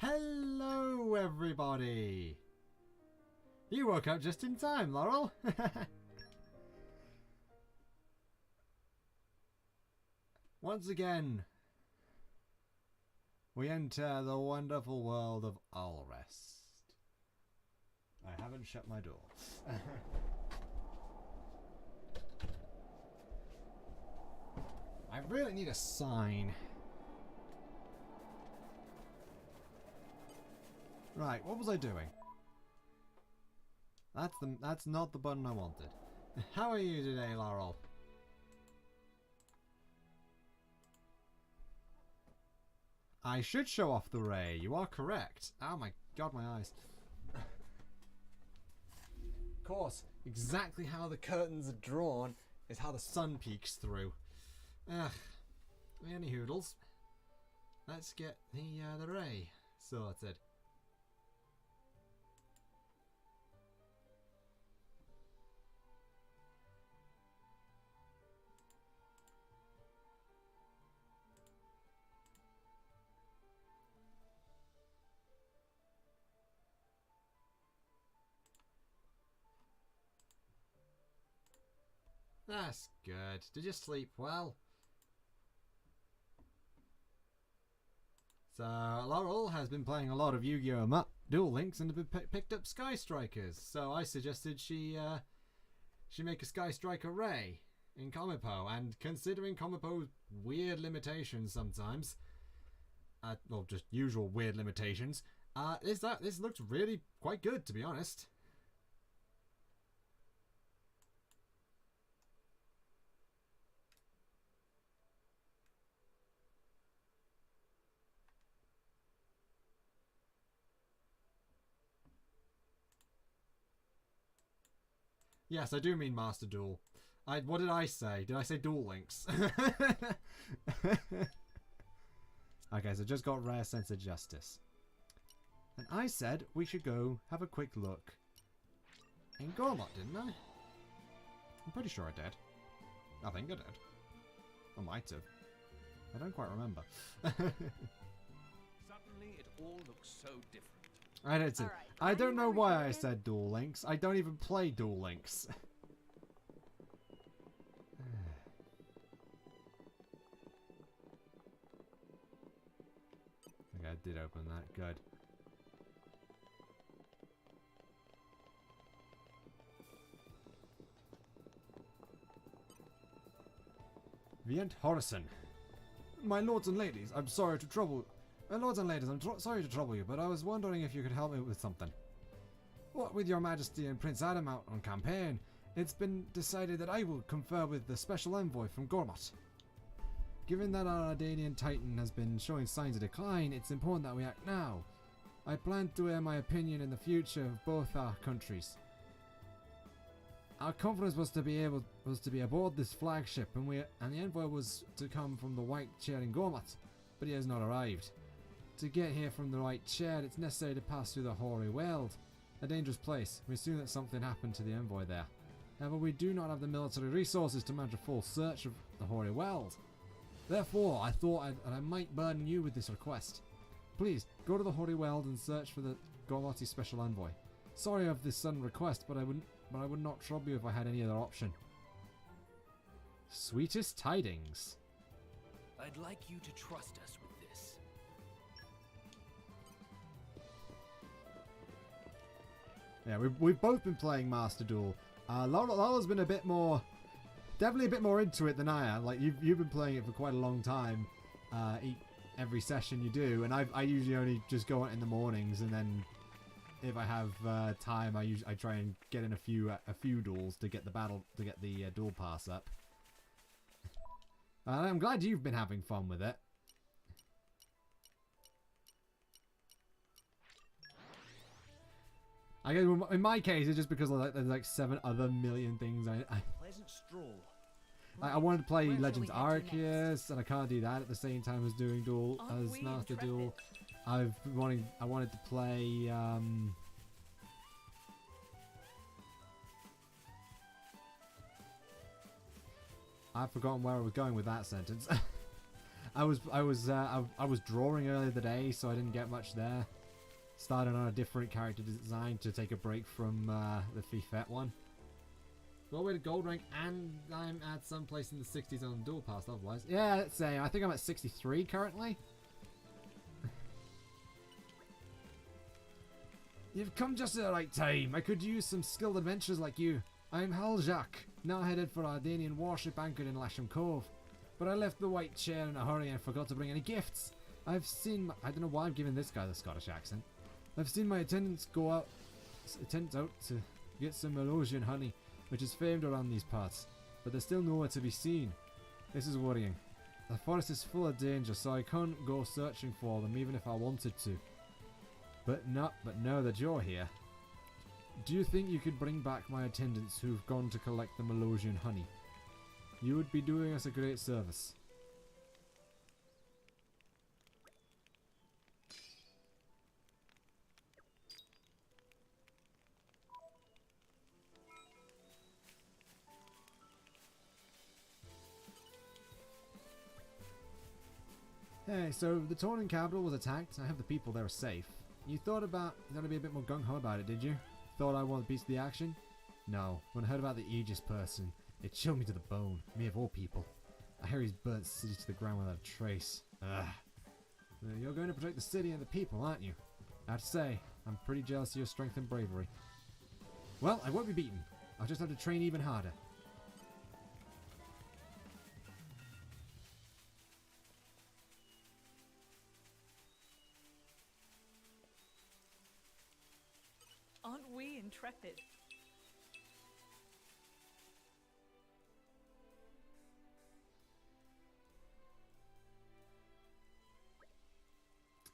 Hello, everybody! You woke up just in time, Laurel. Once again, we enter the wonderful world of Alrest. I haven't shut my door. I really need a sign. Right, what was I doing? That's not the button I wanted. How are you today, Laurel? I should show off the ray. You are correct. Oh my god, my eyes. Of course, exactly how the curtains are drawn is how the sun peeks through. Ugh. Any hoodles. Let's get the ray sorted. That's good. Did you sleep well? So, Laurel has been playing a lot of Yu-Gi-Oh! Duel Links and picked up Sky Strikers. So I suggested she make a Sky Striker Ray in Comipo. And considering Comipo's weird limitations sometimes, well, just usual weird limitations, this looks really quite good, to be honest. Yes, I do mean Master Duel. What did I say? Did I say Duel Links? Okay, so just got Rare Sense of Justice. And I said we should go have a quick look in Gormott, didn't I? I'm pretty sure I did. I think I did. I might have. I don't quite remember. Suddenly it all looks so different. I don't know why I said Duel Links. I don't even play Duel Links. Okay, I did open that. Good. Vient Horizon. My lords and ladies, I'm sorry to trouble... Lords and ladies, I'm sorry to trouble you, but I was wondering if you could help me with something. What with your majesty and Prince Adam out on campaign, it's been decided that I will confer with the special envoy from Gormott. Given that our Ardanian Titan has been showing signs of decline, it's important that we act now. I plan to air my opinion in the future of both our countries. Our conference was to be aboard this flagship, and the envoy was to come from the White Chair in Gormott, but he has not arrived. To get here from the White Chair, it's necessary to pass through the Hoary Weald, a dangerous place. We assume that something happened to the envoy there. However, we do not have the military resources to mount a full search of the Hoary Weald. Therefore, I thought I might burden you with this request. Please, go to the Hoary Weald and search for the Gormotti Special Envoy. Sorry of this sudden request, but I would not trouble you if I had any other option. Sweetest tidings. I'd like you to trust us with this. Yeah, we've both been playing Master Duel. Laurel's been definitely a bit more into it than I am. Like you've been playing it for quite a long time. Every session you do, and I usually only just go on in the mornings, and then if I have time, I try and get in a few duels to get the duel pass up. I'm glad you've been having fun with it. I guess in my case, it's just because there's like 7 other million things Pleasant stroll. I wanted to play Legends Arceus, and I can't do that at the same time as doing Master Duel. I wanted to play I've forgotten where I was going with that sentence. I was drawing earlier today, so I didn't get much there. Started on a different character design to take a break from the Fifette one. Well, we're at gold rank, and I'm at some place in the 60s on dual pass otherwise. Yeah, let's say I think I'm at 63 currently. You've come just at the right time. I could use some skilled adventurers like you. I'm Haljak, now headed for a Danian warship anchored in Lasham Cove. But I left the white chair in a hurry and forgot to bring any gifts. I don't know why I'm giving this guy the Scottish accent. I've seen my attendants out to get some Melosian honey, which is famed around these parts, but they're still nowhere to be seen. This is worrying. The forest is full of danger, so I can't go searching for them even if I wanted to. But now that you're here, do you think you could bring back my attendants who've gone to collect the Melosian honey? You would be doing us a great service. Hey, so the Torna capital was attacked. I have the people there safe. You thought about to be a bit more gung-ho about it, did you? Thought I wanted a piece of the action? No. When I heard about the Aegis person, it chilled me to the bone. Me of all people. I hear he's burnt the city to the ground without a trace. Ugh. You're going to protect the city and the people, aren't you? I have to say, I'm pretty jealous of your strength and bravery. Well, I won't be beaten. I'll just have to train even harder. Aren't we intrepid?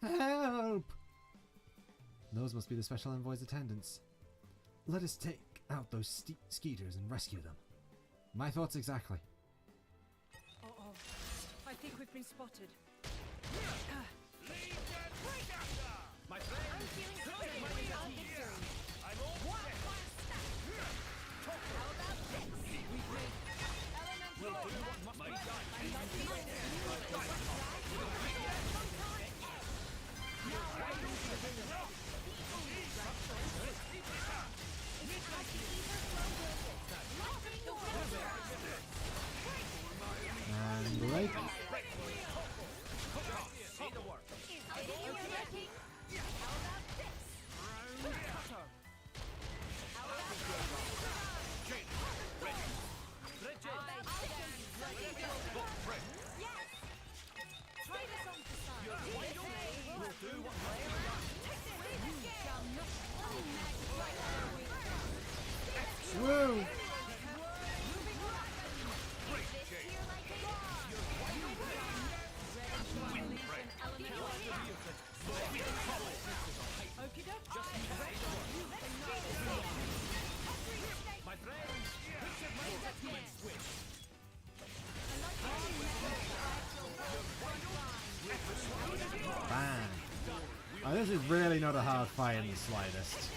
Help! Those must be the special envoy's attendants. Let us take out those skeeters and rescue them. My thoughts exactly. Uh-oh. I think we've been spotted. My friend, I'm feeling confident in our victory. I'm all set. How about this? We'll do what must be done. And right. See the work. Woo! My friends, picture my judgment switch. Bang! Oh, this is really not a hard fight in the slightest.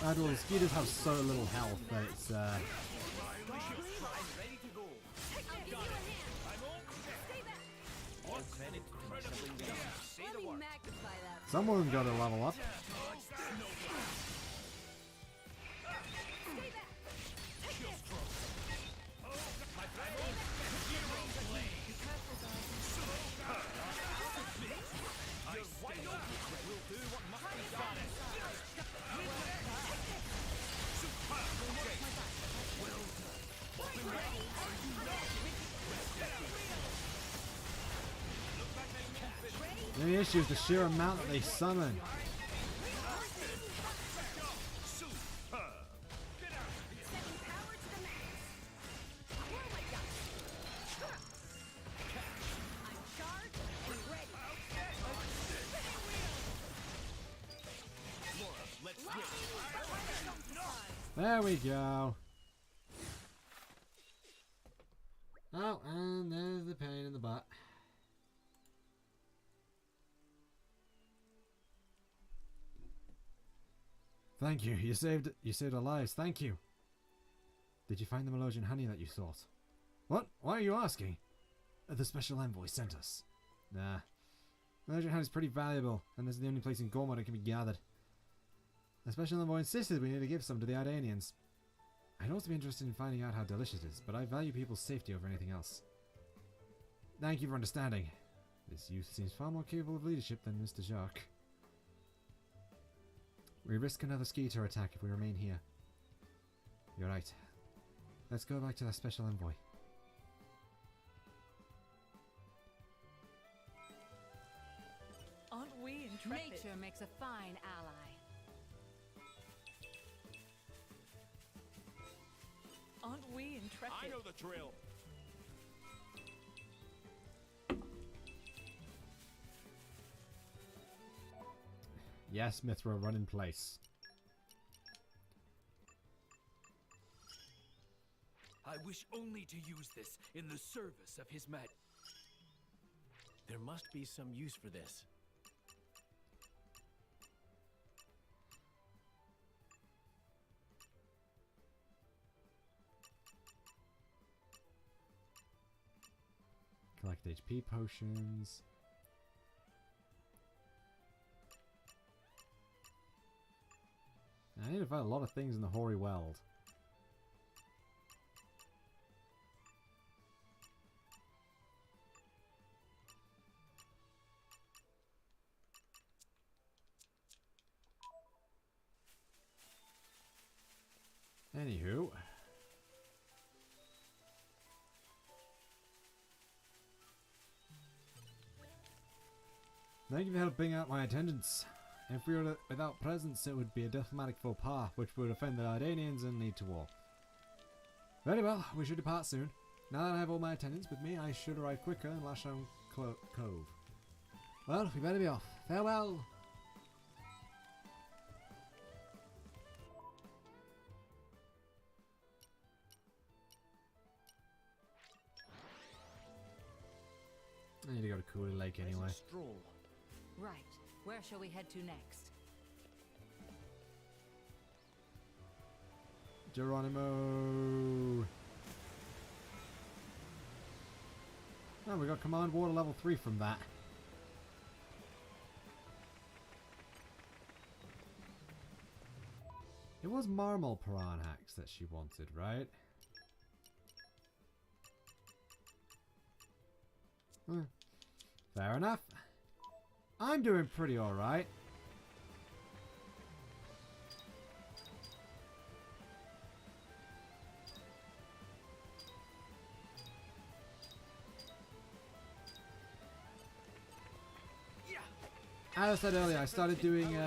Well, the skeeters have so little health that it's someone's got to level up. The issue is the sheer amount that they summon. There we go. Oh, and there's the pain in the butt. Thank you. You saved our lives. Thank you. Did you find the Melodian honey that you sought? What? Why are you asking? The special envoy sent us. Nah. Melodian honey is pretty valuable, and this is the only place in Gormod it can be gathered. The special envoy insisted we need to give some to the Ardanians. I'd also be interested in finding out how delicious it is, but I value people's safety over anything else. Thank you for understanding. This youth seems far more capable of leadership than Mr. Jacques. We risk another Skeeter attack if we remain here. You're right. Let's go back to that special envoy. Aren't we intrepid? Nature makes a fine ally. Aren't we intrepid? I know the drill. Yes, Mithra, run in place. I wish only to use this in the service of His Majesty. There must be some use for this. Collect HP potions. I need to find a lot of things in the Hoary Weld. Anywho. Thank you for helping out my attendants. If we were without presents, it would be a diplomatic faux pas, which would offend the Ardanians and lead to war. Very well, we should depart soon. Now that I have all my attendants with me, I should arrive quicker in Lashdown Cove. Well, we better be off. Farewell! I need to go to Cooley Lake anyway. Stroll. Right. Where shall we head to next? Geronimo! Oh, we got Command Water level 3 from that. It was Marmal Piranhax that she wanted, right? Fair enough. I'm doing pretty alright. As I said earlier, I started doing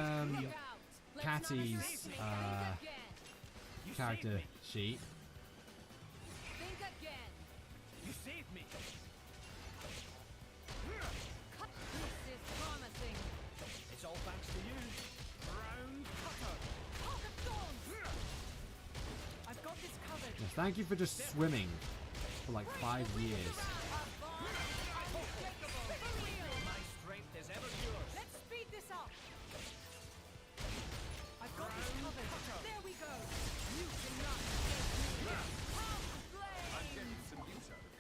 Catty's character sheet. Think again. You saved me. This is promising. It's all thanks to you. Brown cutter. Heart of Thorns! I've got this covered. Yes, thank you for just swimming for like 5 years. My strength is ever yours. Let's speed this up. I've got this covered. There we go. You cannot escape me. Palm flame. I'm getting some use out of it.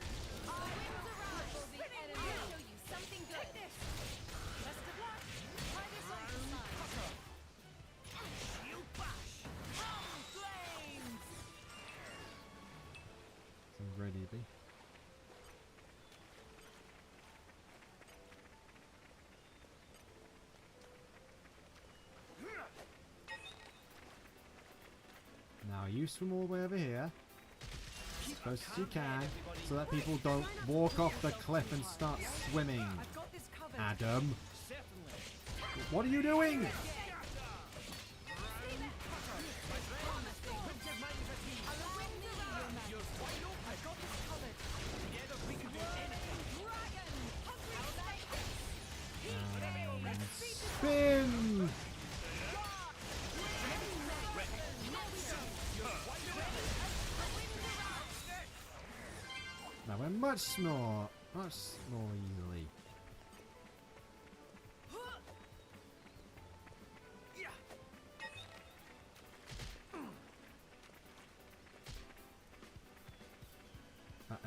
Winds around. The enemy will show you something good. Take this. Best of luck. Try this on the side. You bash. Palm flames. Sounds very deepy. Now you swim all the way over here, as close as you can, so that people don't walk off the cliff and start swimming. I've got this covered. Adam, Certainly. what are you doing? I've got this covered. Together we can do anything. Dragon. Spin! Now we're much more easily.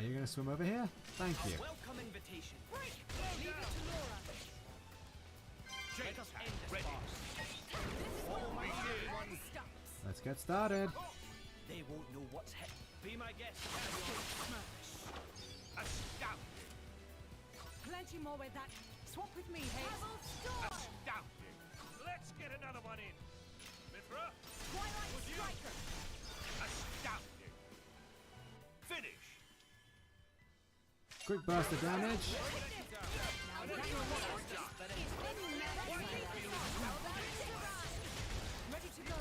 Are you going to swim over here? Thank you. Welcome invitation. Leave it to Laura. Let us end this farce. Let's get started. They won't know what's hit. Be my guest. Smash. Astounding. Plenty more where that. Swap with me, Hayes. Astounding. Let's get another one in. Mithra. Twilight Would you? Striker. Astounding. Finish. Quick burst of damage. Ready to go.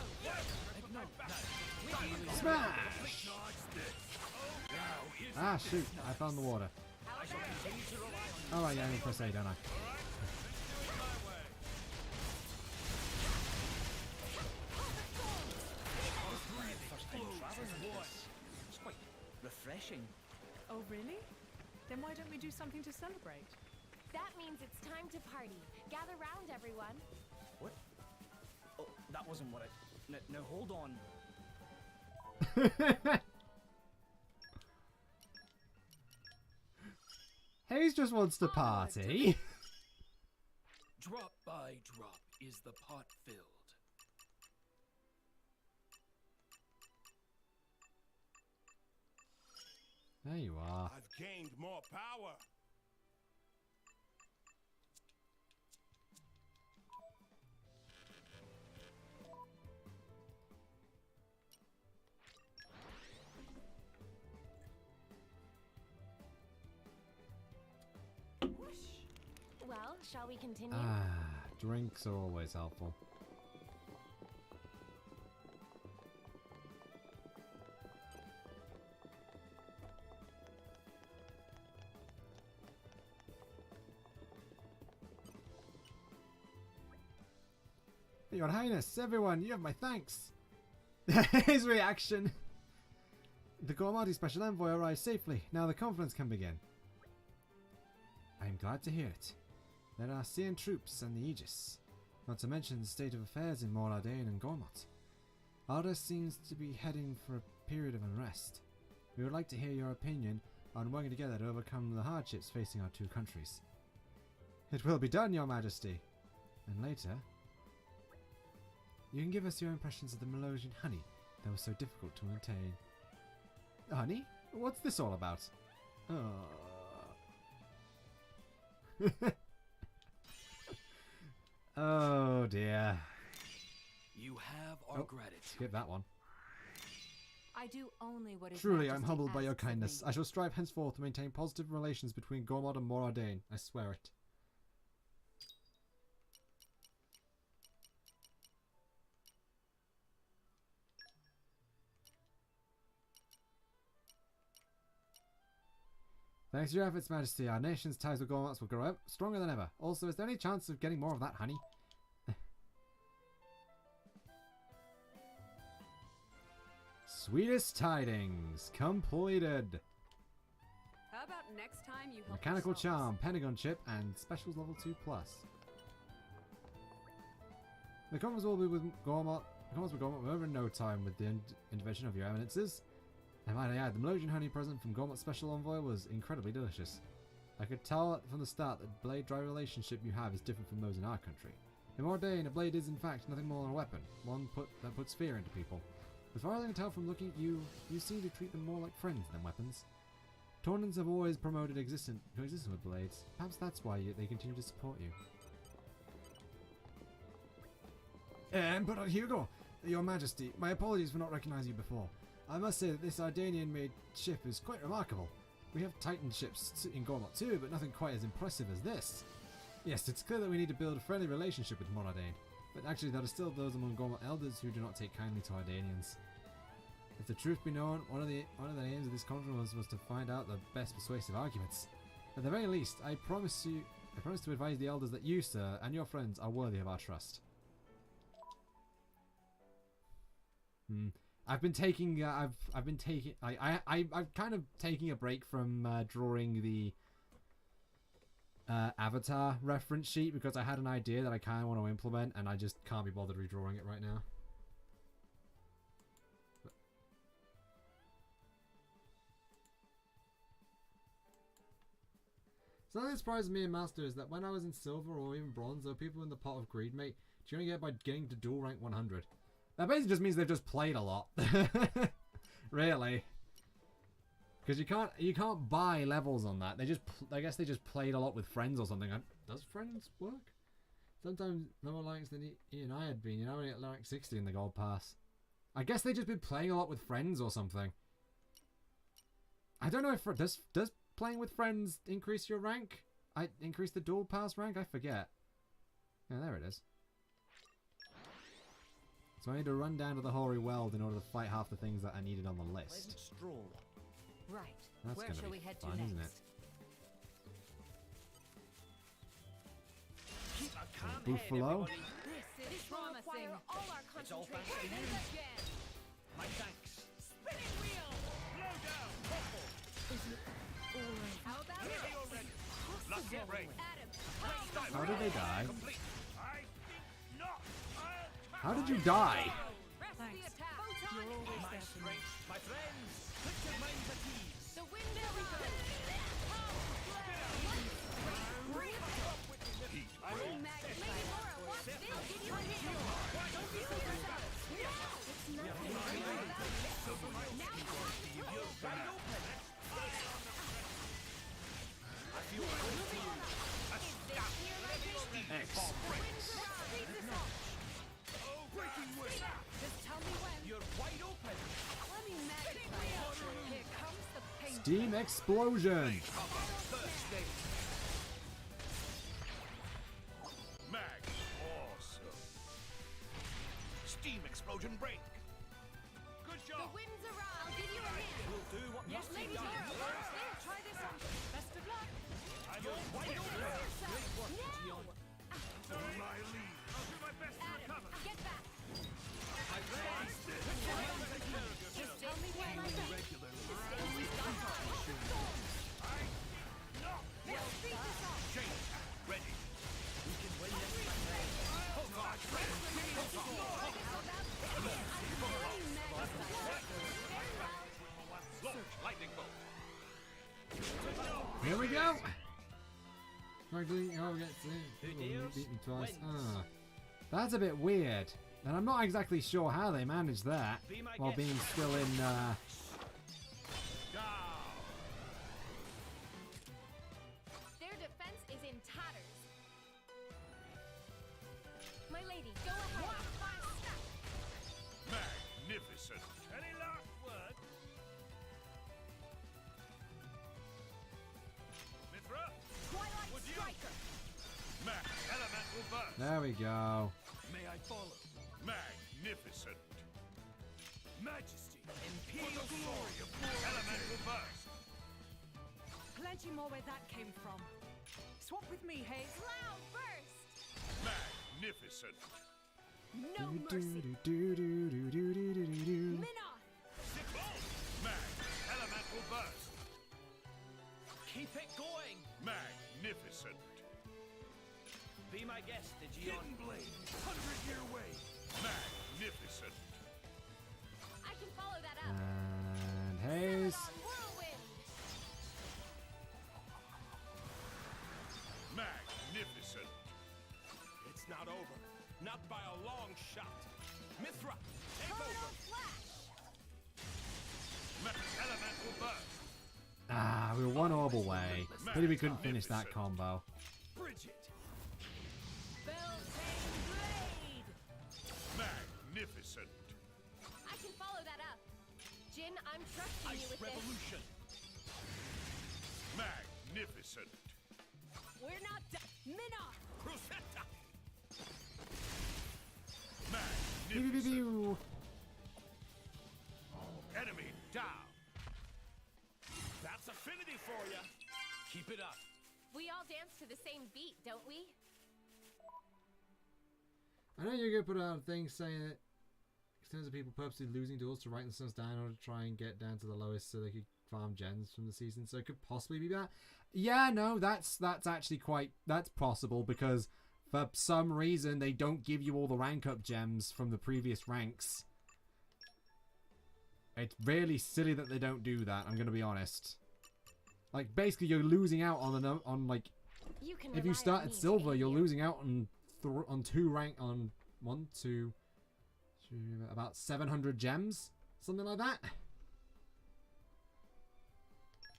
Smash! Ah, shoot. I found the water. Oh, right, yeah, I need to press A, don't I? It's quite refreshing. Oh, really? Then why don't we do something to celebrate? That means it's time to party. Gather round, everyone. What? Oh, that wasn't what I... Now hold on. Hayes just wants to party. Drop by drop is the pot filled. There you are. I've gained more power. Well, shall we continue? Ah, drinks are always helpful. Your Highness, everyone, you have my thanks. His reaction. The Gormati Special Envoy arrived safely. Now the conference can begin. I am glad to hear it. There are Cian troops and the Aegis, not to mention the state of affairs in Moradane and Gormot. Arda seems to be heading for a period of unrest. We would like to hear your opinion on working together to overcome the hardships facing our two countries. It will be done, Your Majesty. And later, you can give us your impressions of the Melosian honey that was so difficult to obtain. Honey? What's this all about? Oh dear. You have our gratitude. Skip that one. I do only what is Truly, I'm Majesty humbled by your asks of kindness. me. I shall strive henceforth to maintain positive relations between Gormod and Moradane. I swear it. Thanks to your efforts, Majesty, our nation's ties with Gormots will grow up stronger than ever. Also, is there any chance of getting more of that honey? Sweetest tidings completed. How about next time you help Mechanical yourselves? charm, Pentagon chip, and specials level 2+. The conference will be with Gormot. The conference with Gormot will be over in no time with the intervention of your eminences. And might I add, the Melosian honey present from Gormot's special envoy was incredibly delicious. I could tell from the start that the blade-dry relationship you have is different from those in our country. In Moradane, a blade is in fact nothing more than a weapon, one that puts fear into people. As far as I can tell from looking at you, you seem to treat them more like friends than weapons. Tornans have always promoted coexistence with blades. Perhaps that's why they continue to support you. Emperor Hugo, Your Majesty, my apologies for not recognizing you before. I must say that this Ardanian-made ship is quite remarkable. We have Titan ships in Gormot too, but nothing quite as impressive as this. Yes, it's clear that we need to build a friendly relationship with Moradane, but actually there are still those among Gormot elders who do not take kindly to Ardanians. If the truth be known, one of the aims of this conference was to find out the best persuasive arguments. At the very least, I promise to advise the elders that you, sir, and your friends are worthy of our trust. I've been taking. I'm kind of taking a break from drawing the Avatar reference sheet because I had an idea that I kind of want to implement, and I just can't be bothered redrawing it right now. Something that surprises me in Master is that when I was in Silver or even Bronze, there were people in the Pot of Greed, mate. Do you only get by getting to dual rank 100? That basically just means they've just played a lot. Really. Because you can't buy levels on that. They just, I guess they just played a lot with friends or something. Does friends work? Sometimes no more likes than he and I had been. You know, only at rank 60 in the Gold Pass. I guess they just been playing a lot with friends or something. I don't know if does playing with friends increase your rank? Increase the dual pass rank? I forget. Yeah, there it is. So I need to run down to the Hoary Weld in order to fight half the things that I needed on the list. Pleasant stroll. Right. That's Where gonna shall be we head fun, to isn't it? next? Keep a calm head, Buffalo? everybody. This is This will promising. require all our It's all concentration. thanks to you. Then again. My thanks. Spinning wheel. Blow down, couple. How about Ready it? already. Lock it right. Adam. How did they die? Complete. I think not. How did you die? Press the Thanks. attack. You're always My there for me. strength, my friends. Put your minds at ease. The wind is on. I'm Lady Laura, watch this. I'll give you a hint. Don't be so yourself. No. It's nothing. Now you have to You're wide open. I feel guilty. A stab. X. Breaking wind. Just tell me when. You're wide open. Let me magnify it. Here comes the pain. Steam explosion. Thursday. Mag. Awesome. Steam explosion break. Good The job. wind's around. I'll give you a hand. We'll do what Yes, must be Lady done. Laura, watch this. Try this on. Best of luck. You're wide open. Great work, Dion. On my lead. I'll do my best to Adam, recover. get back. My friends. Just tell me when I'm ready. Regularly. The stage is done. I no. Let's beat this off. Jane, ready. We can win this time. Oh God, friend. Launch lightning bolt. Here we go. Struggling, gets Who it. dares Beat me twice. wins. That's a bit weird. And I'm not exactly sure how they managed that Be my while guest. being still in, Down. Their defense is in tatters. My lady, go ahead. Watch my step. Magnificent. Any last word? Mithra? Twilight Would you? Striker. Elemental burst. There we go. May I follow? Magnificent. Majesty. Imperial glory of elemental burst. Plenty more where that came from. Swap with me, Hayes. Cloud burst. Magnificent. No mercy. Do-do-do-do-do-do-do-do. Minoth. Mag. Elemental burst. Keep it going. Magnificent. Be my guest, Dion. Blade. 100-year way. Magnificent. I can follow that up. And Hayes. Celadon Whirlwind. Magnificent. It's not over. Not by a long shot. Mithra, take Chrono over. Flash. Elemental burst. Ah, we were one orb away. Pity we couldn't finish that combo. Bridget. Beltane Blade. Magnificent. I can follow that up. Jin, I'm trusting you Ice with revolution. Magnificent. this. We're not done. Minoth. Crusetta. Pew, pew, pew, Magnificent. pew. Enemy down. That's affinity for you. Keep it up. We all dance to the same beat, don't we? I know you're gonna put out a thing saying that extends of people purposely losing duels to write themselves down in order to try and get down to the lowest so they could farm gens from the season. So it could possibly be that. Yeah, no, that's actually that's possible because for some reason they don't give you all the rank up gems from the previous ranks. It's really silly that they don't do that, I'm gonna be honest. Like, basically, you're losing out on like, You can if you rely start on at me to silver, aid you're you. losing out on 2 rank, on 1, 2, 3, about 700 gems, something like that.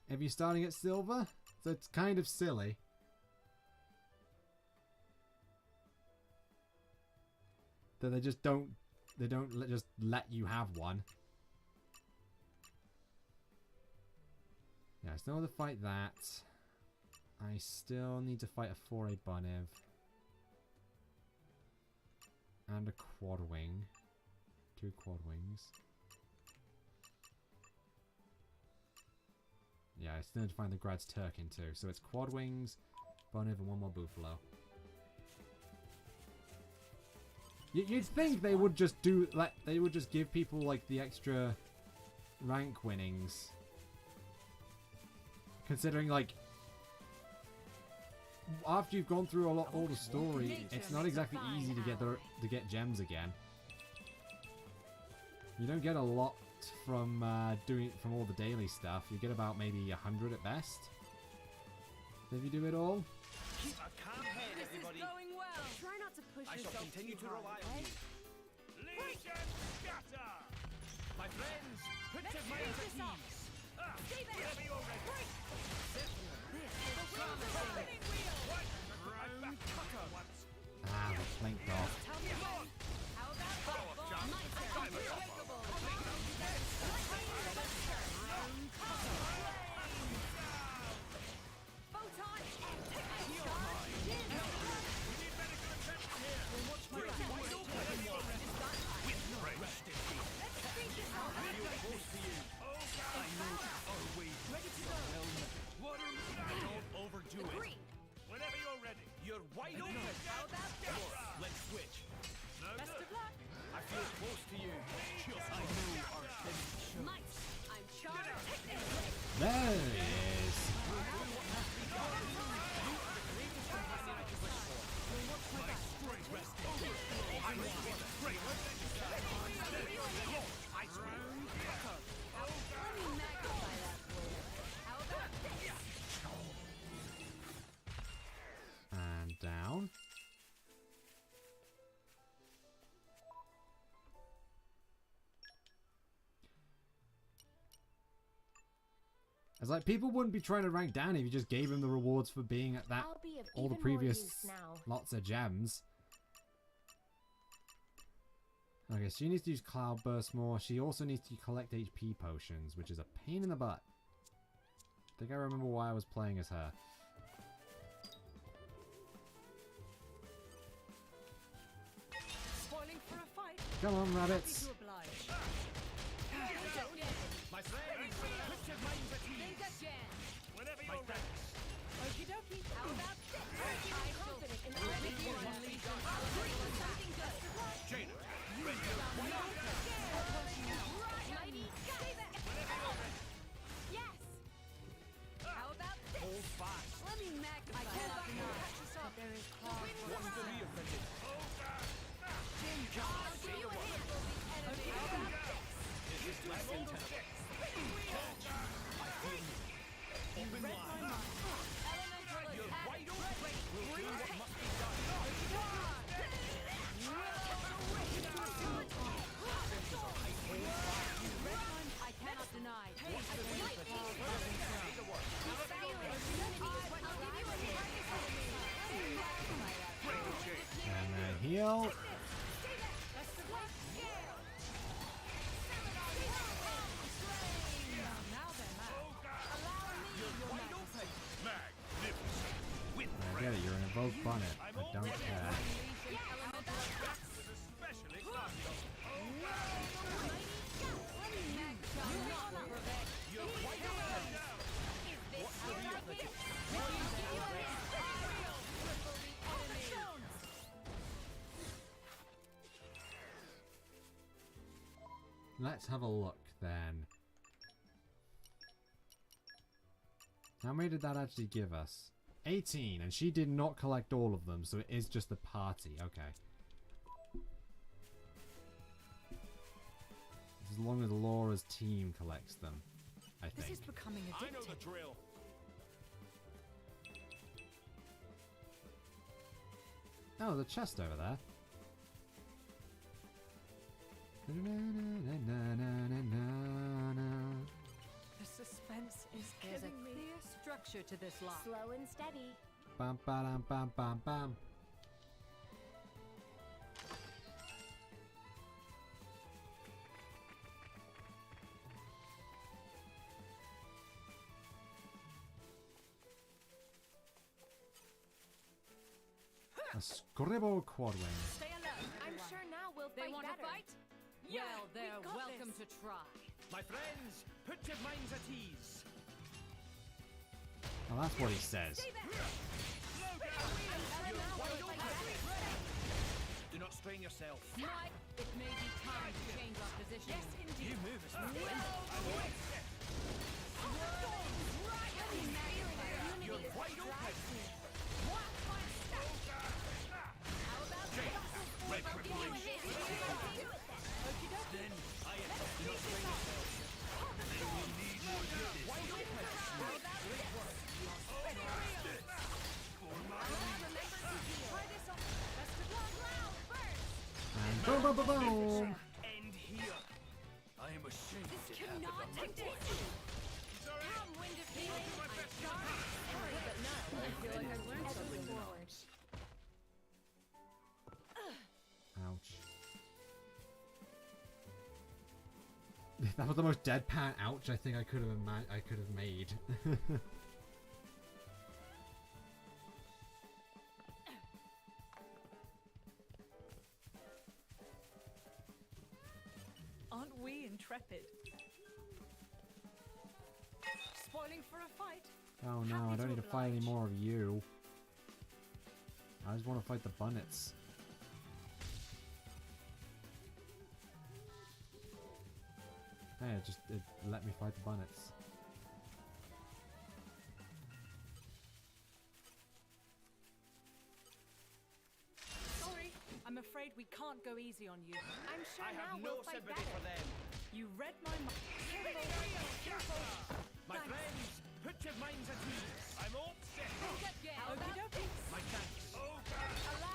If you're starting at silver, so it's kind of silly. That they just don't, just let you have one. Yeah, I still want to fight that. I still need to fight a 4A Bunev. And a quad wing. 2 quad wings. Yeah, I still need to find the Grad's Turkin too. So it's quad wings, Bunev, and 1 more Buffalo. You'd think they would just do, like, they would just give people, like, the extra rank winnings. Considering, like, after you've gone through all the story, it's not exactly easy to get gems again. You don't get a lot from from all the daily stuff. You get about maybe 100 at best. If you do it all. Keep a calm head, This is everybody. going well. Try not to push I shall yourself continue too to hard, rely on okay? you. Legion scatter! My friends, put your minds at finish this up. ease. Stay there. Whenever you're ready. Spinning wheel. Brown cutter. Ah, we're flanked off. Tell me when. How about that? Might be unbreakable. Photon. Don't overdo it. Agreed. Whenever you're ready. You're wide open. How about this? Let's switch. Best of luck. I feel close to you. Just I know our finish. Might. I'm charged. There it is. Let me magnify that for you. How about this? And down. It's like people wouldn't be trying to rank down if you just gave them the rewards for being at that I'll be of all the even more previous use now. lots of gems. Okay, she needs to use Cloud Burst more. She also needs to collect HP potions, which is a pain in the butt. I think I remember why I was playing as her. Spoiling for a fight. Come on, Happy rabbits. to oblige. My friends, put your minds at Think ease. again. Whenever you're ready. Okie dokie. How about this? I'm confident in the ability of my Legion. Something good. Jaina. Mighty. Stay back. Yes. How about this? Hold fast. Let me magnify that. Catch us up. There is cause for What's to be offended? I'll give you a hand. Enemy. How about this? This is less than 10. Open wide. Elemental You're attack. wide open. We'll do what must be done. I cannot deny. And then heal. I get it, you're an evoked bonnet. I don't care. Especially Gladio. Let's have a look then. How many did that actually give us? 18, and she did not collect all of them, so it is just the party. Okay. As long as Laura's team collects them, I This think. is becoming I know addictive. the drill. Oh, there's a chest over there. The suspense is There's a killing me. clear structure to this lock. Slow and steady. Bam, bam, bam, bam, bam. A scribble quad wing. Stay alert. I'm sure now we'll They fight want to better. fight? Yeah, Well, we they're got welcome this. to try. My friends, put your minds at ease. Oh, that's what he says. Stay back. Do not strain yourself. Mike, it may be time to change our position. Yes, indeed. You move as well. You're wide open. Red preparation. Then I am. Do not strain yourself. Then we need more goodness. Wide open. Great work. And boom, boom, boom, boom. End here. I am ashamed This to have cannot it on my take this. Come, Wind of Healing. Sorry, but no. I feel like I've learned something forward. Ouch. That was the most deadpan ouch I think I could have made. Aren't we intrepid? Spoiling for a fight. Oh no, I don't need to fight any more of you. I just want to fight the bunnets. Hey, it let me fight the bunnets. Sorry, I'm afraid we can't go easy on you. I'm sure I now have no we'll fight sympathy better. for them. You read my mind. My friends, put your minds at ease. I'm all set. Okie dokie. My thanks.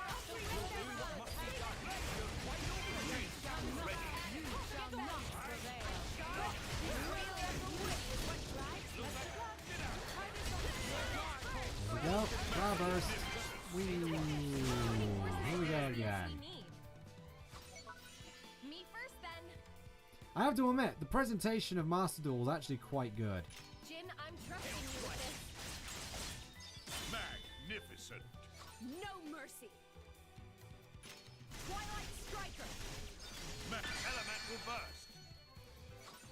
There we go. Starburst. Whee. Here we go again. Me first then. I have to admit, the presentation of Master Duel is actually quite good. Jin, I'm trusting you with this. Magnificent. No mercy. Twilight Striker. Elemental burst.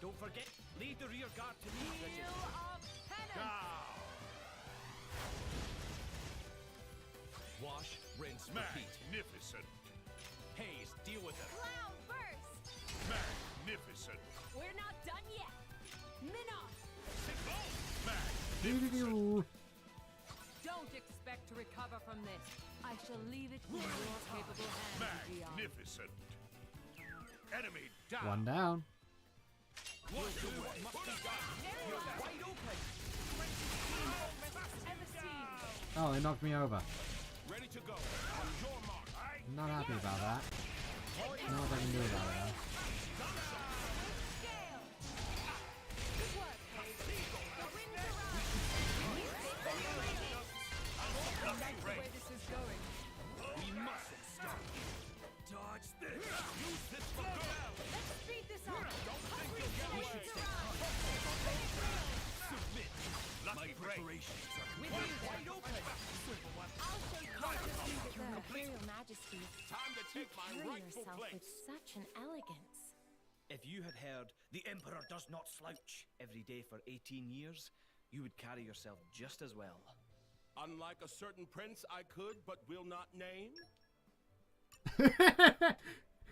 Don't forget, lead the rear guard to me, Bridget. Heel of Penance. Down. Wash, rinse, repeat. Magnificent. Haze, deal with it. Cloud Burst. Magnificent. We're not done yet. Minnow. Magnificent. Don't expect to recover from this. I shall leave it in your capable hands, Dion. Magnificent. Enemy down. One down. We'll do what must be done. You're wide open. Ever seen? Oh, they knocked me over. Ready to go. On your mark. I'm not happy about that. I don't know what I can do about it though. Good work, Hayes. The winds around. I like the way this is going. We mustn't stop. Dodge this. Use this for good. Let's speed this up. We should stay submit. My preparations are wide open. I'll show confidence, Your Imperial Majesty. Time to take my Carry rightful yourself with place. such an elegance. If you had heard, the Emperor does not slouch every day for 18 years, you would carry yourself just as well. Unlike a certain prince I could but will not name.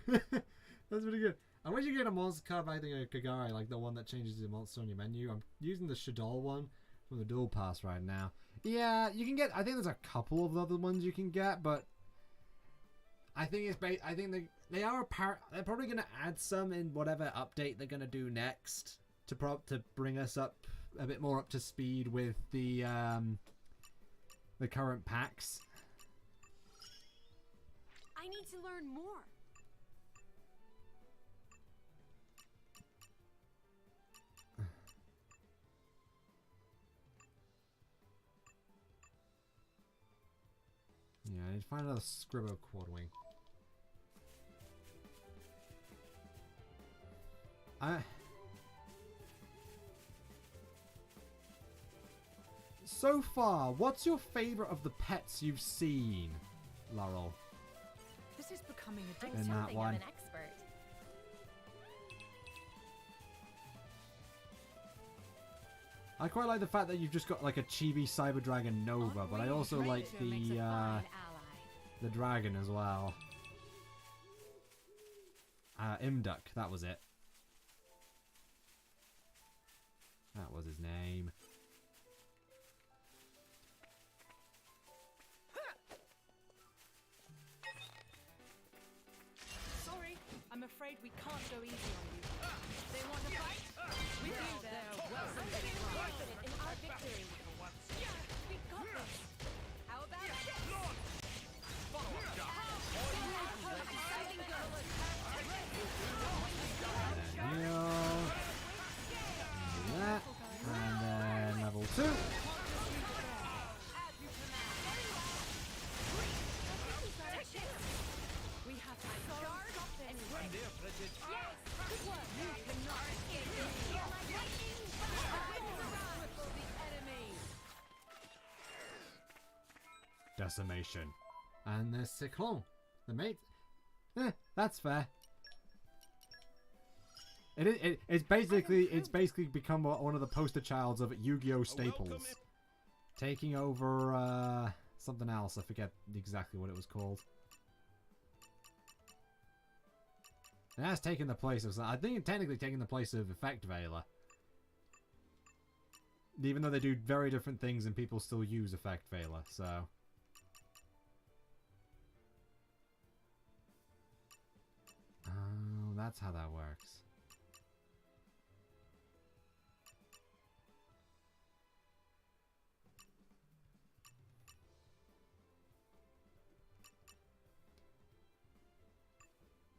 That's pretty good. I wish you get a monster card by the Kagari, like the one that changes the monster on your menu. I'm using the Shadol one from the Duel Pass right now. Yeah, you can get. I think there's a couple of other ones you can get, but I think it's. I think they are. They're probably gonna add some in whatever update they're gonna do next to bring us up a bit more up to speed with the current packs. I need to learn more. Yeah, I need to find another Scribbo Quadwing. So far, what's your favorite of the pets you've seen, Laurel? This is becoming a In difficult. that Something one. of an expert. I quite like the fact that you've just got like a chibi Cyber Dragon Nova, but I also like the dragon as well. Imduck, that was it. That was his name. Sorry, I'm afraid we can't go easy on you. They want to fight? With you there. Welcome. Confident in our victory. We got this. How about it? Heal. Do that. And then level 2. We have to Run there, Bridget. Yes, good work. You cannot escape me. Lightning cripple the enemy. Decimation. And there's Cyclone. The mate. That's fair. It's basically become one of the poster childs of Yu-Gi-Oh! Staples. Taking over something else. I forget exactly what it was called. It has taken the place of... I think it's technically taken the place of Effect Veiler. Even though they do very different things and people still use Effect Veiler, so... Oh, that's how that works.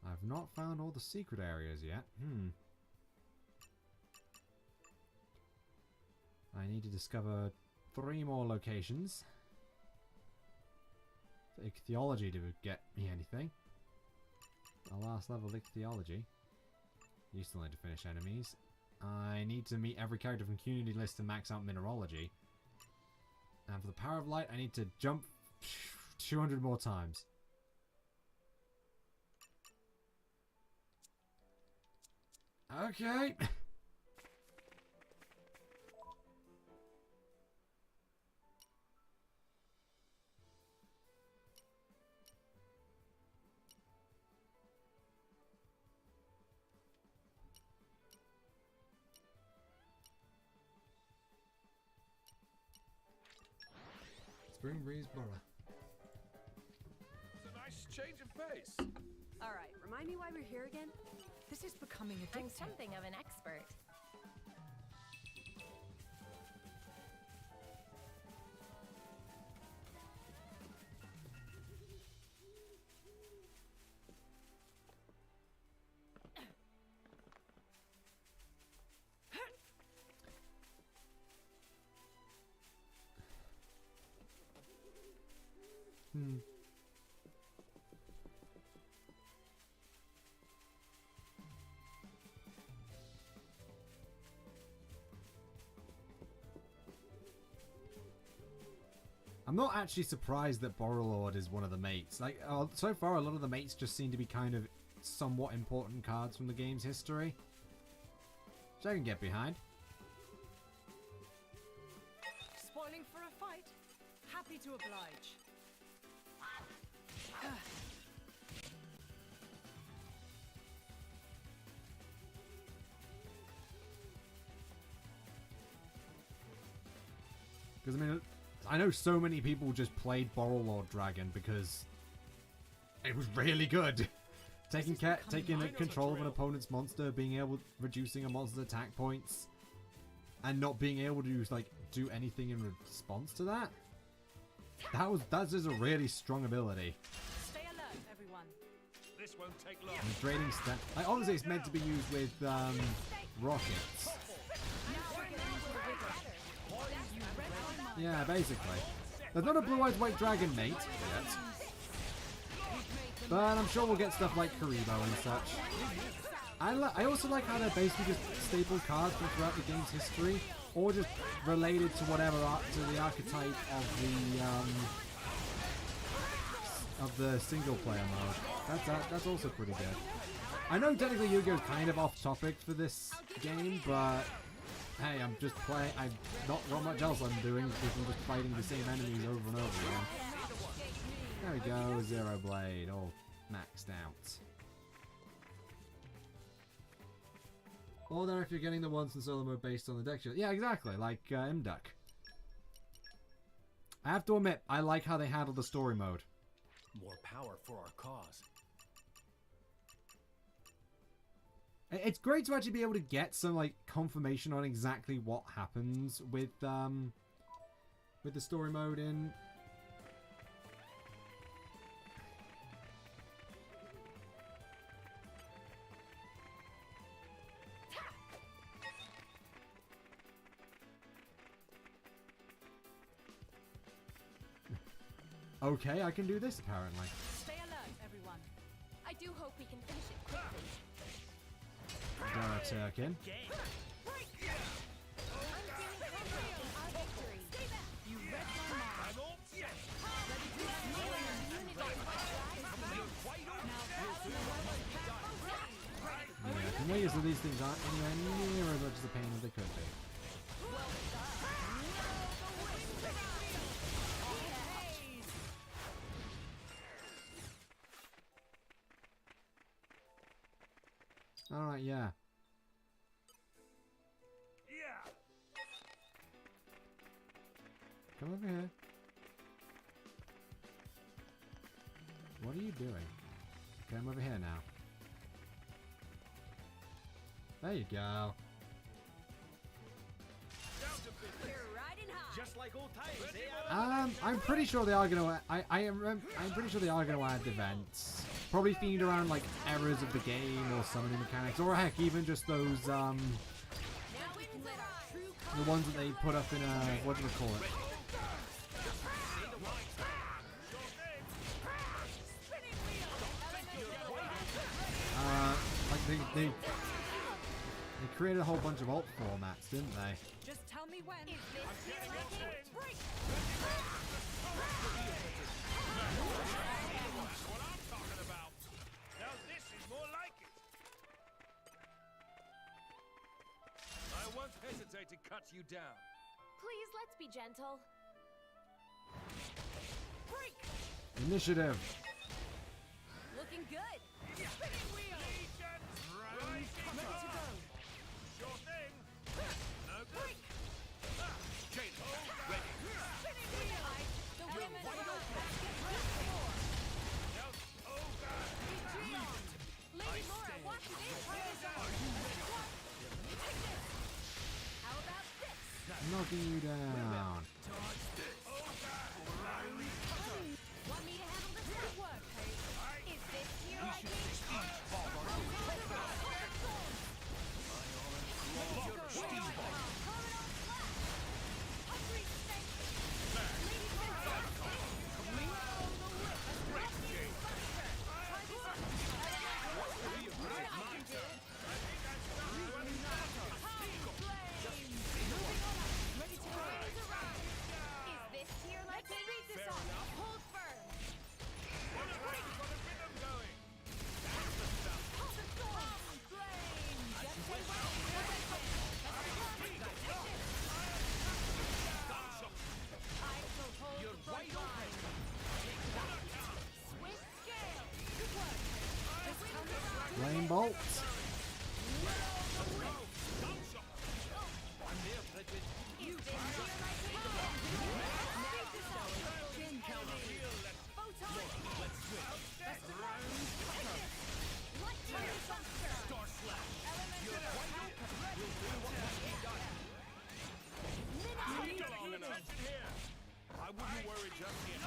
I've not found all the secret areas yet. I need to discover 3 more locations. For ichthyology to get me anything. A last level ichthyology. You still need to finish enemies. I need to meet every character from community list to max out mineralogy. And for the power of light, I need to jump 200 more times. Okay. Spring Breeze Borough. It's a nice change of pace. All right, remind me why we're here again? This is becoming I'm addictive. something of an expert. I'm not actually surprised that Borrelord is one of the mates. Like, so far, a lot of the mates just seem to be kind of somewhat important cards from the game's history. Which I can get behind. Spoiling for a fight? Happy to oblige. Because, I mean, I know so many people just played Borrelord Dragon because it was really good. Taking control of an opponent's monster, being able reducing a monster's attack points, and not being able to like do anything in response to that. That is a really strong ability. Stay alert, everyone. this won't take long. And draining stat. Like, obviously, it's meant to be used with rockets. Yeah, basically. There's not a blue-eyed white dragon mate yet. But I'm sure we'll get stuff like Karibo and such. I also like how they're basically just staple cards from throughout the game's history, or just related to whatever to the archetype of the single player mode. That's also pretty good. I know technically Yu-Gi-Oh's kind of off topic for this game, but hey, I'm just playing. I've not got much else I'm doing because I'm just fighting the same enemies over and over again. There we go, Xenoblade, all maxed out. Or then if you're getting the ones in solo mode based on the deck shield. Yeah, exactly, like Imduck. I have to admit, I like how they handle the story mode. More power for our cause. It's great to actually be able to get some like confirmation on exactly what happens with the story mode in. Okay, I can do this apparently. Stay alert, everyone. I do hope we can finish it quickly. Turkin. I'm feeling confident in our victory. Stay back. You read my mind. I'm all set. Ready to Yeah, the thing is that these things aren't anywhere near as much as a pain as they could be. Alright, yeah. Yeah. Come over here. What are you doing? Okay, I'm over here now. There you go. We're riding high. Just like old times, eh? I'm pretty sure they are gonna. I'm pretty sure they are gonna add events. Probably themed around like errors of the game or summoning mechanics, or heck, even just those the ones that they put up in what do we call it? Like they created a whole bunch of alt formats, didn't they? Just tell me when. Is this here like it? Break. That's what I'm talking about. Now this is more like it. I won't hesitate to cut you down. Please, let's be gentle. Break! Initiative. Looking good. Spinning wheel! Right. Ready to go. Sure thing. No good. Chain ready. Spinning wheel! The women Lady Laura, watch it in front of How about this? Knocking you down. Want me to handle this? Good work, Paige. Is this here like it? Flame bolt. I wouldn't worry just yet.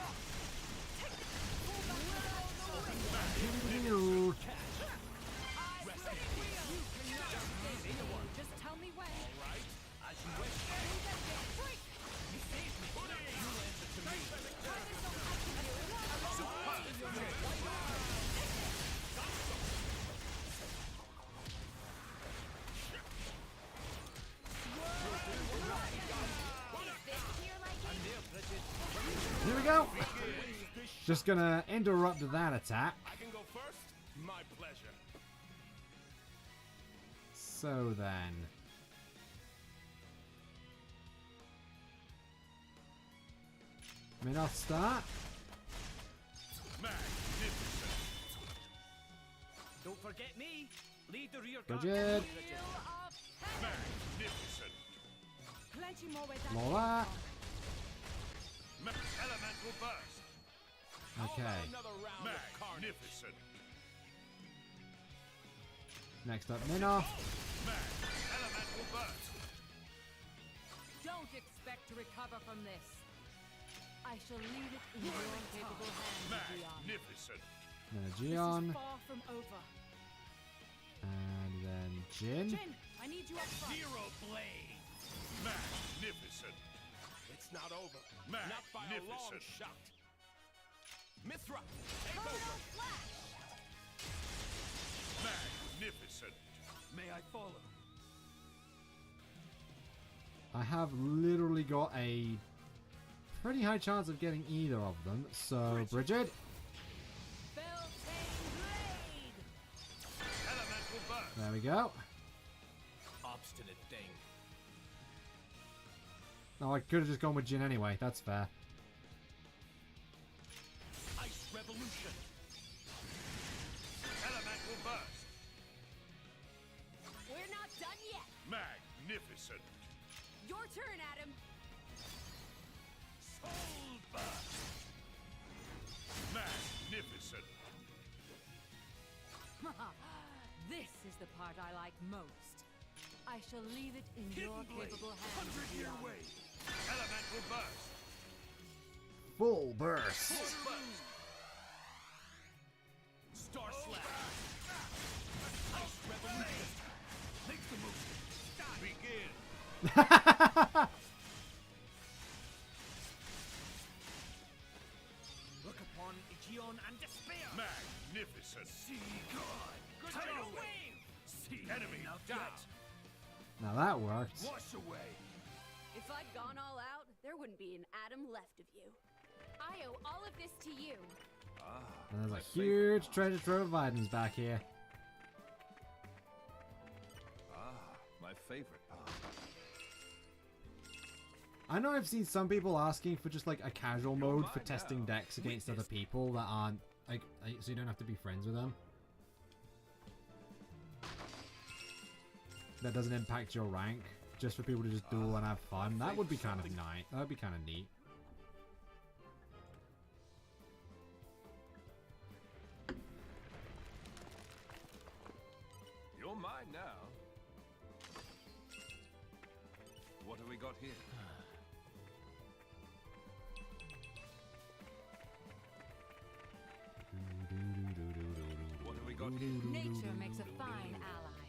go. Just gonna interrupt that attack. I can go first? My pleasure. So then. Mid-off start. Magnificent. Don't forget me. Lead the rear guard. Bridget. Magnificent. Plenty more where that More that. Elemental burst. Okay. Another round of carnage. Magnificent. Next up, Minoff. Elemental burst. Don't expect to recover from this. I shall leave it in your capable hands, Dion. Magnificent. Then a This Gion. is far from over. And then Jin. Jin, I need you up front. Zero blade. Magnificent. It's not over. Not by a long shot. Mithra, take over. Magnificent. May I follow? I have literally got a pretty high chance of getting either of them. So, Bridget. Beltane blade! Elemental burst. There we go. Obstinate thing. No, I could have just gone with Jin anyway. That's fair. Ice revolution. Elemental burst. We're not done yet. Magnificent. Your turn, Adam. Soul burst. Magnificent. This is the part I like most. I shall leave it in your capable hands, 100-year Dion. wave. Elemental burst. Full burst. Star slash. Ice revolution. Make the move. Begin. Look upon Aegeon and despair. Magnificent. See God. Tidal wave. See enemy down. Now that worked. Wash away. If I'd gone all out, there wouldn't be an atom left of you. I owe all of this to you. And there's a huge treasure trove of items back here. My favorite part. I know I've seen some people asking for just like a casual mode for mine testing now. decks against other people that aren't like so you don't have to be friends with them. That doesn't impact your rank, just for people to just duel and have fun. That would be kind of nice. That would be kind of neat. You're mine now. What have we got here? What have we got here? Nature makes a fine ally.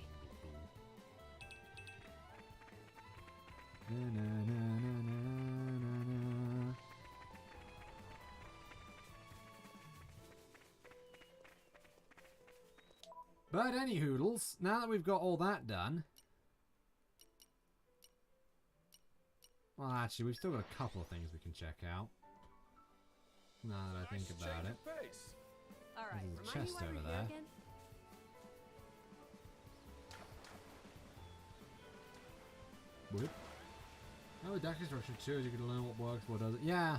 Na, na, na, na, na, na. But any hoodles, now that we've got all that done. Well, actually, we've still got a couple of things we can check out. Now that I think about it. All right, There's a remind chest me why over we're there. here again? Whoop. Oh, the deck instruction shows you can learn what works, what doesn't. Yeah.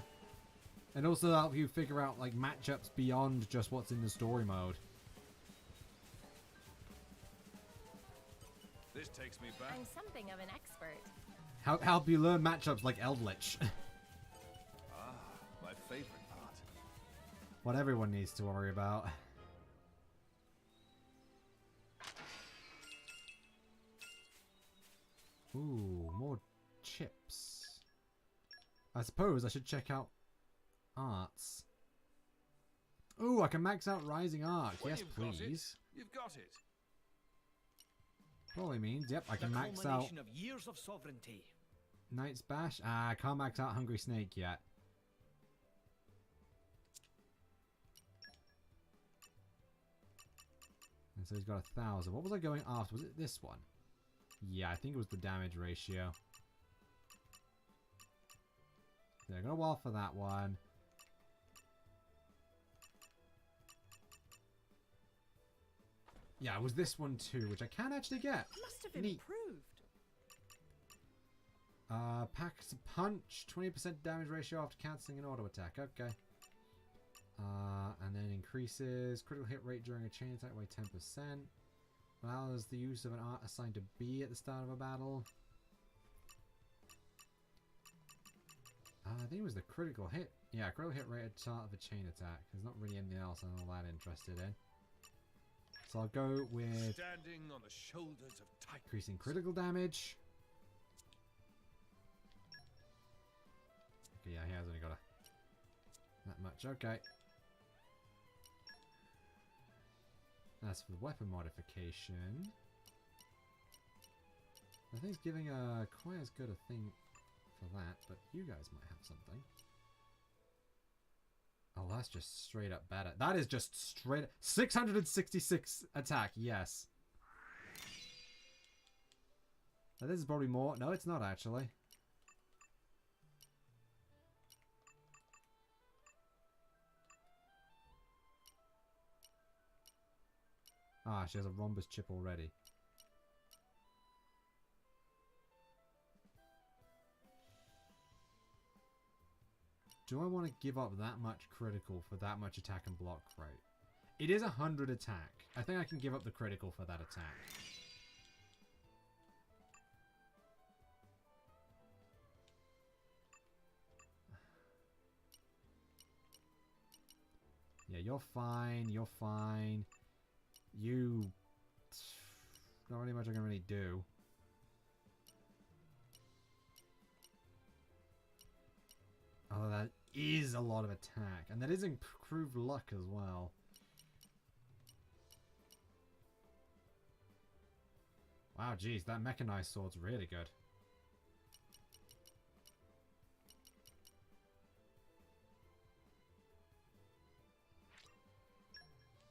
And also help you figure out like matchups beyond just what's in the story mode. This takes me back. I'm something of an expert. Help you learn matchups like Eldritch. My favorite part. What everyone needs to worry about. Ooh, more chips. I suppose I should check out arts. Ooh, I can max out Rising Arc. When Yes, you've got it, please. You've got it. Probably means, yep, I The can max out culmination of years of sovereignty. Knight's Bash. Ah, I can't max out Hungry Snake yet. And so he's got 1,000. What was I going after? Was it this one? Yeah, I think it was the damage ratio. Yeah, I'm gonna wall for that one. Yeah, it was this one too, which I can actually get. Must have Neat. improved. Packs a punch, 20% damage ratio after cancelling an auto attack. Okay. And then increases critical hit rate during a chain attack by 10%. Allows the use of an art assigned to B at the start of a battle. I think it was the critical hit. Yeah, critical hit rate at the start of a chain attack. There's not really anything else I'm all that interested in. So I'll go with Standing on the shoulders of titans. increasing critical damage. Okay, yeah, he has only got that much. Okay. As for the weapon modification, I think it's giving quite as good a thing for that, but you guys might have something. Oh, that's just straight up better. That is just straight 666 attack, yes. Now, this is probably more. No, it's not actually. Ah, she has a rhombus chip already. Do I want to give up that much critical for that much attack and block rate? It is 100 attack. I think I can give up the critical for that attack. Yeah, you're fine. You're fine. You... Not really much I can really do. Oh, that is a lot of attack. And that is improved luck as well. Wow, geez, that mechanized sword's really good.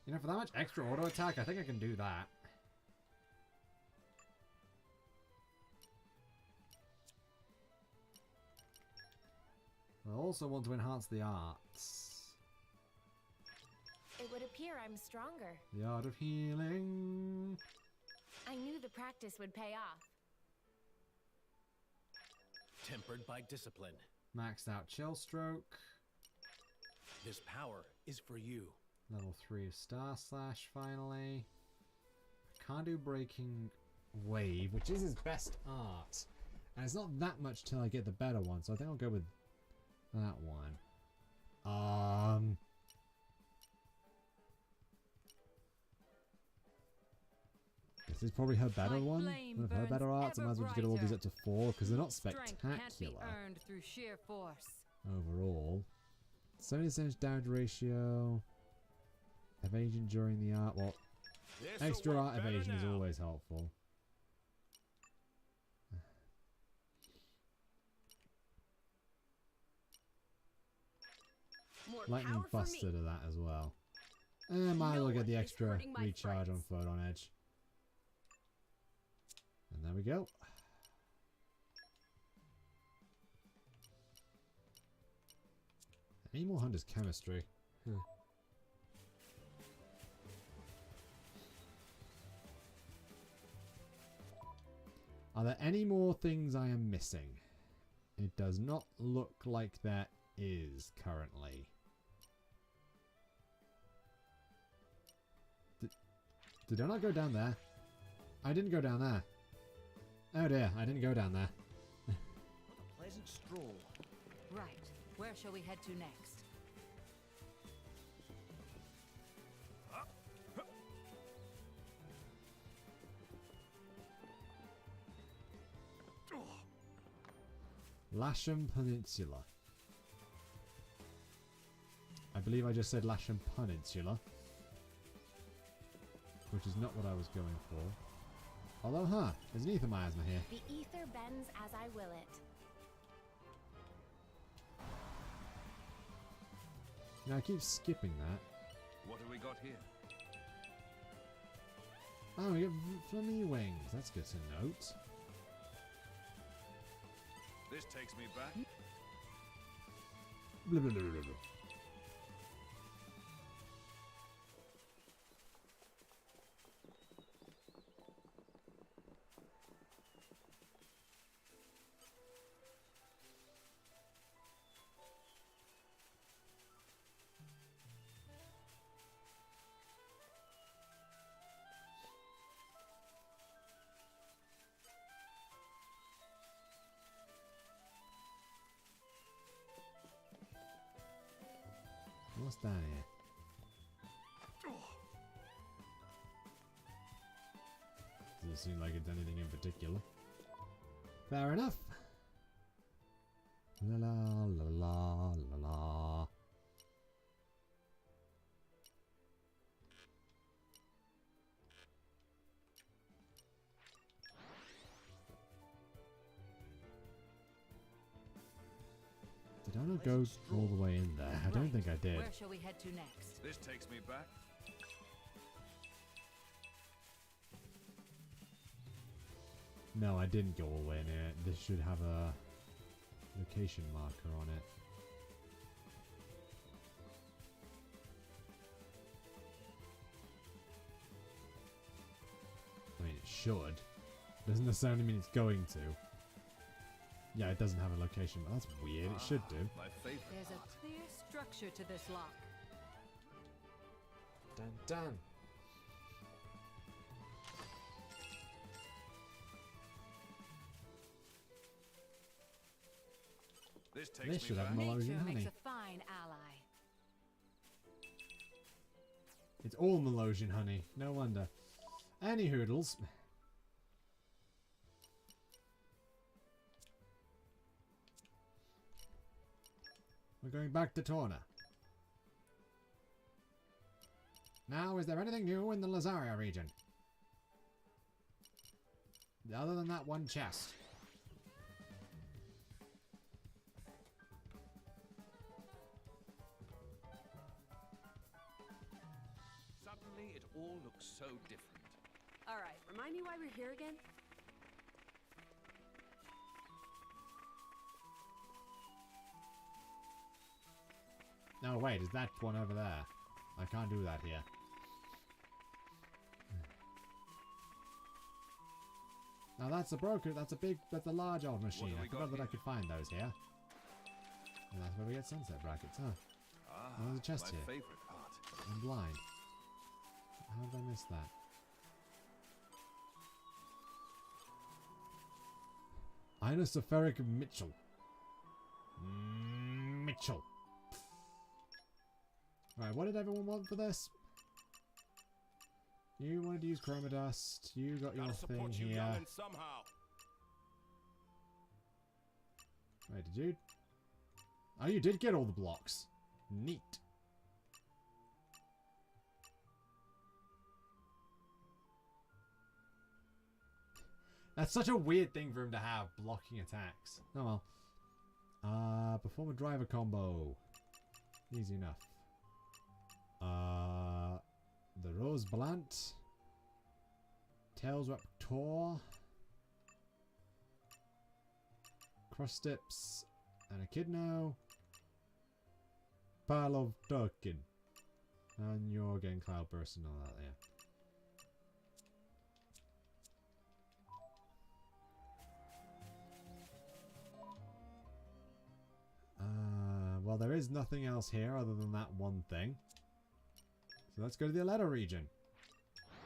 You know, for that much extra auto attack, I think I can do that. I also want to enhance the arts. It would appear I'm stronger. The art of healing. I knew the practice would pay off. Tempered by discipline. Maxed out chill stroke. This power is for you. Level 3 of Star Slash finally. Can't do Breaking Wave, which is his best art. And it's not that much till I get the better one, so I think I'll go with that one. This is probably her better one. One of her better arts. I might as well just get all these up to 4 because they're not spectacular Earned through sheer force. overall. 70% damage ratio. Evasion during the art. Well, This'll extra work art better evasion is now. always helpful. More Lightning power for Buster me. to that as well. And might as well No get the one is extra hurting my recharge on friends. Photon Edge. And there we go. Any more Hunter's Chemistry? Are there any more things I am missing? It does not look like there is currently. Did I not go down there? I didn't go down there. Oh dear, I didn't go down there. What a pleasant stroll. Right. Where shall we head to next? Lasham Peninsula. I believe I just said Lasham Peninsula. Which is not what I was going for. Although, there's an ether miasma here. The ether bends as I will it. Now I keep skipping that. What have we got here? Oh, we get flammy wings. That's good to note. This takes me back. Blah, blah, blah, blah, blah. What's down here? Doesn't seem like it's anything in particular. Fair enough. La la la la la la. Did I not go all the way in there? I don't think I did. Where shall we head to next? This takes me back. No, I didn't go all the way in here. This should have a location marker on it. I mean, it should. Doesn't necessarily mean it's going to. Yeah, it doesn't have a location, but that's weird. It should do. My favorite There's part. a clear structure to this lock. Dun dun. This takes This me should have back. Melodian Nature honey. makes a fine ally. It's all Melodian honey. No wonder. Any hoodles. We're going back to Torna. Now, is there anything new in the Lazaria region? Other than that one chest. Suddenly, it all looks so different. Alright, remind me why we're here again? No, wait, is that one over there? I can't do that here. Now that's a broker, that's a large old machine. have I we forgot got that I here? could find those here. And that's where we get sunset brackets, huh? Ah, there's a chest my here. favorite part. I'm blind. How did I miss that? Inosopheric Mitchell. Mitchell. Right, what did everyone want for this? You wanted to use Chroma Dust. You got your Gotta thing support you here. young'uns somehow. Wait, did you? Oh, you did get all the blocks. Neat. That's such a weird thing for him to have, blocking attacks. Oh well. Perform a driver combo. Easy enough. The Rose Blunt. Tails Raptor. Cross Tips. And a Echidno. Pile of Token. And you're getting Cloudburst and all that, yeah. Well, there is nothing else here other than that one thing. So let's go to the Aletta region.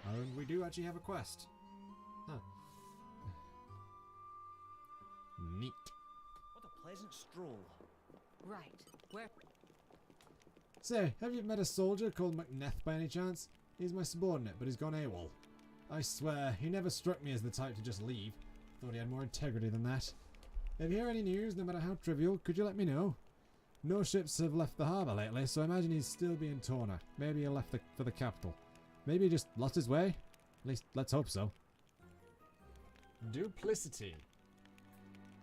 And we do actually have a quest. Huh. Neat. What a pleasant stroll. Right. Where? Say, have you met a soldier called McNeth by any chance? He's my subordinate, but he's gone AWOL. I swear, he never struck me as the type to just leave. Thought he had more integrity than that. If you hear any news, no matter how trivial, could you let me know? No ships have left the harbour lately, so I imagine he's still being Torna. Maybe he left for the capital. Maybe he just lost his way? At least, let's hope so. Duplicity.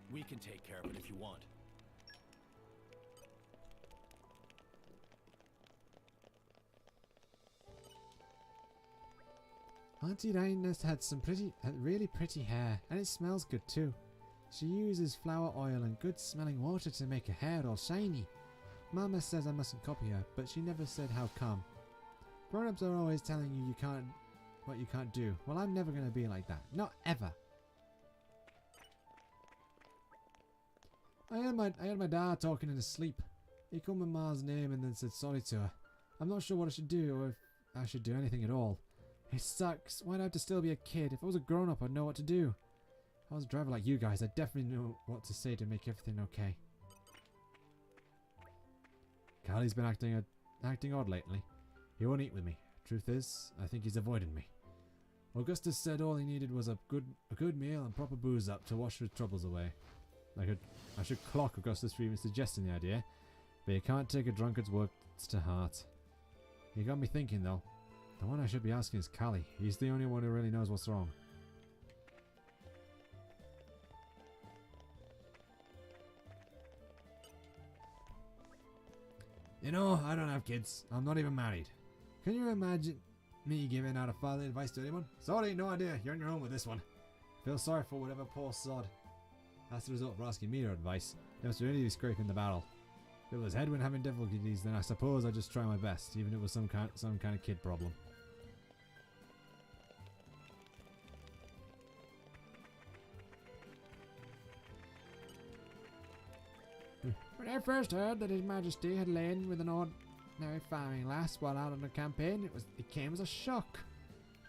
We can take care of it if you want. Auntie Rhinus had really pretty hair, and it smells good too. She uses flower oil and good smelling water to make her hair all shiny. Mama says I mustn't copy her, but she never said how come. Grown-ups are always telling you what you can't do. Well, I'm never going to be like that. Not ever. I heard my dad talking in his sleep. He called my ma's name and then said sorry to her. I'm not sure what I should do or if I should do anything at all. It sucks. Why do I have to still be a kid? If I was a grown-up, I'd know what to do. If I was a driver like you guys, I'd definitely know what to say to make everything okay. Carly's been acting a acting odd lately. He won't eat with me. Truth is, I think he's avoiding me. Augustus said all he needed was a good meal and proper booze up to wash his troubles away. I should clock Augustus for even suggesting the idea, but you can't take a drunkard's words to heart. He got me thinking though. The one I should be asking is Callie. He's the only one who really knows what's wrong. You know, I don't have kids. I'm not even married. Can you imagine me giving out a fatherly advice to anyone? Sorry, no idea. You're on your own with this one. Feel sorry for whatever poor sod. That's the result for asking me your advice. They must really be scraping the barrel. If it was Hedwin having difficulties, then I suppose I'd just try my best, even if it was some kind of kid problem. When I first heard that His Majesty had lain with an ordinary farming lass while out on a campaign, it came as a shock.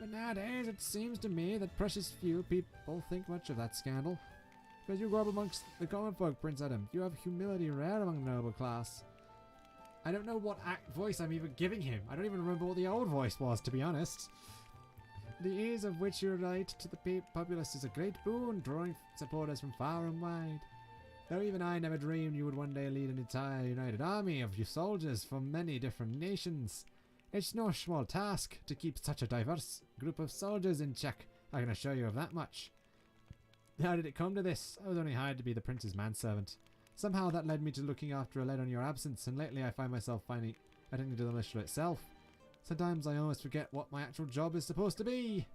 But nowadays it seems to me that precious few people think much of that scandal. Because you grow up amongst the common folk, Prince Adam, you have humility rare among the noble class. I don't know what voice I'm even giving him. I don't even remember what the old voice was, to be honest. The ease of which you relate to the populace is a great boon, drawing supporters from far and wide. Though even I never dreamed you would one day lead an entire united army of you soldiers from many different nations. It's no small task to keep such a diverse group of soldiers in check, I can assure you of that much. How did it come to this? I was only hired to be the prince's manservant. Somehow that led me to looking after a lad on your absence, and lately I find myself attending to the militia itself. Sometimes I almost forget what my actual job is supposed to be.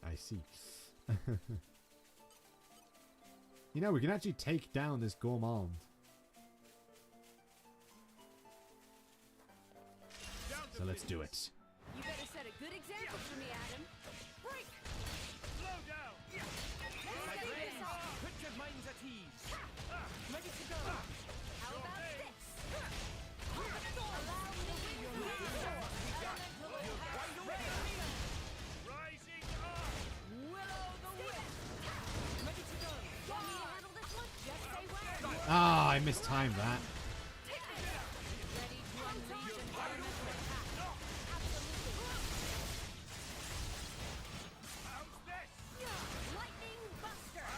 I see. You know, we can actually take down this gourmand. So let's do it. You better set a good example for me, Adam. Break! Slow down! Let's get this off. Put your minds at ease. Ready to go. How about this? Allow me to use my elemental attack. Rising up! Willow the Wisp. Ready to go. Want me to handle this one? Just say when. Ah, I mistimed that. Ready to unleash an elemental attack. Absolutely. How's this? Lightning Buster.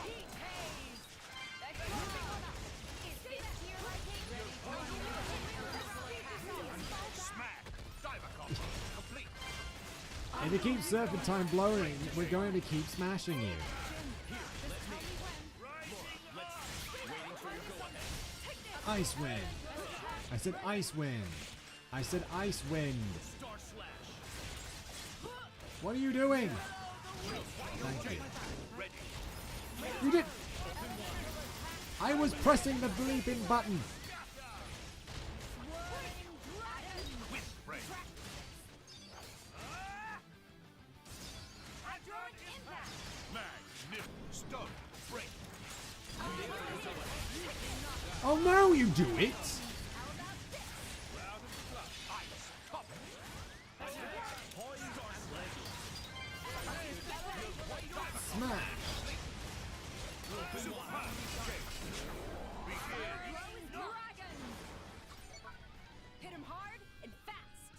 Heat Haze. Let's go. Is this to your liking? Ready to unleash an elemental attack. Smack! Divercom! Complete! If you keep surfing time blowing, we're going to keep smashing you. Ice wind. I said ice wind. I said ice wind. Star Slash. What are you doing? Thank you. You did. I was pressing the bleeping button. Magnificent! Stone! Break! Oh, now you do it. Smash. Hit him hard and fast.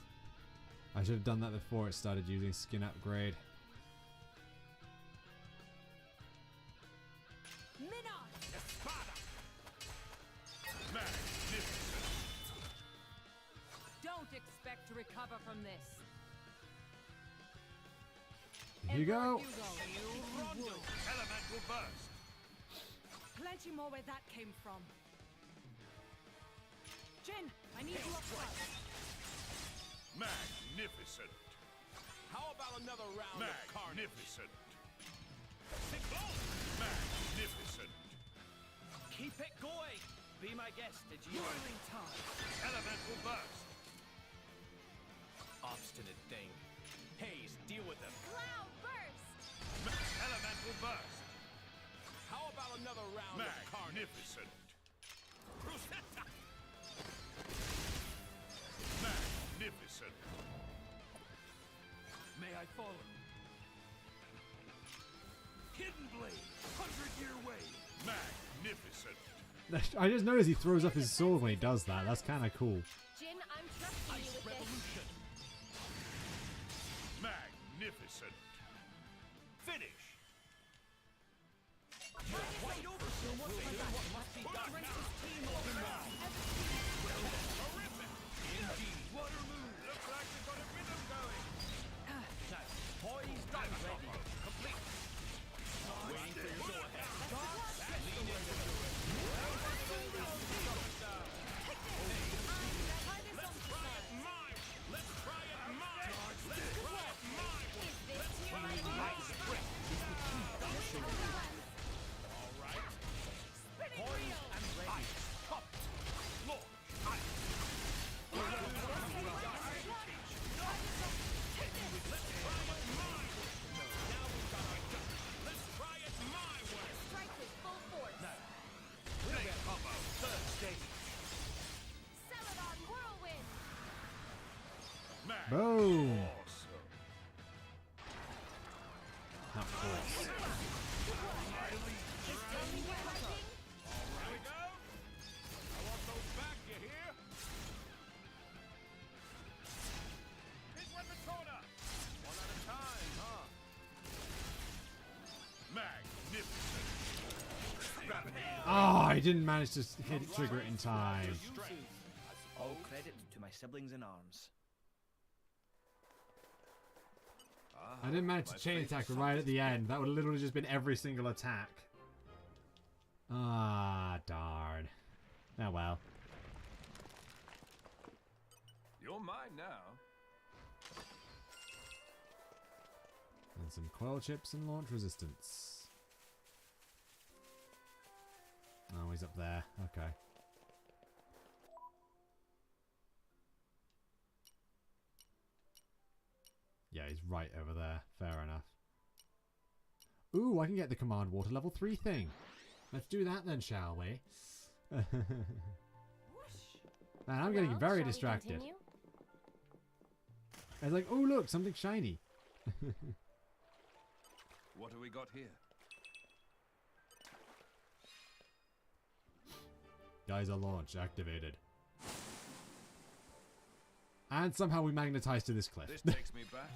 I should have done that before it started using skin upgrade. Minon. Magnificent! Don't expect to recover from this. Here you go. Elemental burst! Plenty more where that came from. Jin, I need you up front. Magnificent! How about another round of carnage? Magnificent! Magnificent! Keep it going. Be my guest, did you? Elemental burst! Obstinate thing. Haze, deal with them. Cloud burst. Elemental burst! How about another round of carnage? Magnificent! Magnificent! May I follow? Hidden blade! Magnificent. I just noticed he throws up his sword when he does that. That's kind of cool. Jin, I'm trusting you with Revolution. Magnificent. Finish. Wide open. So what must be done now? Terrific. Indeed. Water move. Looks like we've got a rhythm going. Now, poised and ready. Complete. Waiting for your go ahead. Lean into it. Let's try it my way. Let's try it my way. Let's try it my way. Let's try it my way. All right. Poised and ready. Cupped. Launch. Ice. Let's try it my way. Now we've got our duck. Let's try it my way. Strike with full force. Big combo. Third stage. Celadon whirlwind. Boom. Awesome. Not force. Here we go. I want those back, you hear? Hit one for Torna. One at a time, huh? Magnificent. Rapid hand. Oh, I didn't manage to hit trigger it in time. All credit to my siblings in arms. I didn't manage to chain attack right at the end. That would have literally just been every single attack. Ah, darn. Oh well. You're mine now. And some coil chips and launch resistance. Oh, he's up there. Okay. Yeah, he's right over there. Fair enough. Ooh, I can get the command water level 3 thing. Let's do that then, shall we? Man, I'm getting Well, very shall we distracted. continue? I was like, oh look, something shiny. What have we got here? Geyser launch activated. And somehow we magnetized to this cliff. This takes me back.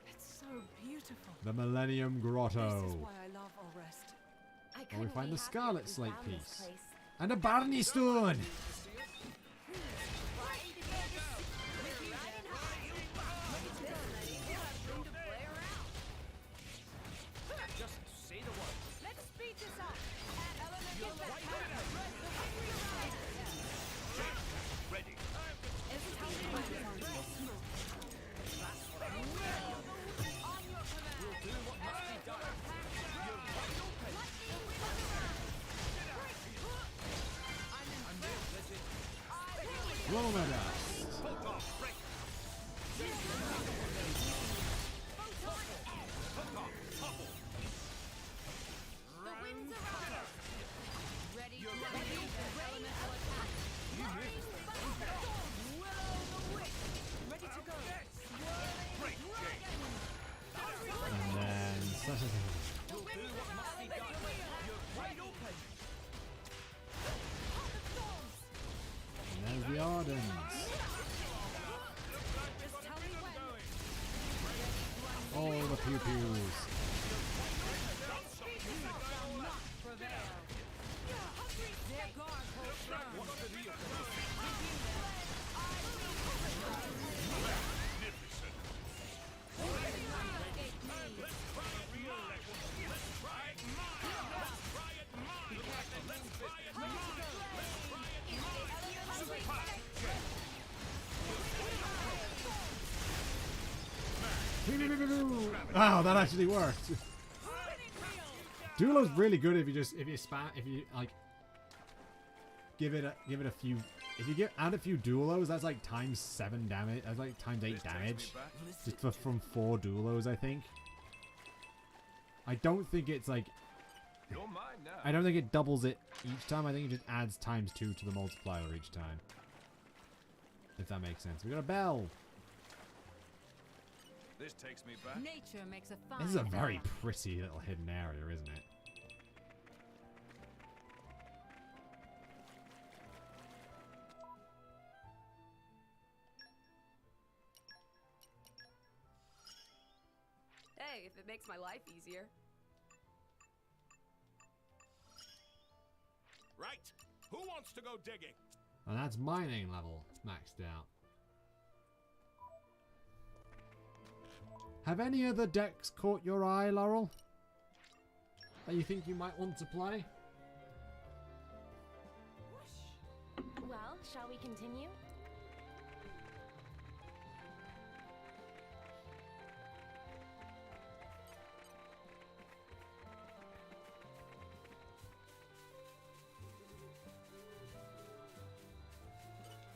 It's so beautiful. The Millennium This is Grotto. why I love Orest. I we couldn't find be the happier Scarlet that we Slate found this piece. place. And a Barney Stone! Just say the word. Let's speed this up. Ready. Romodust. The winds around us. Ready to ready for elemental attack. Ready to go. Great Jane. And then... You'll do what must be done. You're wide open. And there's the Ardens. Just tell me when. All the pew-pews. Prevail. Their guard holds firm. Magnificent. Let's try it real level. Let's try it mine. Let's try it mine. Let's try it mine. Let's try it mine. Oh, that actually worked. Duelo's really good if you like give it a few. If you add a few Duelos, that's like times 7 damage. That's like times 8 This takes me damage. back. Just from 4 Duelos, I think. I don't think it's like. You're mine now. I don't think it doubles it each time. I think it just adds times 2 to the multiplier each time. If that makes sense. We got a bell. This takes me back. Nature makes a fine This is a very ally. pretty little hidden area, isn't it? Hey, if it makes my life easier. Right. Who wants to go digging? And that's mining level maxed out. Have any other decks caught your eye, Laurel? That you think you might want to play? Well, shall we continue?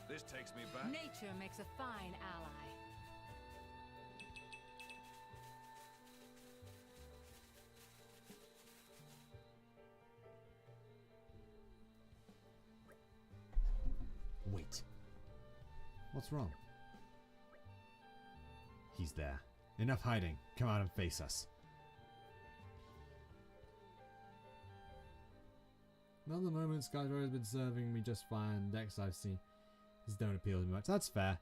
This takes me back. Nature makes a fine ally. Wait. What's wrong? He's there. Enough hiding. Come out and face us. Not at the moment. Skyward has been serving me just fine. Decks I've seen just don't appeal to me much. That's fair.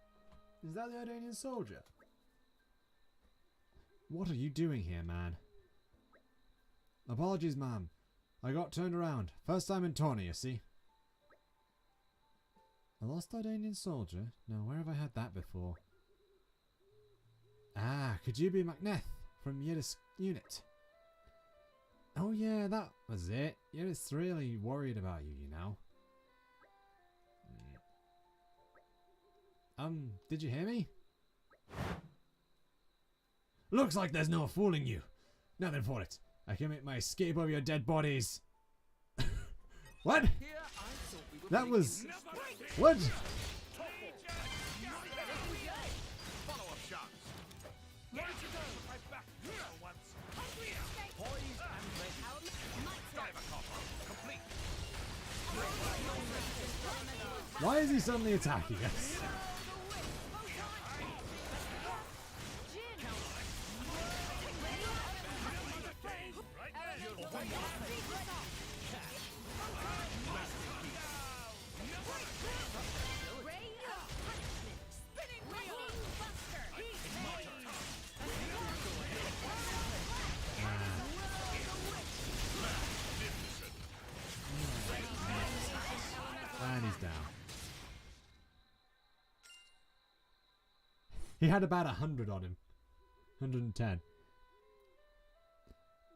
Is that the Ardanian soldier? What are you doing here, man? Apologies, ma'am. I got turned around. First time in Torna, you see. A lost Ardanian soldier? No, where have I had that before? Ah, could you be Macneth from Yidis unit? Oh yeah, that was it. Yidis really worried about you, you know. Did you hear me? Looks like there's no fooling you. Now then for it. I can make my escape over your dead bodies. What? That was... What? Follow-up shots. Where'd you go? Right back here once. Poised and ready. Diver copper. Complete. Why is he suddenly attacking us? And he's down. He had about 100 on him. 110.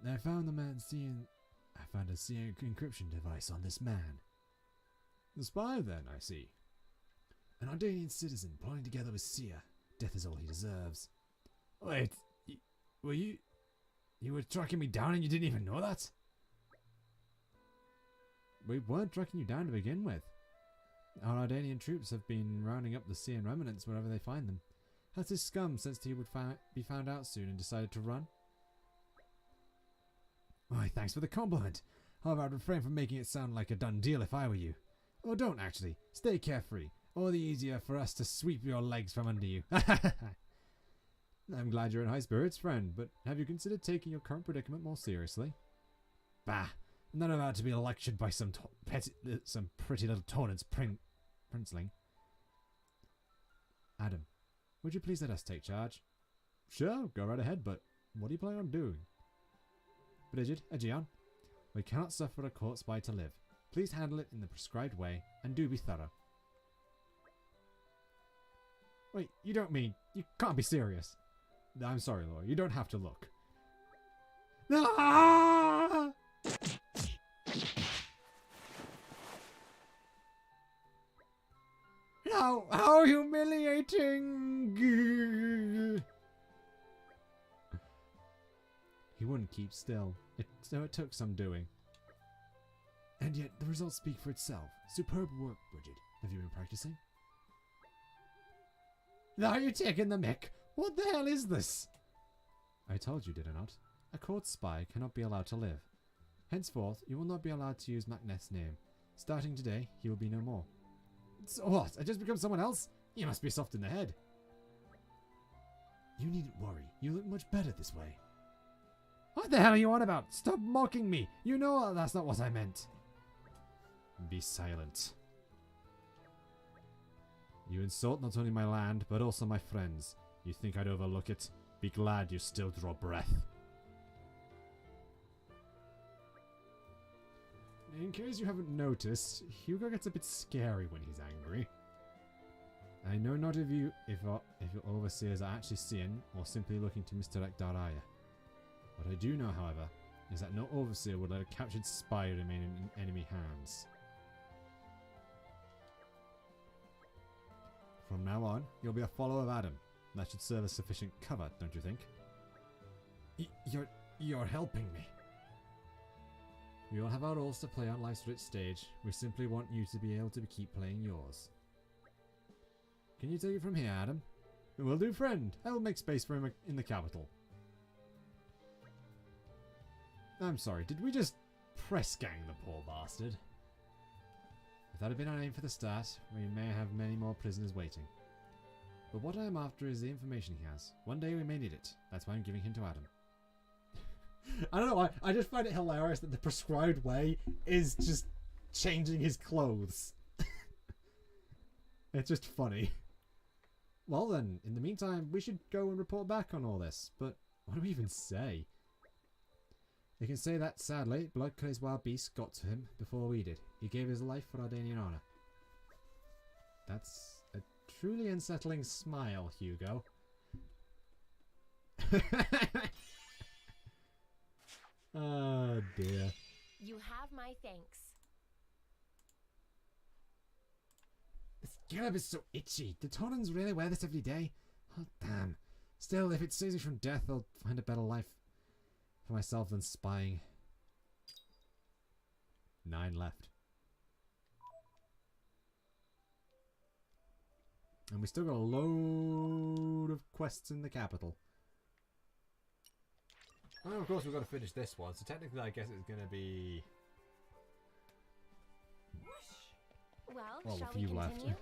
I found the man seeing... I found a seeing encryption device on this man. The spy then, I see. An Ardanian citizen plotting together with Sia. Death is all he deserves. Wait, were you... You were tracking me down and you didn't even know that? We weren't tracking you down to begin with. Our Ardanian troops have been rounding up the Sian remnants wherever they find them. Has this scum sensed he would be found out soon and decided to run? Why, thanks for the compliment. However, I'd refrain from making it sound like a done deal if I were you. Or don't actually. Stay carefree. Or the easier for us to sweep your legs from under you. I'm glad you're in high spirits, friend, but have you considered taking your current predicament more seriously? Bah, I'm not about to be lectured by some pretty little Tornan's princeling. Adam, would you please let us take charge? Sure, go right ahead, but what do you plan on doing? Brigid, Aegeon, we cannot suffer a court spy to live. Please handle it in the prescribed way, and do be thorough. Wait, you don't mean... You can't be serious. I'm sorry, Laura, you don't have to look. Ah! How humiliating! He wouldn't keep still, so it took some doing. And yet, the results speak for itself. Superb work, Brigid. Have you been practicing? Are you taking the mick? What the hell is this? I told you, did I not? A court spy cannot be allowed to live. Henceforth, you will not be allowed to use Macneth's name. Starting today, he will be no more. So what? I just become someone else? You must be soft in the head. You needn't worry. You look much better this way. What the hell are you on about? Stop mocking me. You know that's not what I meant. Be silent. You insult not only my land, but also my friends. You think I'd overlook it? Be glad you still draw breath. In case you haven't noticed, Hugo gets a bit scary when he's angry. I know not of you if your overseers are actually seeing or simply looking to misdirect our ire. What I do know, however, is that no overseer would let a captured spy remain in enemy hands. From now on, you'll be a follower of Adam. That should serve as sufficient cover, don't you think? You're helping me. We all have our roles to play on life's rich stage. We simply want you to be able to keep playing yours. Can you take it from here, Adam? Will do, friend. I will make space for him in the capital. I'm sorry, did we just press gang the poor bastard? If that had been our aim for the start, we may have many more prisoners waiting. But what I am after is the information he has. One day we may need it. That's why I'm giving him to Adam. I don't know why. I just find it hilarious that the prescribed way is just changing his clothes. It's just funny. Well then, in the meantime, we should go and report back on all this. But what do we even say? They can say that, sadly, Bloodclay's wild beast got to him before we did. He gave his life for Ardanian honor. That's a truly unsettling smile, Hugo. Oh dear. You have my thanks. This garb is so itchy. Do Tornans really wear this every day? Oh damn. Still, if it saves me from death, I'll find a better life for myself than spying. 9 left. And we still got a load of quests in the capital. And of course we've got to finish this one, so technically I guess it's going to be... Well, shall a we few left. continue?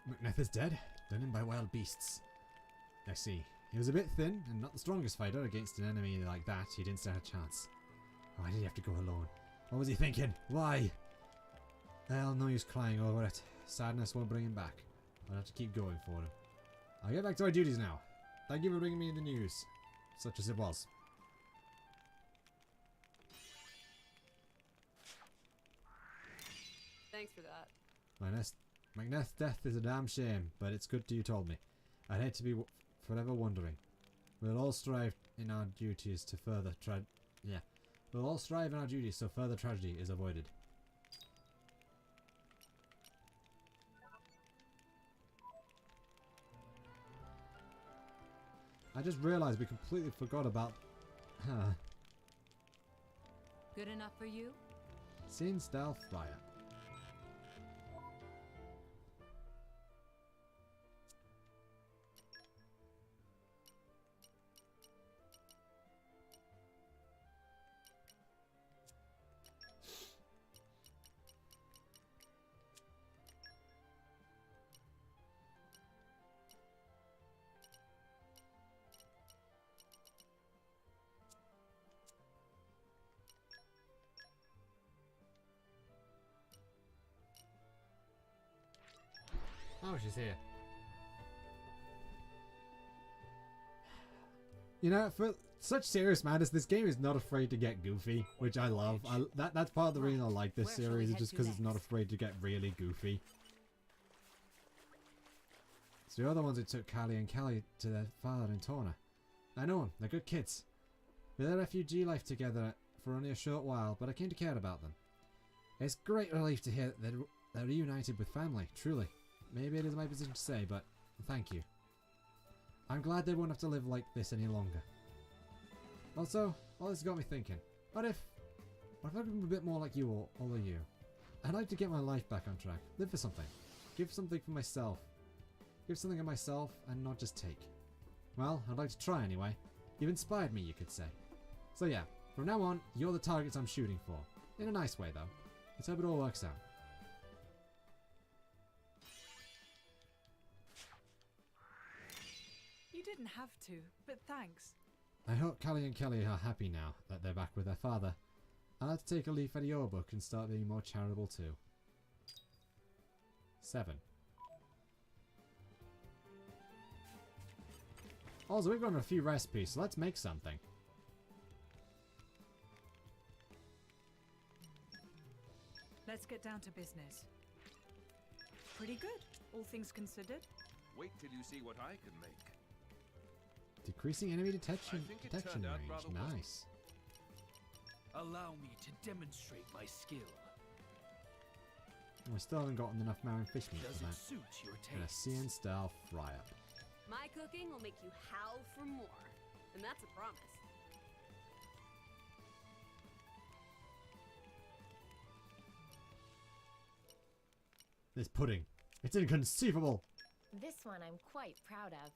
Macneth is dead, done in by wild beasts. I see. He was a bit thin, and not the strongest fighter. Against an enemy like that, he didn't stand a chance. Why did he have to go alone? What was he thinking? Why? Well, no use crying over it. Sadness won't bring him back. I'll have to keep going for him. I'll get back to our duties now. Thank you for bringing me the news, such as it was. Thanks for that. Macneth's death is a damn shame, but it's good you told me. I'd hate to be forever wondering. We'll all strive in our duties to further We'll all strive in our duties so further tragedy is avoided. I just realised we completely forgot about... Good enough for you? Scene stealth fire. Oh, she's here. You know, for such serious matters, this game is not afraid to get goofy, which I love. That's part of the reason I like this series, is just because it's not afraid to get really goofy. It's the other ones who took Callie and Callie to their father in Torna. I know them, they're good kids. We led refugee life together for only a short while, but I came to care about them. It's great relief to hear that they're reunited with family, truly. Maybe it is my position to say, but thank you. I'm glad they won't have to live like this any longer. Also, all this got me thinking. What if I could be a bit more like you all of you? I'd like to get my life back on track. Live for something. Give something for myself. Give something of myself and not just take. Well, I'd like to try anyway. You've inspired me, you could say. So yeah, From now on, you're the targets I'm shooting for. In a nice way, though. Let's hope it all works out. You didn't have to, but thanks. I hope Callie and Kelly are happy now that they're back with their father. I'll have to take a leaf out of your book and start being more charitable too. 7. Also, we've got a few recipes, so let's make something. Let's get down to business. Pretty good, all things considered. Wait till you see what I can make. Decreasing enemy detection I think it detection turned out range. rather well. Nice. Allow me to demonstrate my skill. I still haven't gotten enough marine fish meat Does for it that. suit your And a taste? CN style fry up. My cooking will make you howl for more. And that's a promise. This pudding. It's inconceivable. This one I'm quite proud of.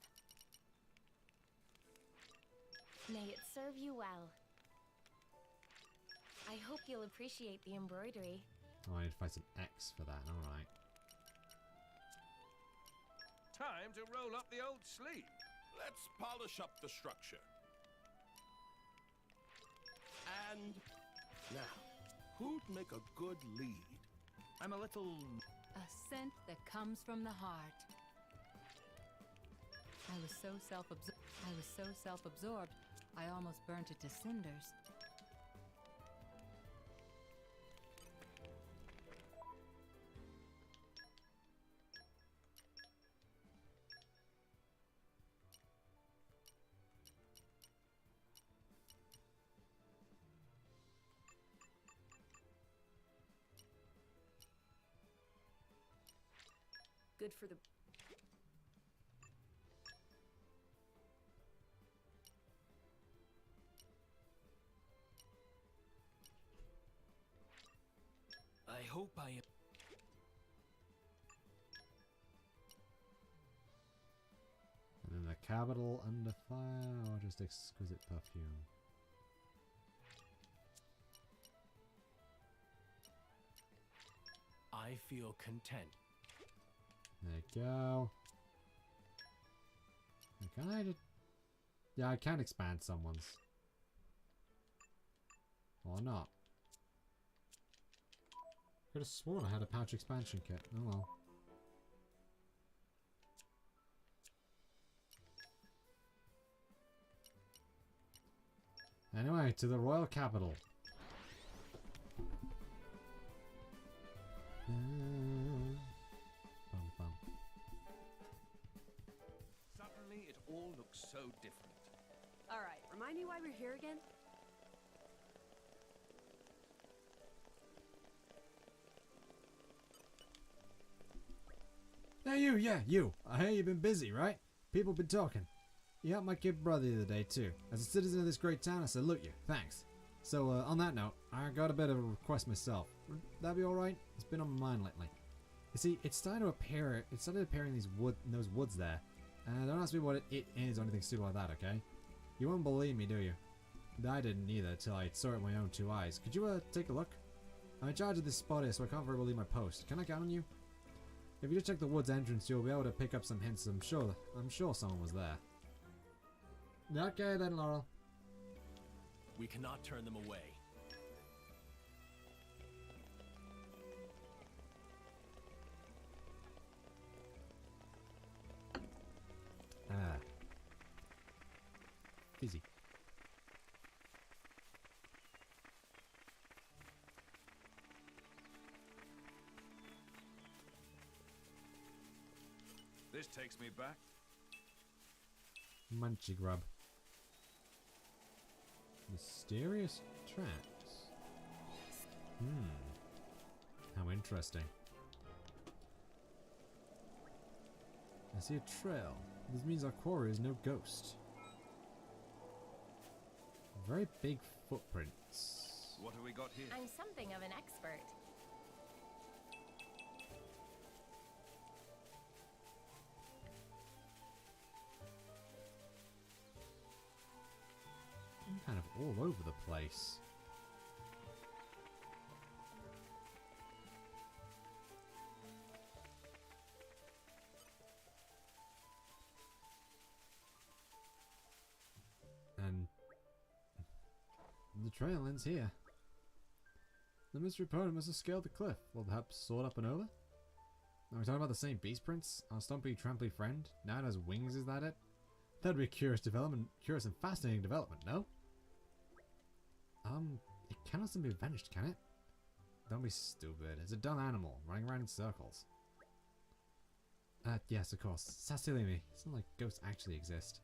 May it serve you well. I hope you'll appreciate the embroidery. Oh, I need to find some X for that. Alright. Time to roll up the old sleeve. Let's polish up the structure. And now, who'd make a good lead? I'm a little... A scent that comes from the heart. I was so self-absorbed, I almost burnt it to cinders. Good for the... I hope I am... And then the capital under fire, or just exquisite perfume. I feel content. There you go. Can I just... Yeah, I can expand someone's. Or not. Could have sworn I had a pouch expansion kit. Oh well. Anyway, to the royal capital. Bum, bum. Suddenly, it all looks so different. All right, remind me why we're here again? Hey you, yeah, you. I hear you've been busy, right? People been talking. You helped my kid brother the other day too. As a citizen of this great town, I salute you. Thanks. So, on that note, I got a bit of a request myself. Would that be alright? It's been on my mind lately. You see, it started appearing in those woods there. And don't ask me what it is or anything stupid like that, okay? You won't believe me, do you? I didn't either till I saw it with my own 2 eyes. Could you, take a look? I'm in charge of this spot here, so I can't very well leave my post. Can I count on you? If you just check the woods entrance, you'll be able to pick up some hints. I'm sure someone was there. Okay then, Laurel. We cannot turn them away. Ah. Fizzy. This takes me back. Munchy grub. Mysterious tracks. How interesting. I see a trail. This means our quarry is no ghost. Very big footprints. What have we got here? I'm something of an expert. I'm kind of all over the place. place. And the trail ends here. The mystery opponent must have scaled the cliff. Well, perhaps soared up and over? Are we talking about the same beast prince? Our stumpy, tramply friend? Now it has wings, is that it? That'd be a curious and fascinating development, no? It cannot simply have vanished, can it? Don't be stupid. It's a dumb animal, running around in circles. Yes, of course. It's silly me. It's not like ghosts actually exist.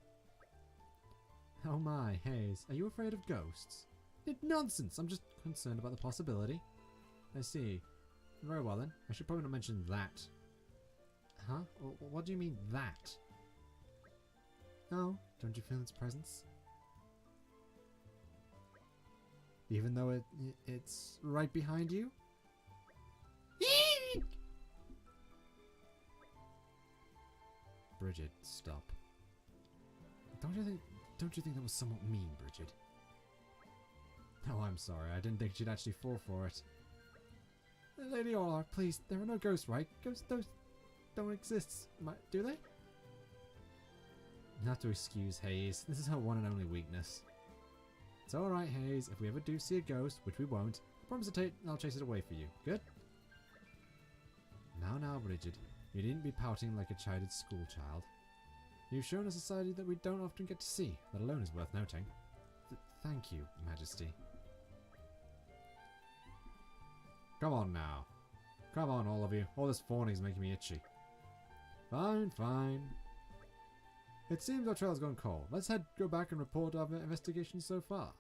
Oh my, Hayes. Are you afraid of ghosts? Nonsense! I'm just concerned about the possibility. I see. Very well then. I should probably not mention that. Huh? What do you mean, that? Oh, don't you feel its presence? Even though it's right behind you? Bridget, stop. Don't you think that was somewhat mean, Bridget? Oh, I'm sorry. I didn't think she'd actually fall for it. Lady Orlar, please. There are no ghosts, right? Ghosts don't exist, do they? Not to excuse Hayes. This is her one and only weakness. It's alright, Hayes. If we ever do see a ghost, which we won't, I promise I'll chase it away for you. Good? Now, Bridget. You needn't be pouting like a chided schoolchild. You've shown a society that we don't often get to see. That alone is worth noting. Thank you, Majesty. Come on now. Come on, all of you. All this fawning's making me itchy. Fine. It seems our trail's gone cold. Let's go back and report our investigation so far.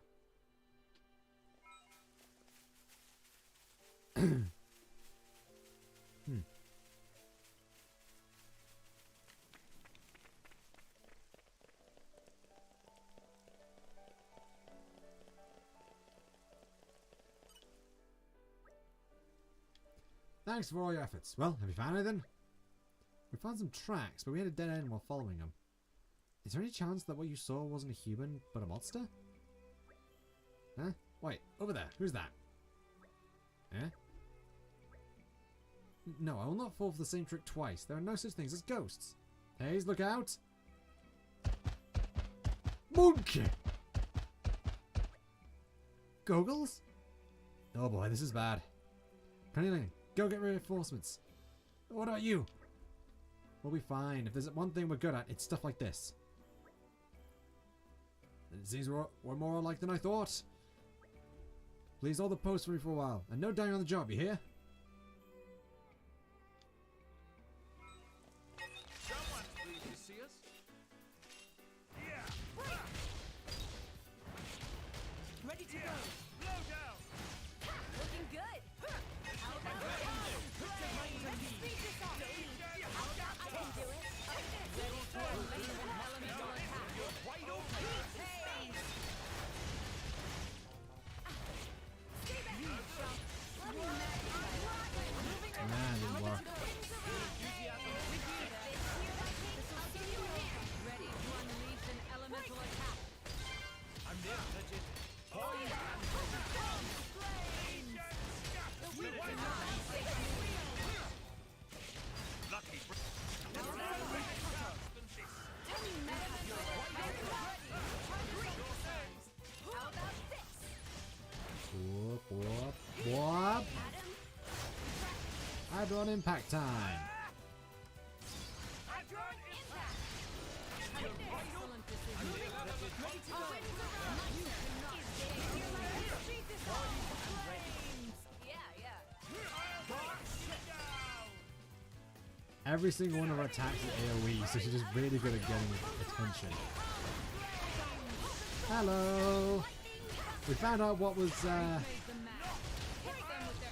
Thanks for all your efforts. Well, have you found anything? We found some tracks, but we had a dead end while following them. Is there any chance that what you saw wasn't a human, but a monster? Huh? Wait, over there. Who's that? Eh? No, I will not fall for the same trick twice. There are no such things as ghosts. Hayes, look out! Monkey! Goggles? Oh boy, this is bad. Penny, go get reinforcements. What about you? We'll be fine. If there's one thing we're good at, it's stuff like this. It seems we're more alike than I thought. Please hold the post for me for a while. And no dying on the job, you hear? Someone's pleased to see us. Ready to go. Blow down. Looking good. How about this? Let's speed this off. How about I can do it? Ready for a lethal elemental attack. Wide open. Hey! Stay back. Man, didn't work. Ready to unleash an elemental attack. I'm there, Bridget. Lucky. How about this? Whoop. Hydron impact time. Hydron impact. Excellent decision. Ready to go. Speed this off. Flames. Yeah. Every single one of our attacks is AoE, so she's just really good at getting attention. Hello! We found out what was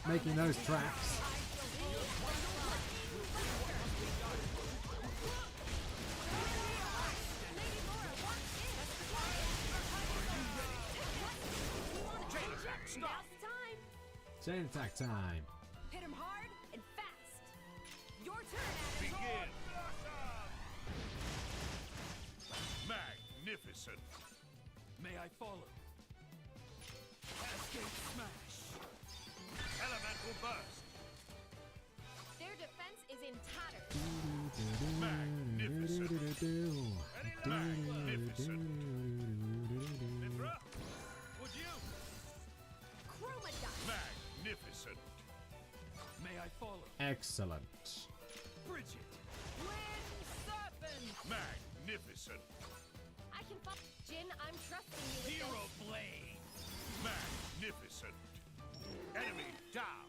making those tracks. Chain attack time. Hit him hard and fast. Your turn, Adam. Begin. Magnificent. May I follow? Elemental burst. Their defense is in tatters. Magnificent. Magnificent. Mithra, would you? Chroma dust. Magnificent. May I follow? Excellent. Bridget! Wind serpent! Magnificent. I can follow. Jin, I'm trusting you with Hero this. blade. Magnificent. Enemy down.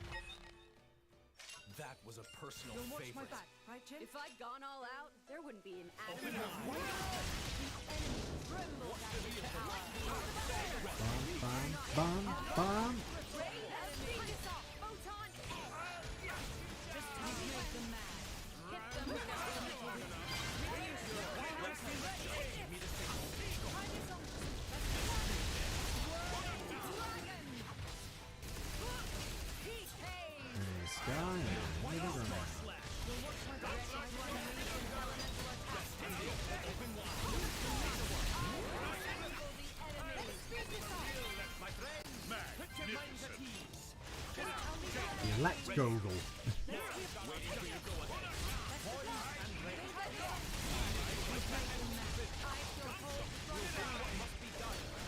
That was a personal You'll watch my favorite. back, right, Jin? If I'd gone all out, there wouldn't be an atom. Open up. Trembled at his power. Bam, bam, bam. Photon edge. Just time to make them mad. Hit them with their elemental. This guy and the ground. Magnificent. Let's Gogol.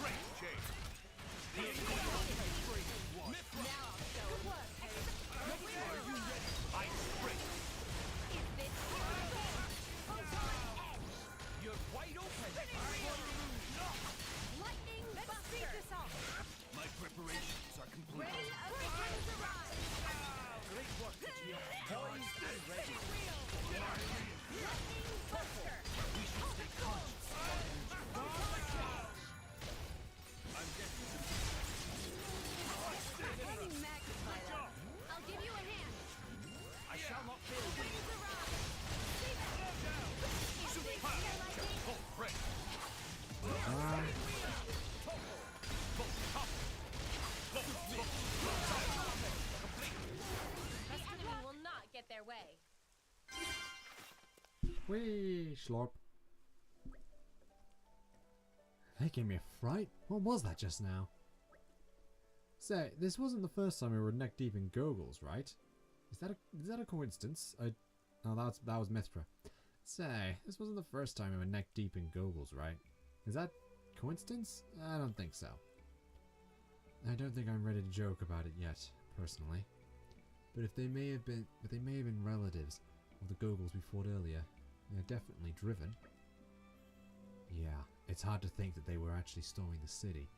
Great change. Ice break. You're wide open! Lightning buster. My preparations are complete. Ready as the winds arise. Great work, Vegeta. Poised and ready. Lightning buster. We should stay conscious. I'm getting Any magnify that. I'll give you a hand. I shall not fail you. Winds arise. See that? Is this your lightning? Full break. The enemy will not get their way. Whee, slurp. That gave me a fright. What was that just now? Say, this wasn't the first time we were neck deep in Gogles, right? Is that a coincidence? Oh, that was Mithra. Say, this wasn't the first time we were neck deep in Gogles, right? Is that coincidence? I don't think so. I don't think I'm ready to joke about it yet, personally. But if they may have been relatives of the Gogles we fought earlier, they're definitely driven. Yeah, it's hard to think that they were actually storming the city.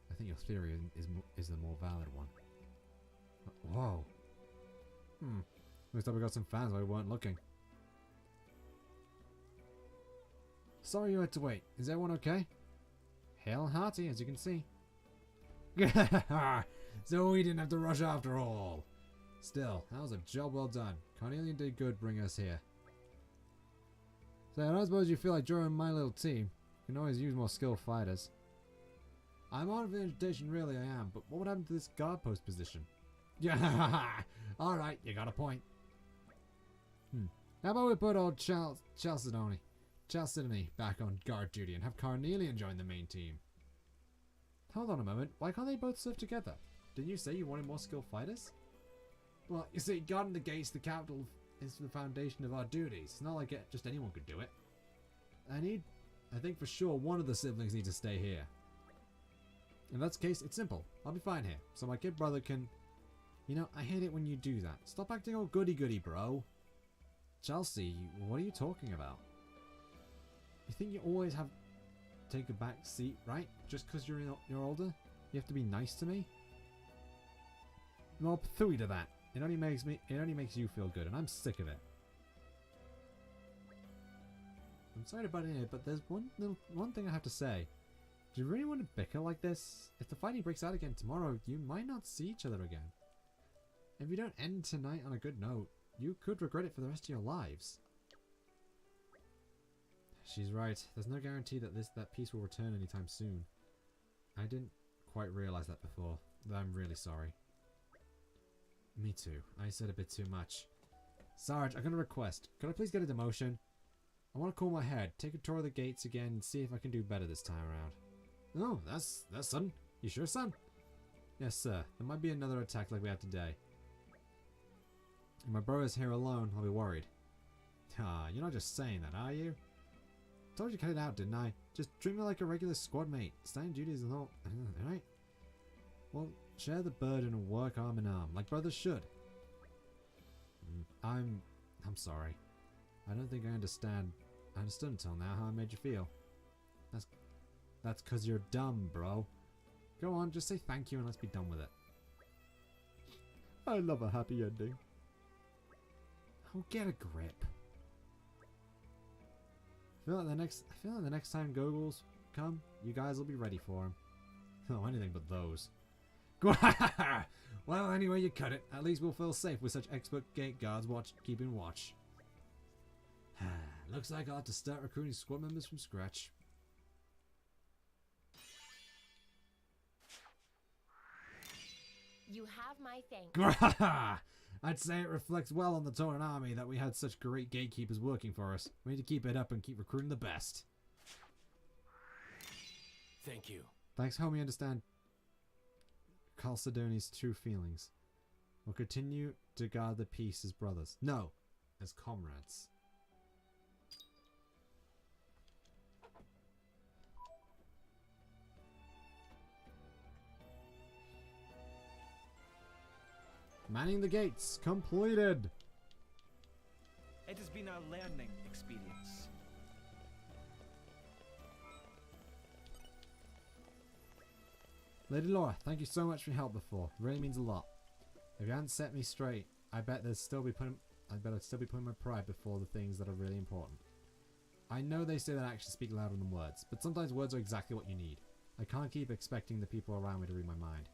I think your theory is the more valid one. Whoa. Looks like we got some fans while we weren't looking. Sorry you had to wait. Is everyone okay? Hale and hearty, as you can see. So we didn't have to rush after all. Still, that was a job well done. Carnelian did good bringing us here. So I don't suppose you feel like joining my little team. You can always use more skilled fighters. I'm out of invitation, really I am, but what would happen to this guard post position? Yeah, alright, you got a point. How about we put old Chalcedony back on guard duty and have Carnelian join the main team? Hold on a moment, why can't they both serve together? Didn't you say you wanted more skilled fighters? Well, you see, guarding the gates to the capital is the foundation of our duties. It's not like just anyone could do it. I think for sure one of the siblings needs to stay here. In that case, it's simple. I'll be fine here, so my kid brother can... You know, I hate it when you do that. Stop acting all goody-goody, bro. Chelsea, what are you talking about? You think you always have to take a back seat, right? Just because you're older? You have to be nice to me? Well, pthooey to that. It only makes you feel good, and I'm sick of it. I'm sorry to butt in here, but there's one thing I have to say. Do you really want to bicker like this? If the fighting breaks out again tomorrow, you might not see each other again. If you don't end tonight on a good note, you could regret it for the rest of your lives. She's right. There's no guarantee that that peace will return anytime soon. I didn't quite realize that before, though I'm really sorry. Me too. I said a bit too much. Sarge, I got a request. Could I please get a demotion? I want to cool my head, take a tour of the gates again, and see if I can do better this time around. Oh, that's son. You sure, son? Yes, sir. There might be another attack like we had today. If my brother's here alone, I'll be worried. Ah, you're not just saying that, are you? Told you to cut it out, didn't I? Just treat me like a regular squad mate. Standing duties and all. Alright? Well, share the burden and work arm in arm, like brothers should. I'm sorry. I don't think I understood until now how I made you feel. That's 'cause you're dumb, bro. Go on, just say thank you and let's be done with it. I love a happy ending. Oh, get a grip. I feel like the next time Googles come, you guys will be ready for him. Oh, anything but those. Well, anyway, you cut it. At least we'll feel safe with such expert gate guards keeping watch. Looks like I'll have to start recruiting squad members from scratch. You have my thanks. I'd say it reflects well on the Torna army that we had such great gatekeepers working for us. We need to keep it up and keep recruiting the best. Thank you. Thanks, homie. Understand Chalcedony's true feelings. We'll continue to guard the peace as brothers. No, as comrades. Manning the gates. Completed. It has been a learning experience. Lady Laura, thank you so much for your help before. It really means a lot. If you hadn't set me straight, I bet I'd still be putting my pride before the things that are really important. I know they say that actions speak louder than words, but sometimes words are exactly what you need. I can't keep expecting the people around me to read my mind.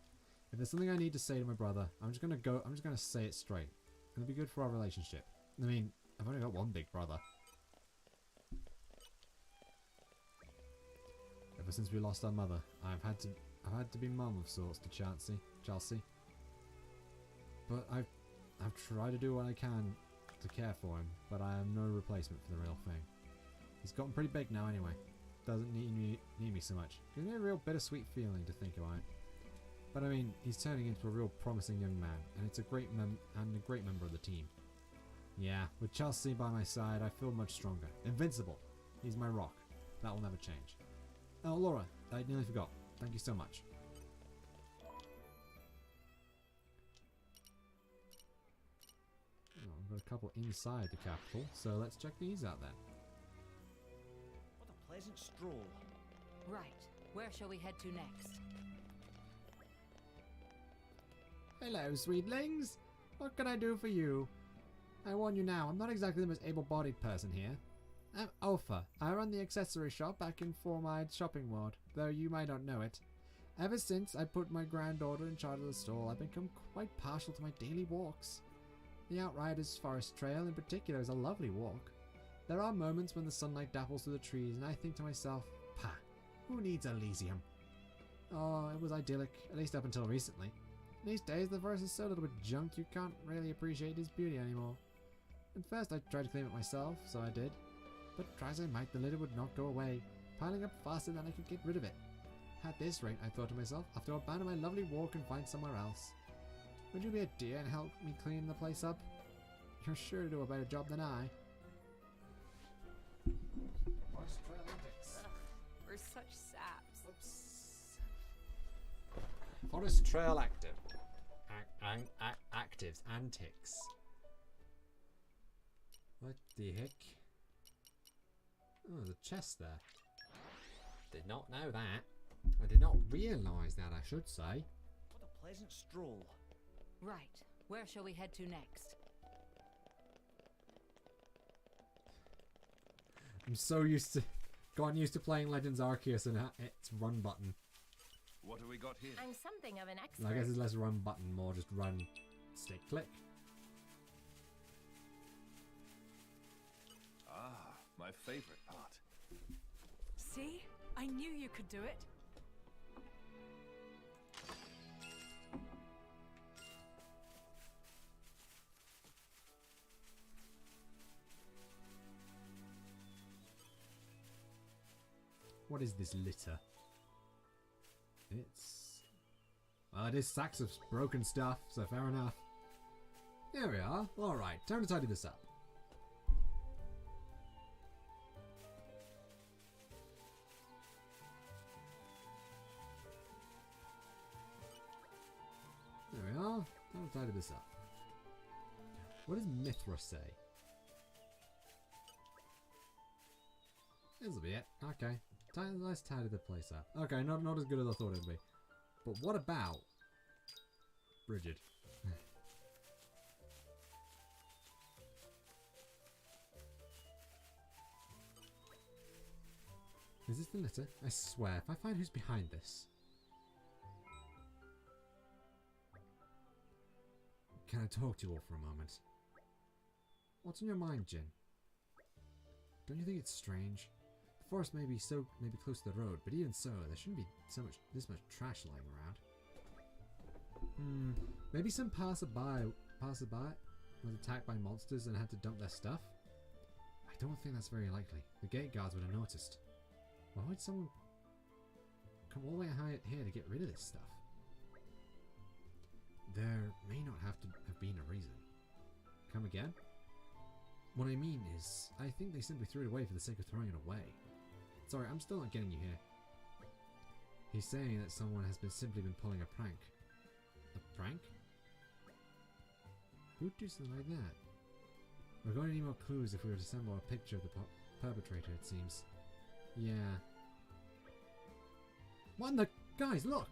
If there's something I need to say to my brother, I'm just gonna say it straight. It'll be good for our relationship. I mean, I've only got one big brother. Ever since we lost our mother, I've had to be mum of sorts to Chelsea. But I've tried to do what I can to care for him, but I am no replacement for the real thing. He's gotten pretty big now anyway. Doesn't need me so much. Gives me a real bittersweet feeling to think about it. But I mean, he's turning into a real promising young man, and it's a great member of the team. Yeah, with Chelsea by my side, I feel much stronger. Invincible. He's my rock. That will never change. Oh, Laura, I nearly forgot. Thank you so much. Oh, I've got a couple inside the capital, so let's check these out then. What a pleasant stroll. Right. Where shall we head to next? Hello, sweetlings. What can I do for you? I warn you now, I'm not exactly the most able-bodied person here. I'm Alpha. I run the accessory shop back in Four-Eyed Shopping Ward, though you might not know it. Ever since I put my granddaughter in charge of the stall, I've become quite partial to my daily walks. The Outriders Forest Trail in particular is a lovely walk. There are moments when the sunlight dapples through the trees and I think to myself, pah, who needs Elysium? Oh, it was idyllic, at least up until recently. These days the forest is so little with junk you can't really appreciate its beauty anymore. At first I tried to clean it myself, so I did. But try as I might, the litter would not go away, piling up faster than I could get rid of it. At this rate, I thought to myself, I'll have to abandon my lovely walk and find somewhere else. Would you be a dear and help me clean the place up? You're sure to do a better job than I. We're such saps. Oops. Forest Trail active. Actives. Antics. What the heck? Oh, there's a chest there. Did not know that. I did not realise that, I should say. What a pleasant stroll. Right. Where shall we head to next? I'm so gotten used to playing Legends Arceus and its run button. What have we got here? I'm something of an expert. I guess it's less run button, more just run, stick, click. Ah, my favorite part. See? I knew you could do it. What is this litter? It's It is sacks of broken stuff, so fair enough. Here we are. Alright, time to tidy this up. There we are. Time to tidy this up. What does Mithra say? This'll be it. Okay. Let's tidy the place up. Okay, not as good as I thought it'd be. But what about Bridget? Is this the litter? I swear, if I find who's behind this. Can I talk to you all for a moment? What's on your mind, Jin? Don't you think it's strange? The forest may be close to the road, but even so, there shouldn't be this much trash lying around. Maybe some passerby was attacked by monsters and had to dump their stuff? I don't think that's very likely. The gate guards would have noticed. Why would someone come all the way here to get rid of this stuff? There may not have been a reason. Come again? What I mean is, I think they simply threw it away for the sake of throwing it away. Sorry, I'm still not getting you here. He's saying that someone has simply been pulling a prank. A prank? Who'd do something like that? We're going to need more clues if we were to assemble a picture of the perpetrator, it seems. Yeah. What in the... Guys, look!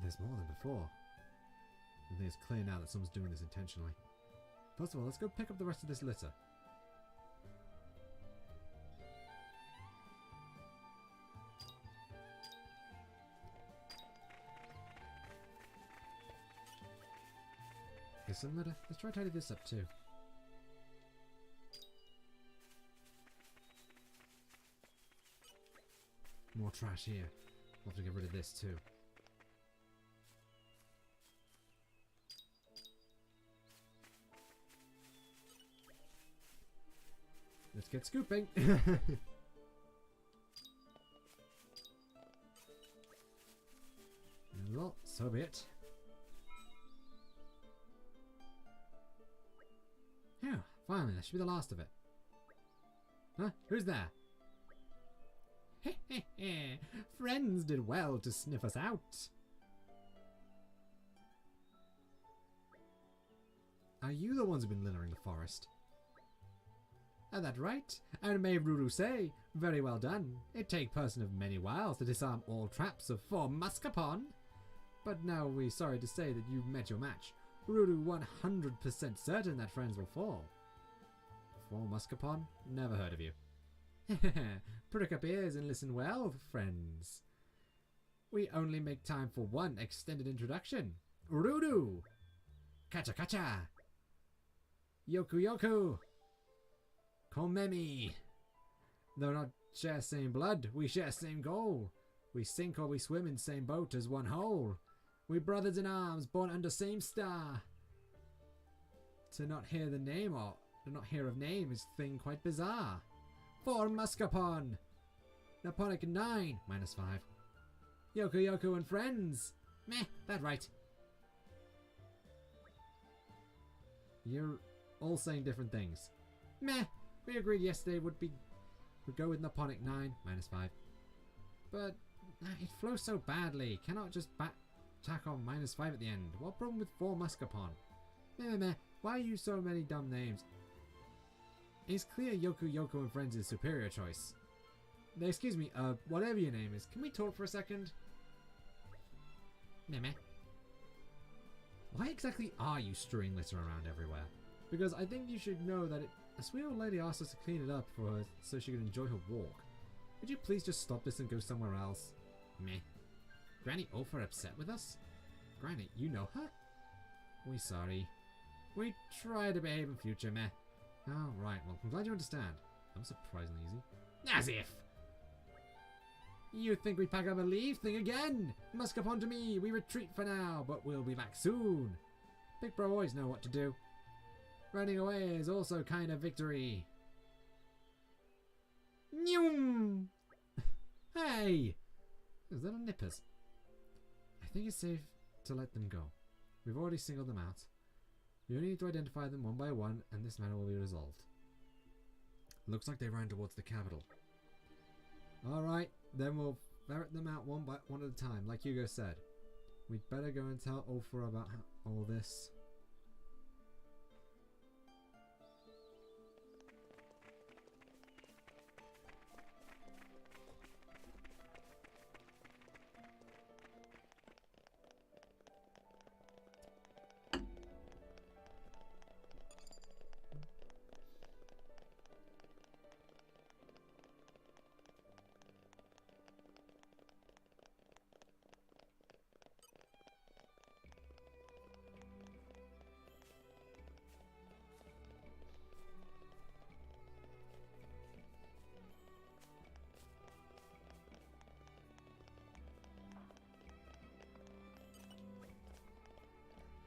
There's more than before. I think it's clear now that someone's doing this intentionally. First of all, let's go pick up the rest of this litter. Here's some litter. Let's try to tidy this up too. More trash here. We'll have to get rid of this too. Let's get scooping. Well, so be it. Yeah, finally, that should be the last of it. Huh? Who's there? Friends did well to sniff us out. Are you the ones who've been littering the forest? Are that right? And may Ruru say, very well done. It take person of many wiles to disarm all traps of 4 Muscapon. But now we're sorry to say that you've met your match. Ruru 100% certain that friends will fall. 4 Muscapon? Never heard of you. Prick up ears and listen well, friends. We only make time for one extended introduction. Ruru! Kacha kacha! Yoku yoku! Komemi! Though not share same blood, we share same goal. We sink or we swim in same boat as one whole. We brothers in arms, born under same star. To not hear the name or to not hear of name is thing quite bizarre. 4 Muscapon! Naponic 9, -5. Yoku Yoku and friends! Meh, that right. You're all saying different things. Meh, we agreed yesterday would go with Naponic 9, -5. But it flows so badly, cannot just tack on -5 at the end. What problem with 4 Muscapon? Meh, why use so many dumb names? It's clear Yoku Yoku and friends is superior choice. Excuse me, whatever your name is, can we talk for a second? Meh. Why exactly are you strewing litter around everywhere? Because I think you should know that a sweet old lady asked us to clean it up for her so she could enjoy her walk. Would you please just stop this and go somewhere else? Meh. Granny Ophir upset with us? Granny, you know her? We sorry. We try to behave in future, meh. Oh, right, well, I'm glad you understand. That was surprisingly easy. As if! You think we pack up and leave? Think again! Muscapon to me, we retreat for now, but we'll be back soon. Big bro always know what to do. Running away is also kind of victory. Nyum! Hey! Is that a nippers? I think it's safe to let them go. We've already singled them out. You only need to identify them one by one, and this matter will be resolved. Looks like they ran towards the capital. Alright, then we'll ferret them out one at a time, like Hugo said. We'd better go and tell Ulfa about all this.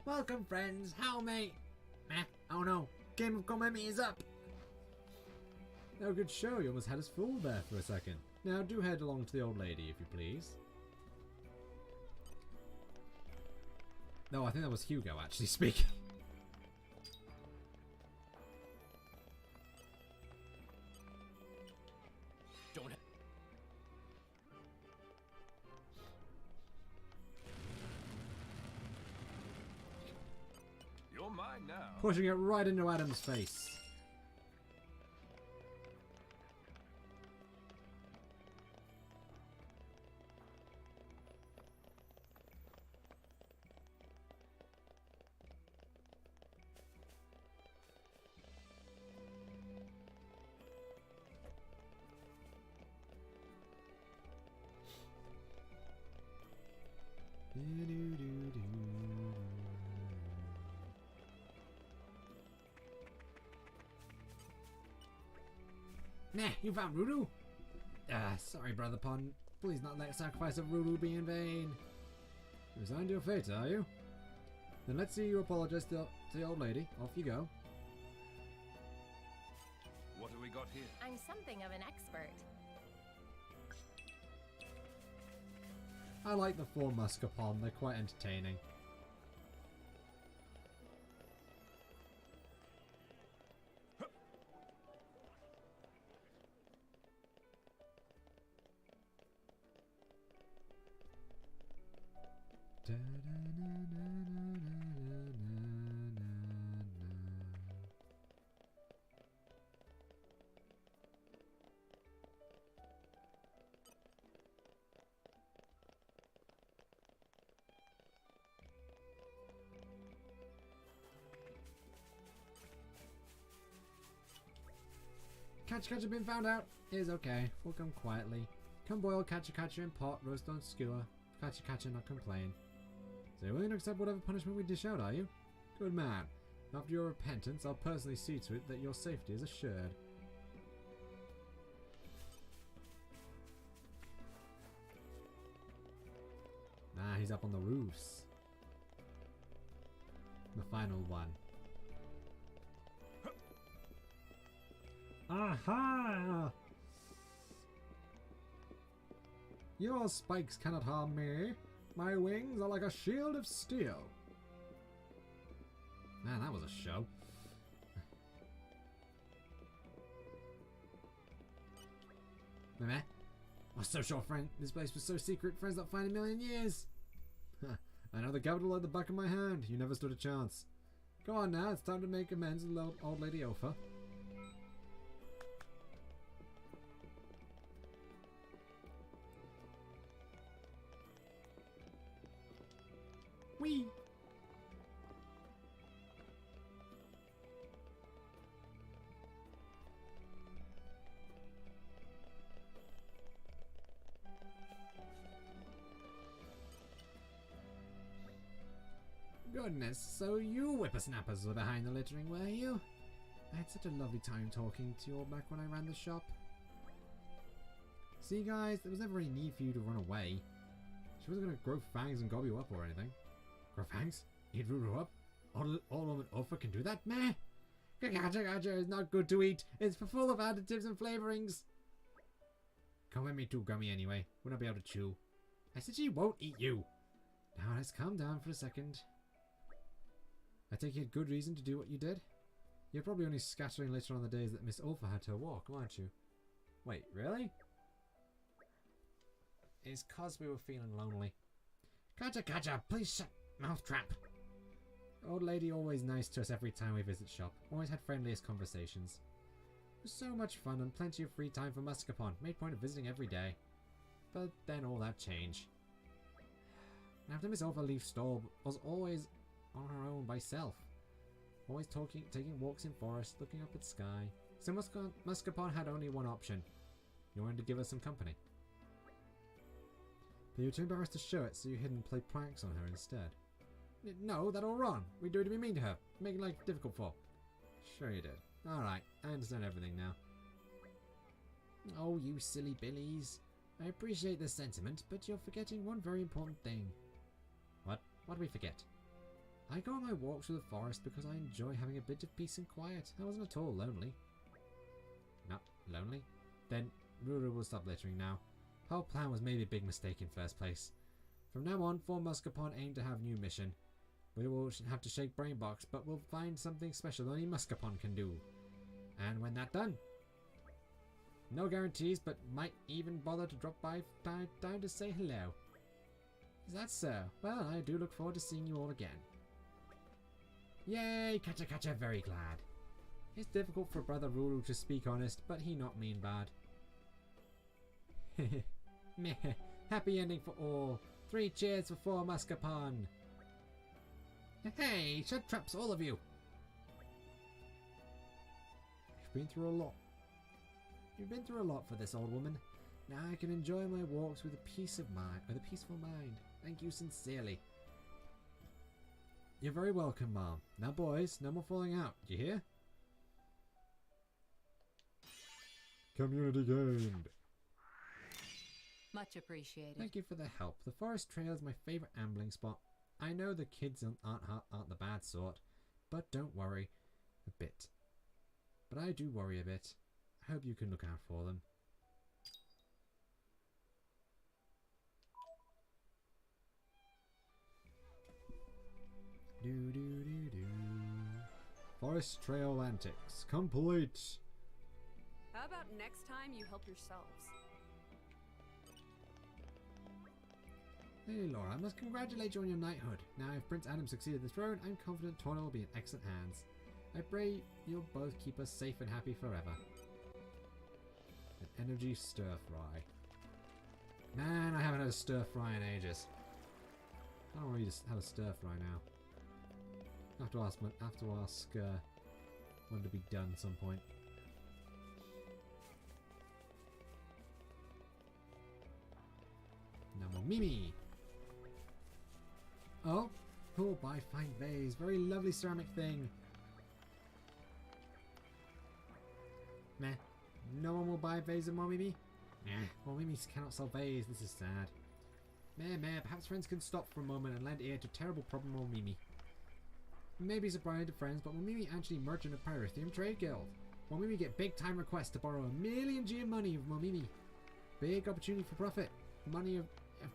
Welcome, friends. How may... Oh no. Game of Comedy is up. No good show. You almost had us fooled there for a second. Now do head along to the old lady, if you please. No, I think that was Hugo actually speaking. Don't. You're mine now. Pushing it right into Adam's face. Nah, you found Ruru? Sorry, Brother Pond. Please not let the sacrifice of Ruru be in vain. You resigned to your fate, are you? Then let's see you apologize to the old lady. Off you go. What have we got here? I'm something of an expert. I like the 4 Muscapon. They're quite entertaining. Catcher been found out. Is okay. We'll come quietly. Come boil catcher in pot, roast on skewer. Catcher not complain. So you're willing to accept whatever punishment we dish out, are you? Good man. After your repentance, I'll personally see to it that your safety is assured. Ah, he's up on the roofs. The final one. Aha! Your spikes cannot harm me. My wings are like a shield of steel. Man, that was a show. Meh. Oh, so short, friend. This place was so secret, friends not find in a million years. I know the capital at the back of my hand. You never stood a chance. Go on now, it's time to make amends with old Lady Ofa. Whee! Goodness, so you whippersnappers were behind the littering, were you? I had such a lovely time talking to you all back when I ran the shop. See guys, there was never any need for you to run away. She wasn't going to grow fangs and gob you up or anything. Grow fangs? Eat Ruru up? All woman Ofa can do that? Meh! Gotcha is not good to eat. It's full of additives and flavorings. Come with me too, Gummy, anyway. We'll not be able to chew. I said she won't eat you. Now let's calm down for a second. I take you had good reason to do what you did? You're probably only scattering later on the days that Miss Ulfa had her walk, aren't you? Wait, really? It's 'cause we were feeling lonely. Kacha, please shut mouthtrap. Old lady always nice to us every time we visit shop. Always had friendliest conversations. It was so much fun and plenty of free time for Muscapon. Made point of visiting every day. But then all that changed. After Miss Overleaf stole, was always on her own by self. Always taking walks in forest, looking up at sky. So Muscapon had only one option. You wanted to give us some company. But you were too embarrassed to show it, so you hid and played pranks on her instead. No, that all wrong. We do it to be mean to her, making life difficult for. Sure you did. Alright, I understand everything now. Oh, you silly billies. I appreciate the sentiment, but you're forgetting one very important thing. What? What do we forget? I go on my walks through the forest because I enjoy having a bit of peace and quiet. I wasn't at all lonely. Not lonely? Then Ruru will stop littering now. Whole plan was maybe a big mistake in first place. From now on, for Muscapon aim to have new mission. We will have to shake Brainbox, but we'll find something special only Muscapon can do. And when that's done, no guarantees, but might even bother to drop by down to say hello. Is that so? Well, I do look forward to seeing you all again. Yay! Kacha, very glad. It's difficult for Brother Ruru to speak honest, but he not mean bad. Meh. Happy ending for all. 3 cheers for 4 Muscapon. Hey, shut traps, all of you. You've been through a lot. You've been through a lot for this old woman. Now I can enjoy my walks with a peaceful mind. Thank you sincerely. You're very welcome, Mom. Now, boys, no more falling out. Do you hear? Community gained. Much appreciated. Thank you for the help. The forest trail is my favourite ambling spot. I know the kids aren't the bad sort, but don't worry a bit. But I do worry a bit. I hope you can look out for them. Forest trail antics complete. How about next time you help yourselves? Hey Laura, I must congratulate you on your knighthood. Now if Prince Adam succeeded the throne, I'm confident Torna will be in excellent hands. I pray you'll both keep us safe and happy forever. An energy stir fry. Man, I haven't had a stir fry in ages. I don't really just have a stir fry now. I have to ask when to be done at some point. Now more Mimi. Oh, who will buy fine vase? Very lovely ceramic thing. Meh. No one will buy a vase of Momimi? Nah, Momimi cannot sell vase. This is sad. Meh. Perhaps friends can stop for a moment and lend ear to terrible problem Momimi. You may be surprised to friends, but Momimi actually merchant of Pyrotheum Trade Guild. Momimi get big time requests to borrow 1,000,000 G of money of Momimi. Big opportunity for profit. Money of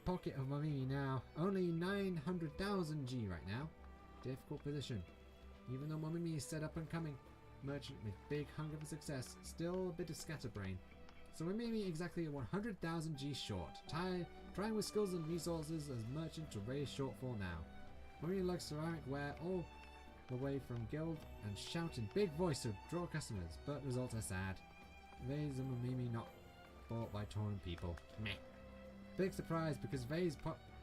pocket of Momimi now. Only 900,000 G right now. Difficult position. Even though Momimi is set up and coming. Merchant with big hunger for success. Still a bit of scatterbrain. So Momimi exactly 100,000 G short. Trying with skills and resources as merchant to raise shortfall now. Momimi likes ceramic ware all the way from guild and shout in big voice to draw customers, but results are sad. Vase and Momimi not bought by Torn people. Meh. Big surprise because Vase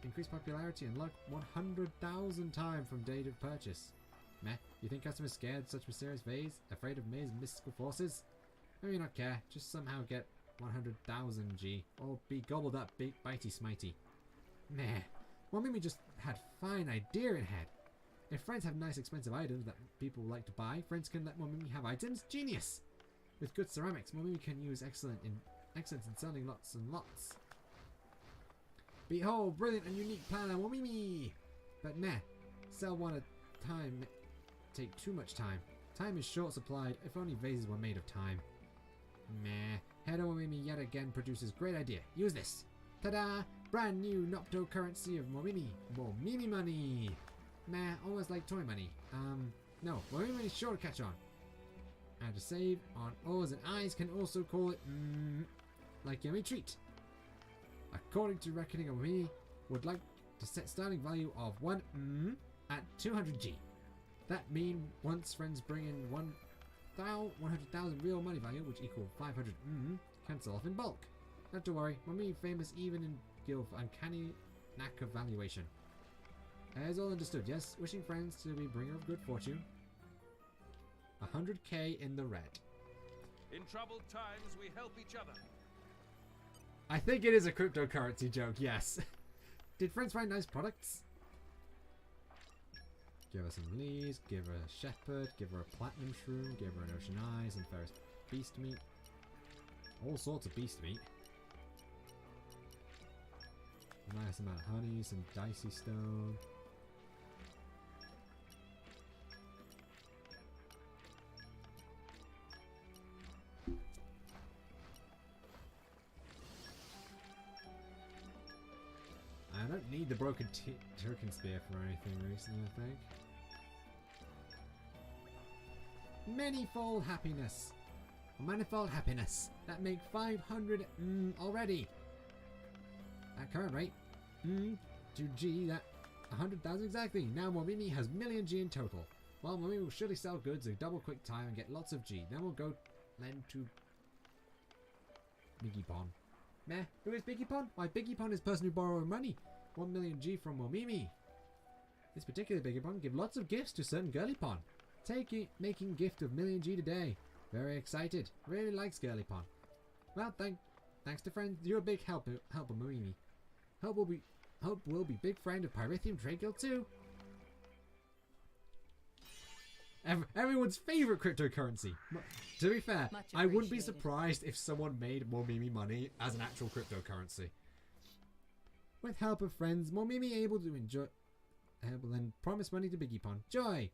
increased popularity and luck 100,000 times from date of purchase. Meh. You think customers scared such mysterious Vase? Afraid of May's mystical forces? Maybe not care. Just somehow get 100,000 G or be gobbled up big bitey smitey. Meh. Momimi just had fine idea in head. If friends have nice expensive items that people like to buy, friends can let Momimi have items. Genius! With good ceramics, Momimi can use excellence in selling lots and lots. Behold, brilliant and unique plan on Momimi! But meh, sell one at a time take too much time. Time is short supplied, if only vases were made of time. Meh, Momimi yet again produces great idea. Use this. Ta-da! Brand new Nopto currency of Momimi. Momimi money! Meh, almost like toy money. No, Momimi money is sure to catch on. And to save on O's and I's can also call it, like yummy treat. According to reckoning of Momimi, would like to set starting value of 1 at 200G. That mean once friends bring in 100,000 real money value, which equal 500 can sell off in bulk. Not to worry, Momimi famous even in guild for uncanny knack of valuation. As all understood, yes? Wishing friends to be bringer of good fortune. 100k in the red. In troubled times, we help each other. I think it is a cryptocurrency joke, yes. Did friends find nice products? Give her some leaves, give her a shepherd, give her a platinum shroom, give her an ocean eyes and ferrous beast meat. All sorts of beast meat. Nice amount of honey, some dicey stone. I don't need the broken Turkin spear for anything recently, I think. Manifold happiness. Manifold happiness. That make 500 already. At current rate, to G, that 100,000 exactly. Now Momimi has million G in total. Well, Momimi will surely sell goods in double quick time and get lots of G. Then we'll go lend to Biggie Pon. Meh, who is Biggie Pon? Why, Biggie Pon is person who borrowed money. 1 million G from Momimi. This particular Biggie Pon give lots of gifts to certain girly Pon. Take it, making gift of million G today. Very excited. Really likes girly Pon. Well, thanks to friends. You're a big helper Momimi. Hope will be big friend of Pyrithium Trade Guild too. Everyone's favorite cryptocurrency. To be fair, I wouldn't be surprised if someone made Momimi money as an actual cryptocurrency. With help of friends, Momimi able to enjoy, able then promise money to Biggie Pon. Joy,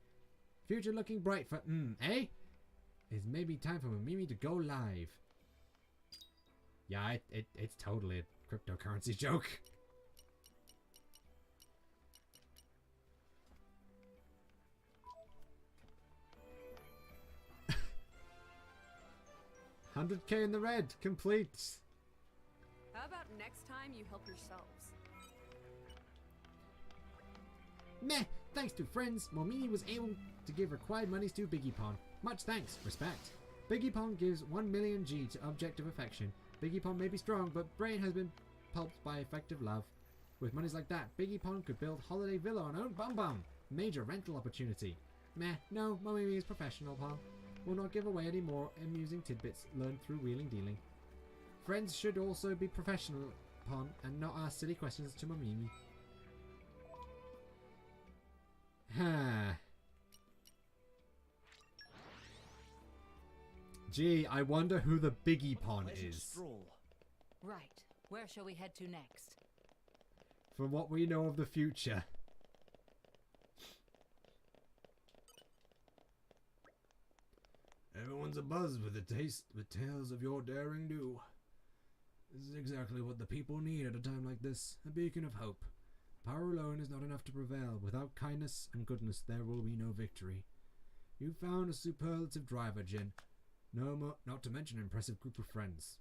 future looking bright for eh? It's maybe time for Momimi to go live. Yeah, it's totally a cryptocurrency joke. $100k in the red, complete. How about next time you help yourselves? Meh, thanks to friends, Momimi was able to give required monies to Biggie Pon. Much thanks, respect. Biggie Pon gives 1 million G to object of affection. Biggie Pon may be strong, but brain has been pulped by effective love. With monies like that, Biggie Pon could build holiday villa on own bum bum. Major rental opportunity. Meh, no, Momimi is professional, Pon. Will not give away any more amusing tidbits learned through wheeling dealing. Friends should also be professional, Pon, and not ask silly questions to Momimi. Gee, I wonder who the Biggie Pon is. Stroll. Right. Where shall we head to next? From what we know of the future. Everyone's abuzz with tales of your daring do. This is exactly what the people need at a time like this, a beacon of hope. Power alone is not enough to prevail. Without kindness and goodness, there will be no victory. You found a superlative driver, Jin. Not to mention an impressive group of friends.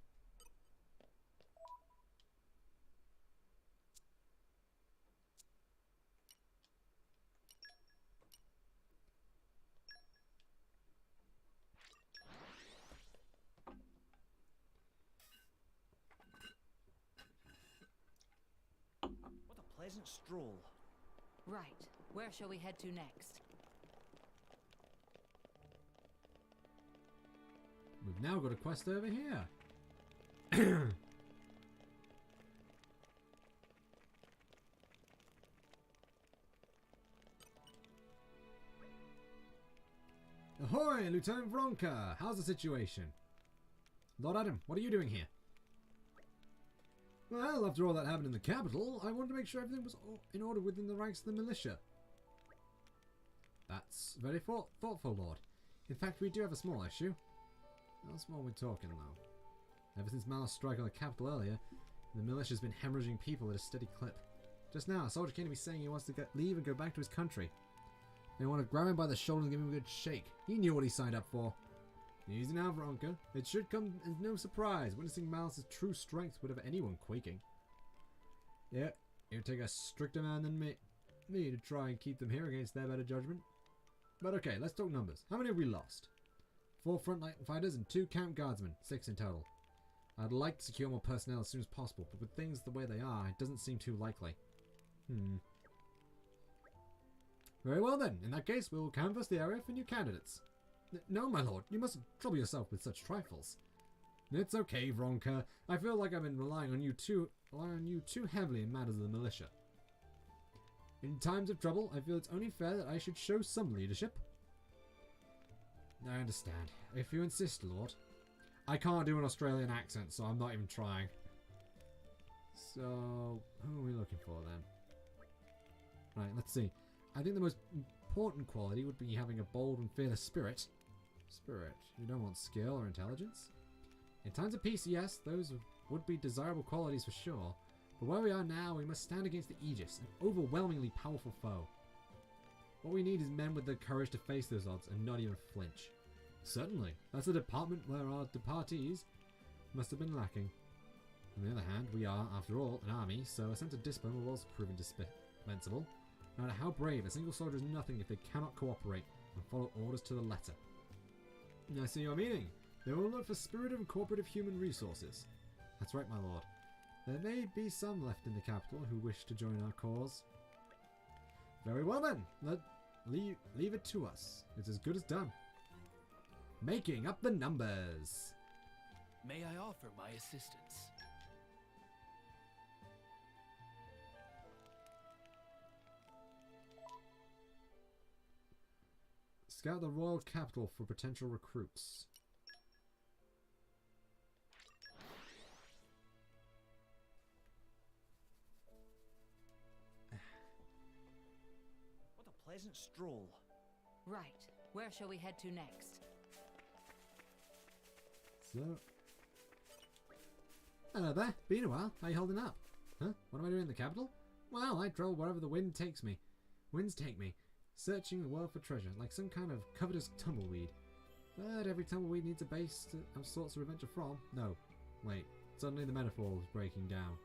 What a pleasant stroll. Right. Where shall we head to next? We've now got a quest over here. Ahoy, Lieutenant Vronka! How's the situation? Lord Adam, what are you doing here? Well, after all that happened in the capital, I wanted to make sure everything was in order within the ranks of the militia. That's very thoughtful, Lord. In fact, we do have a small issue. How small are we talking, though? Ever since Mal's strike on the capital earlier, the militia's been hemorrhaging people at a steady clip. Just now, a soldier came to me saying he wants to leave and go back to his country. They want to grab him by the shoulder and give him a good shake. He knew what he signed up for. Easy now, Veronica. It should come as no surprise. Witnessing Malice's true strength would have anyone quaking. Yeah, it would take a stricter man than me to try and keep them here against their better judgment. But okay, let's talk numbers. How many have we lost? 4 frontline fighters and 2 camp guardsmen. 6 in total. I'd like to secure more personnel as soon as possible, but with things the way they are, it doesn't seem too likely. Very well then. In that case, we will canvass the area for new candidates. No, my lord, you mustn't trouble yourself with such trifles. It's okay, Veronica. I feel like I've been relying on you too heavily in matters of the militia. In times of trouble, I feel it's only fair that I should show some leadership. I understand. If you insist, Lord. I can't do an Australian accent, so I'm not even trying. So, who are we looking for then? Right, let's see. I think the most important quality would be having a bold and fearless spirit. Spirit. You don't want skill or intelligence? In times of peace, yes, those would be desirable qualities for sure. But where we are now, we must stand against the Aegis, an overwhelmingly powerful foe. What we need is men with the courage to face those odds and not even flinch. Certainly, that's a department where our departees must have been lacking. On the other hand, we are, after all, an army, so a sense of discipline will also prove indispensable. No matter how brave, a single soldier is nothing if they cannot cooperate and follow orders to the letter. I see your meaning. They will look for spirit and cooperative human resources. That's right, my lord. There may be some left in the capital who wish to join our cause. Very well then. Leave it to us. It's as good as done. Making up the numbers. May I offer my assistance? Scout the royal capital for potential recruits. What a pleasant stroll. Right. Where shall we head to next? So, hello there. Been a while. How you holding up? Huh? What am I doing in the capital? Well, I travel wherever the wind takes me. Winds take me, searching the world for treasure, like some kind of covetous tumbleweed. But every tumbleweed needs a base of sorts to prevent you from. No, wait. Suddenly the metaphor was breaking down.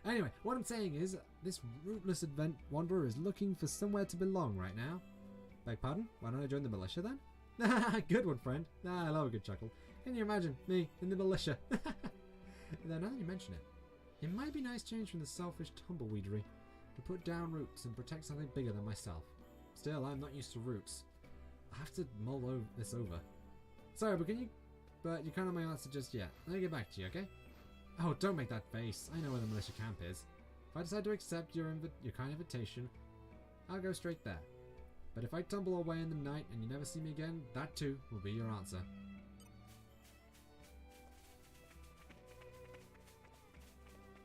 Anyway, what I'm saying is, this rootless wanderer is looking for somewhere to belong right now. Beg pardon? Why don't I join the militia then? Good one, friend. I love a good chuckle. Can you imagine me in the militia? Though now that you mention it, it might be nice change from the selfish tumbleweedery to put down roots and protect something bigger than myself. Still, I'm not used to roots. I have to mull this over. Sorry, but you can't have my answer just yet. Let me get back to you, okay? Oh, don't make that face. I know where the militia camp is. If I decide to accept your kind invitation, I'll go straight there. But if I tumble away in the night and you never see me again, that too will be your answer.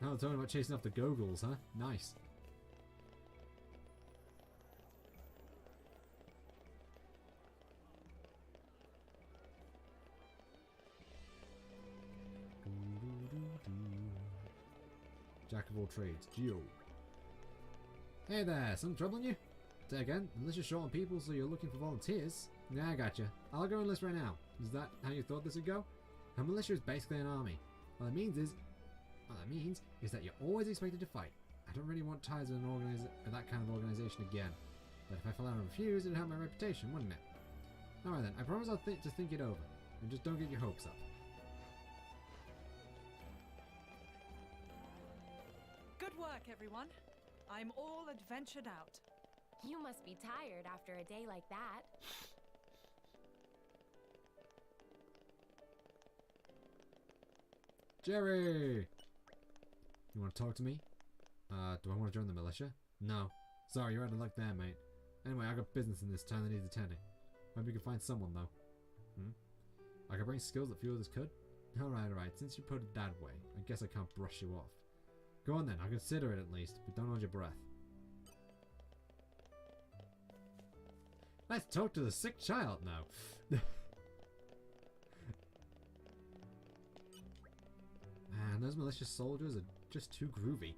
Oh, talking about chasing off the Gogles, huh? Nice. Jack of all trades, Geo. Hey there, something troubling you? Say again, militia short on people, so you're looking for volunteers? Yeah, I gotcha. I'll go enlist right now. Is that how you thought this would go? A militia is basically an army. What that means is that you're always expected to fight. I don't really want ties with that kind of organization again. But if I fell out and refused, it'd help my reputation, wouldn't it? Alright then, I promise I'll just think it over. And just don't get your hopes up. Good work, everyone. I'm all adventured out. You must be tired after a day like that. Jerry! You want to talk to me? Do I want to join the militia? No. Sorry, you're out of luck there, mate. Anyway, I got business in this town that needs attending. Maybe we can find someone, though. I can bring skills that few others could? Alright. Since you put it that way, I guess I can't brush you off. Go on then, I'll consider it at least, but don't hold your breath. Let's talk to the sick child now. Man, those malicious soldiers are just too groovy.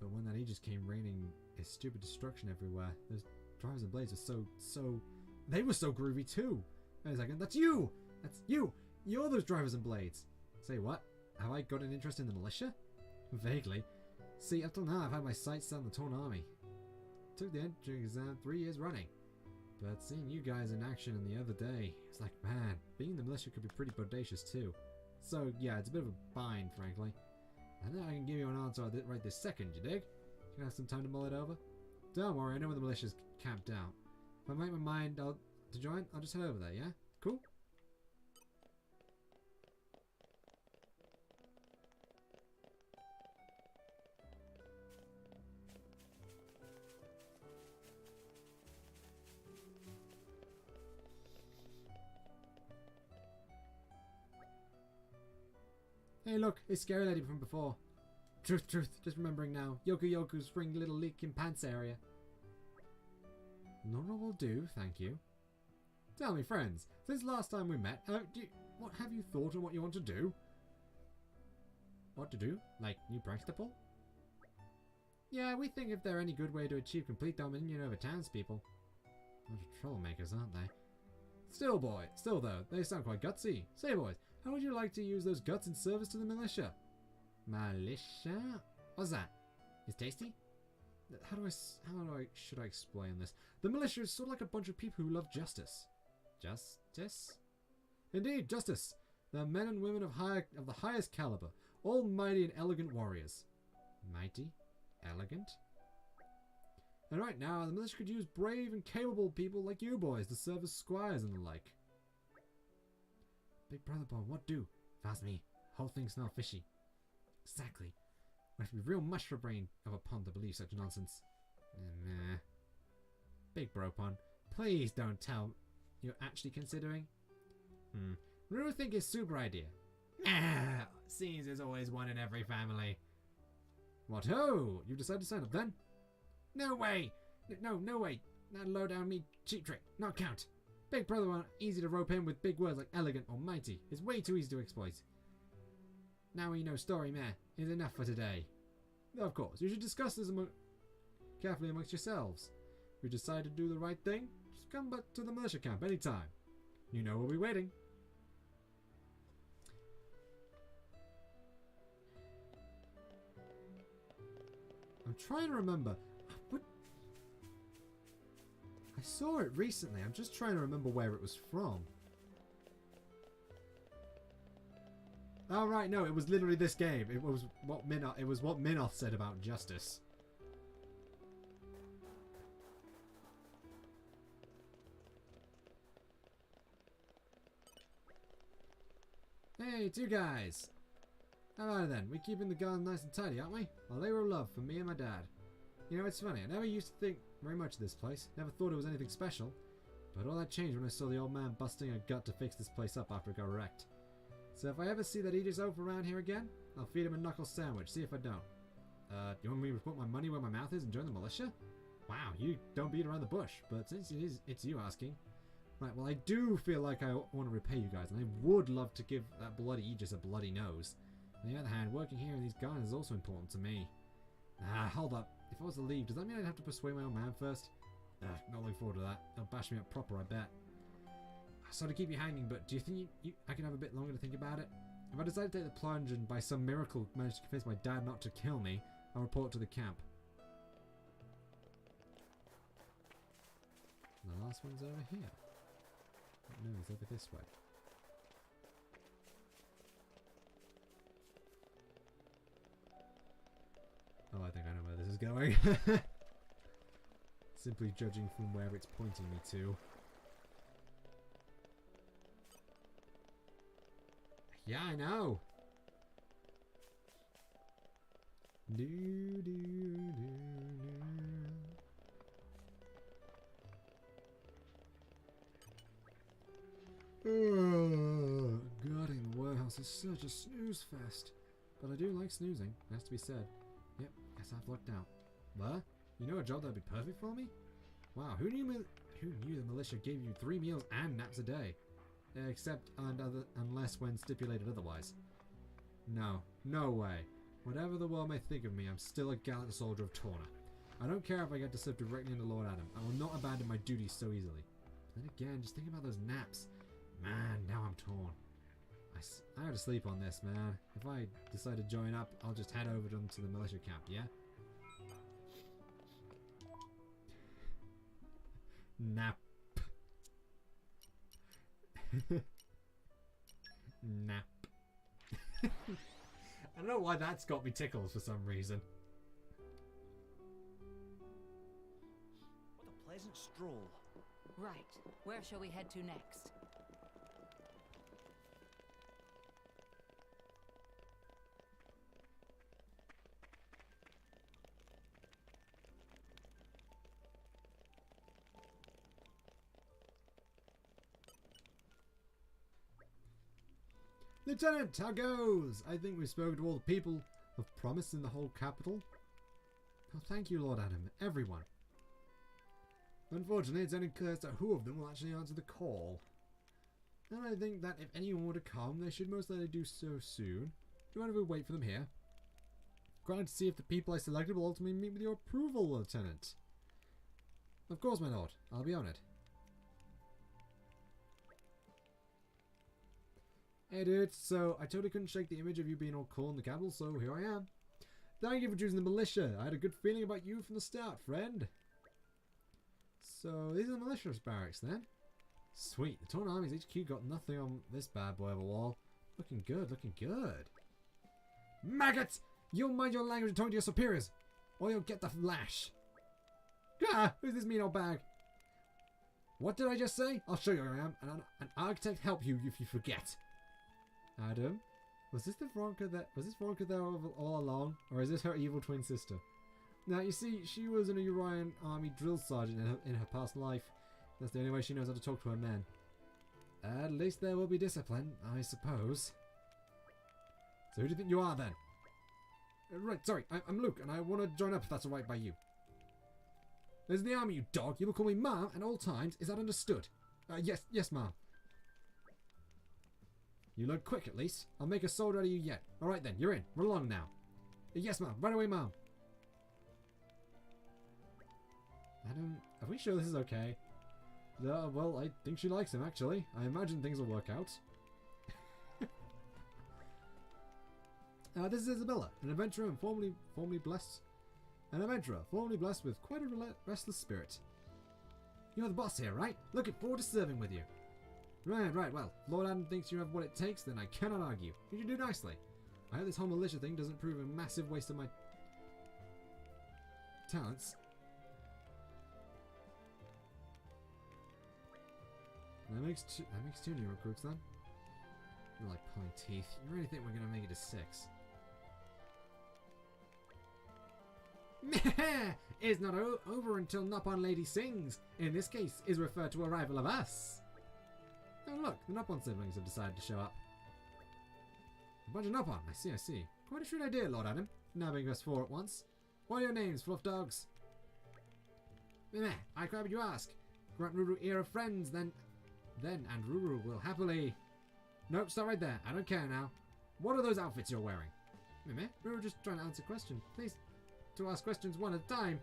But when that Aegis came raining his stupid destruction everywhere, those drivers and blades were so... They were so groovy too! Wait a second, that's you! That's you! You're those drivers and blades! Say what? Have I got an interest in the militia? Vaguely. See, up till now I've had my sights set on the Torna army. Took the entry exam 3 years running. But seeing you guys in action in the other day, it's like, man, being in the militia could be pretty bodacious too. So yeah, it's a bit of a bind, frankly. I think I can give you an answer right this second, you dig? You can have some time to mull it over. Don't worry, I know where the militia's camped out. If I make my mind to join, I'll just head over there, yeah? Cool? Hey look, it's Scary Lady from before. Truth, just remembering now. Yoku's spring little leak in pants area. Nora will do, thank you. Tell me, friends, since last time we met, what have you thought on what you want to do? What to do? Like, new pranks to pull? Yeah, we think if there are any good way to achieve complete dominion over townspeople. Bunch of troublemakers, aren't they? Still though, they sound quite gutsy. Say boys, how would you like to use those guts in service to the militia? Militia? What's that? Is tasty? Should I explain this? The militia is sort of like a bunch of people who love justice. Justice? Indeed, justice. They're men and women of the highest caliber, all mighty and elegant warriors. Mighty? Elegant? And right now, the militia could use brave and capable people like you boys to serve as squires and the like. Big brother Paul, what do? If ask me, whole thing smell fishy. Exactly. We have to be real mush for brain of a pun to believe such nonsense. Nah. Big bro pun, please don't tell you're actually considering. Really think it's super idea. Seems there's always one in every family. What ho? You decided to sign up then? No way! No way! That low down me cheap trick. Not count. Big brother one easy to rope in with big words like elegant or mighty. It's way too easy to exploit. Now we know story meh is enough for today. Of course, you should discuss this carefully amongst yourselves. If you decide to do the right thing, just come back to the militia camp anytime. You know we'll be waiting. I'm trying to remember. I saw it recently. I'm just trying to remember where it was from. Oh right, no, it was literally this game. It was what Minoth said about justice. Hey, two guys. How about it then? We keeping the garden nice and tidy, aren't we? A labor of love for me and my dad. You know, it's funny. I never used to think very much of this place. Never thought it was anything special. But all that changed when I saw the old man busting a gut to fix this place up after it got wrecked. So if I ever see that Aegis over around here again, I'll feed him a knuckle sandwich. See if I don't. You want me to put my money where my mouth is and join the militia? Wow, you don't beat around the bush. But since it's you asking. Right, well I do feel like I want to repay you guys. And I would love to give that bloody Aegis a bloody nose. On the other hand, working here in these gardens is also important to me. Hold up. If I was to leave, does that mean I'd have to persuade my old man first? Not looking forward to that. He'll bash me up proper, I bet. Sorry to keep you hanging, but do you think I can have a bit longer to think about it? If I decide to take the plunge and by some miracle manage to convince my dad not to kill me, I'll report to the camp. The last one's over here. No, it's over this way. Oh, I think I know where this is going. Simply judging from where it's pointing me to. Yeah, I know. Guarding the warehouse is such a snooze fest. But I do like snoozing, has to be said. Yep, guess I've lucked out. What? You know a job that'd be perfect for me? Wow, who knew the militia gave you 3 meals and naps a day? Except unless when stipulated otherwise. No, No way. Whatever the world may think of me, I'm still a gallant soldier of Torna. I don't care if I get to slip directly into Lord Adam. I will not abandon my duties so easily. Then again, just think about those naps. Man, now I'm torn. I had to sleep on this, man. If I decide to join up, I'll just head over to them to the militia camp, yeah? Nap. Nap. I don't know why that's got me tickles for some reason. What a pleasant stroll. Right. Where shall we head to next? Lieutenant, how goes? I think we've spoken to all the people of promise in the whole capital. Oh, thank you, Lord Adam. Everyone. Unfortunately, it's only clear as to who of them will actually answer the call. And I think that if anyone were to come, they should most likely do so soon. Do you want to wait for them here? Granted to see if the people I selected will ultimately meet with your approval, Lieutenant. Of course, my lord. I'll be on it. Hey dude, so I totally couldn't shake the image of you being all cool in the capital, so here I am. Thank you for choosing the militia. I had a good feeling about you from the start, friend. So these are the militia's barracks then. Sweet, the Torna Army's HQ got nothing on this bad boy of a wall. Looking good, looking good. Maggots! You'll mind your language and talk to your superiors, or you'll get the lash. Ah, who's this mean old bag? What did I just say? I'll show you who I am, and an architect help you if you forget. Adam, was this Veronica there all along, or is this her evil twin sister? Now you see, she was an Urian army drill sergeant in her past life. That's the only way she knows how to talk to her men. At least there will be discipline, I suppose. So who do you think you are then? Right, sorry, I'm Luke, and I want to join up if that's alright by you. This is the army, you dog. You will call me Mom at all times. Is that understood? Yes, Mom. You learn quick, at least. I'll make a soldier out of you yet. Alright then, you're in. Run along now. Yes, Mom. Right away, Mom. Adam, are we sure this is okay? Well, I think she likes him, actually. I imagine things will work out. This is Isabella, an adventurer and formerly blessed with quite a restless spirit. You're the boss here, right? Looking forward to serving with you. Right, well, Lord Adam thinks you have what it takes, then I cannot argue. You should do nicely. I hope this whole militia thing doesn't prove a massive waste of my talents. That makes two new recruits then. You're like pulling teeth. You really think we're gonna make it to 6? It's not over until Nopon Lady sings. In this case, is referred to arrival of us. Oh look, the Nopon siblings have decided to show up. A bunch of Nopon, I see. Quite a shrewd idea, Lord Adam. Nabbing us 4 at once. What are your names, fluff dogs? I cry but you ask. Grant Ruru ear of friends, then and Ruru will happily... Nope, stop right there. I don't care now. What are those outfits you're wearing? Ruru just trying to answer questions. Please, to ask questions one at a time.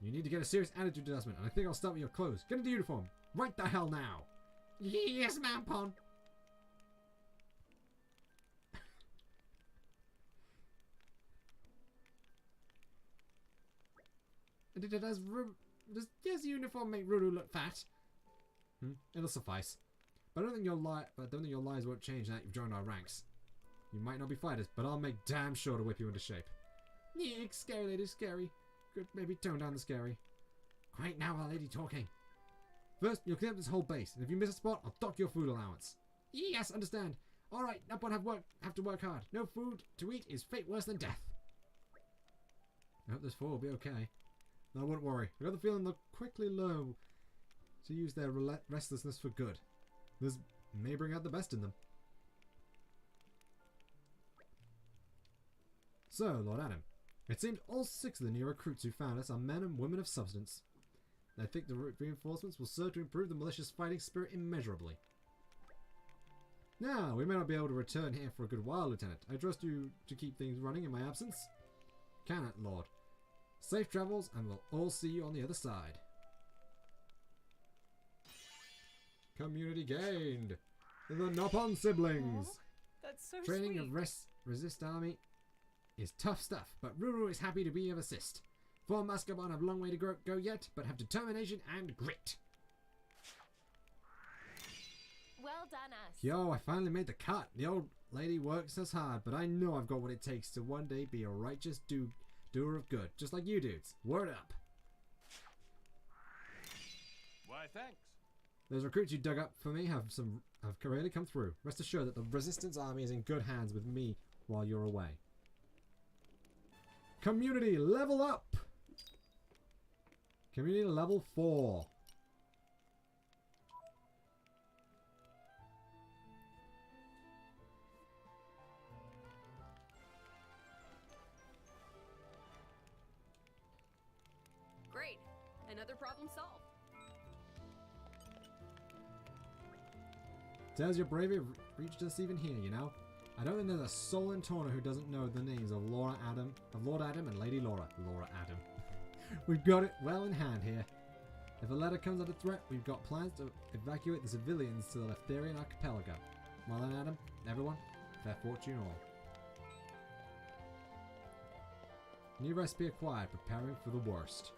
You need to get a serious attitude adjustment, and I think I'll start with your clothes. Get into uniform. Right the hell now. Yes, ma'am, Pon. Does his uniform make Ruru look fat? It'll suffice. But I don't think your lies won't change now that you've joined our ranks. You might not be fighters, but I'll make damn sure to whip you into shape. Yeah, scary lady, scary. Good, maybe tone down the scary. Quiet now, our lady talking. First, you'll clean up this whole base, and if you miss a spot, I'll dock your food allowance. Yes, understand. Alright, Nopon have to work hard. No food to eat is fate worse than death. I hope this 4 will be okay. No, I won't worry. I got the feeling they'll quickly learn to use their restlessness for good. This may bring out the best in them. So, Lord Adam, it seems all 6 of the new recruits who found us are men and women of substance. I think the reinforcements will serve to improve the militia's fighting spirit immeasurably. Now, we may not be able to return here for a good while, Lieutenant. I trust you to keep things running in my absence? Cannot, Lord. Safe travels, and we'll all see you on the other side. Community gained. The Nopon siblings. Aw, that's so Training sweet. of resist army is tough stuff, but Ruru is happy to be of assist. 4 Muscabon have a long way to go yet, but have determination and grit. Well done, us. Yo, I finally made the cut. The old lady works us hard, but I know I've got what it takes to one day be a righteous doer of good, just like you dudes. Word up. Why, thanks. Those recruits you dug up for me have really come through. Rest assured that the Resistance army is in good hands with me while you're away. Community, level up! Community level 4. Great. Another problem solved. Tells your bravery reached us even here, you know? I don't think there's a soul in Torna who doesn't know the names of Lord Adam and Lady Laura. Laura Adam. We've got it well in hand here. If a letter comes under threat, we've got plans to evacuate the civilians to the Leftherian archipelago. Well then, Adam, everyone, fair fortune all. New recipe acquired, preparing for the worst.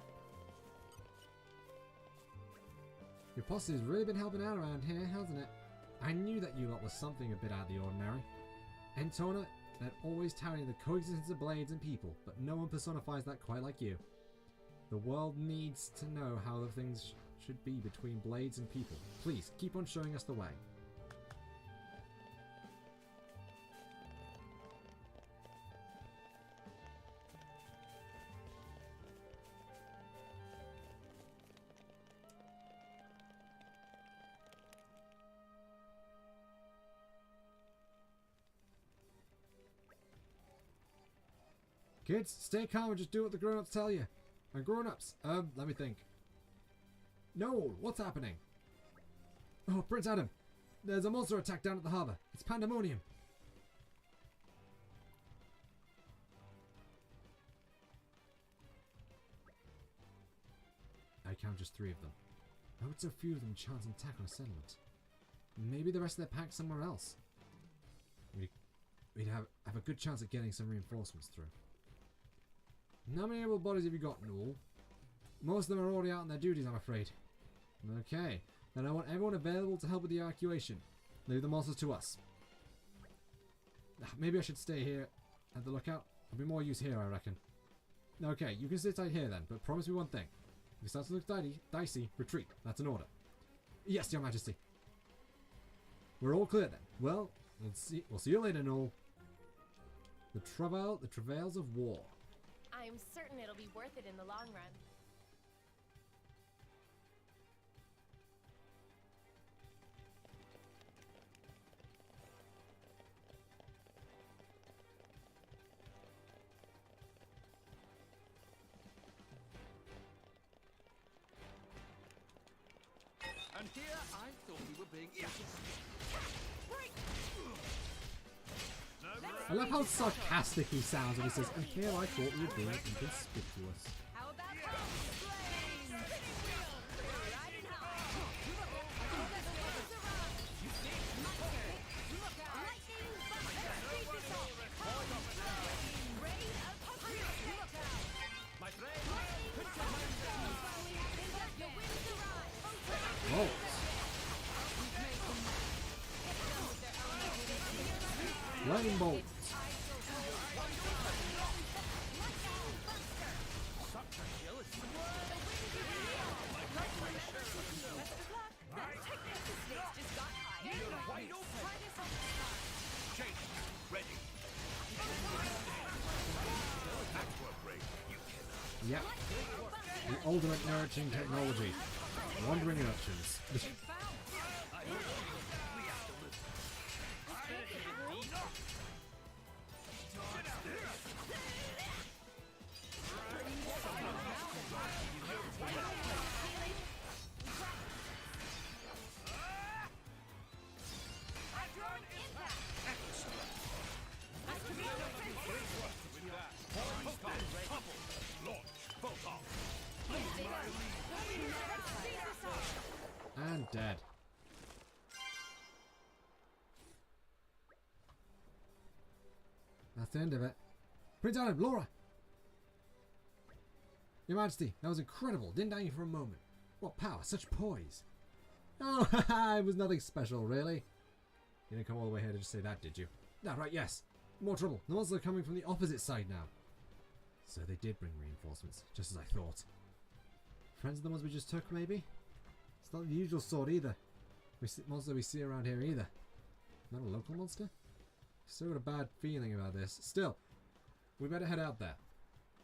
Your posse's really been helping out around here, hasn't it? I knew that you lot was something a bit out of the ordinary. And Torna, they're always touting the coexistence of blades and people, but no one personifies that quite like you. The world needs to know how the things should be between blades and people. Please, keep on showing us the way. Kids, stay calm and just do what the grown-ups tell you. And grown-ups, let me think. No, what's happening? Oh, Prince Adam, there's a monster attack down at the harbour. It's pandemonium. I count just 3 of them. How would so few of them chance an attack on a settlement? Maybe the rest of their pack somewhere else. We'd have a good chance at getting some reinforcements through. How many able bodies have you got, Noel? Most of them are already out on their duties, I'm afraid. Okay, then I want everyone available to help with the evacuation. Leave the monsters to us. Maybe I should stay here at the lookout. There'll be more use here, I reckon. Okay, you can sit tight here then, but promise me one thing. If it starts to look dicey, retreat. That's an order. Yes, Your Majesty. We're all clear then. Well, we'll see you later, Noel. The travails of war. I'm certain it'll be worth it in the long run. And here I thought we were being I love how sarcastic he sounds when he says, and here I thought we were being inconspicuous. How about flame? Riding high. Look out. Lightning buster. Rain of fury. Look out. my friend. Your winds arrive. Whoa. Lightning bolt. Yep. The ultimate nurturing technology. Wandering urchins. dead. That's the end of it. Prince Adam, Laura! Your Majesty, that was incredible. Didn't doubt you for a moment. What power, such poise. Oh, haha, it was nothing special, really. You didn't come all the way here to just say that, did you? Ah, right, yes. More trouble. The monsters are coming from the opposite side now. So they did bring reinforcements, just as I thought. Friends of the ones we just took, maybe? It's not the usual sort either. Monster we see around here either. Not a local monster? Still got a bad feeling about this. Still, we better head out there.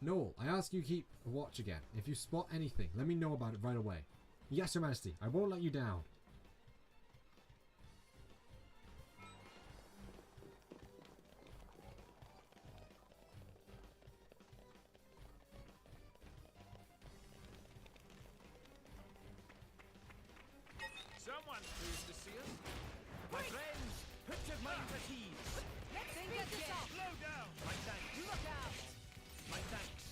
Noel, I ask you keep a watch again. If you spot anything, let me know about it right away. Yes, Your Majesty. I won't let you down. Someone pleased to see us. My friends, put your minds at ease. Let's think again. Slow down. My thanks. Look out. My thanks.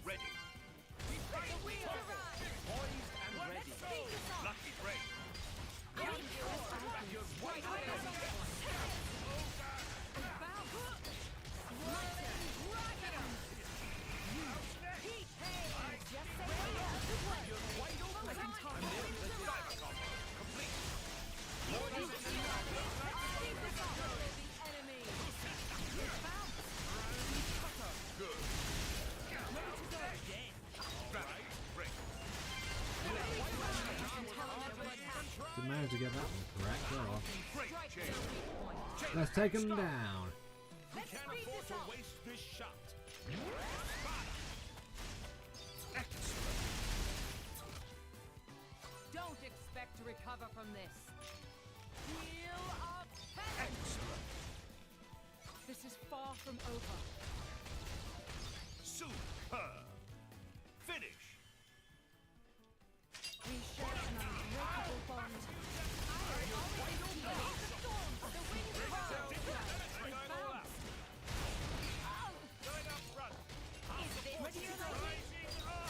Ready. The wheels arrive. Poised and ready. Speed this up. Lucky break. Right Didn't manage to get that one correct. Oh well. Great change. Let's take him down. We can't afford to waste this shot. Don't expect to recover from this. Wheel of penance! This is far from over. Superb. Finish. We share an unbreakable bond. Going up front. Rising up.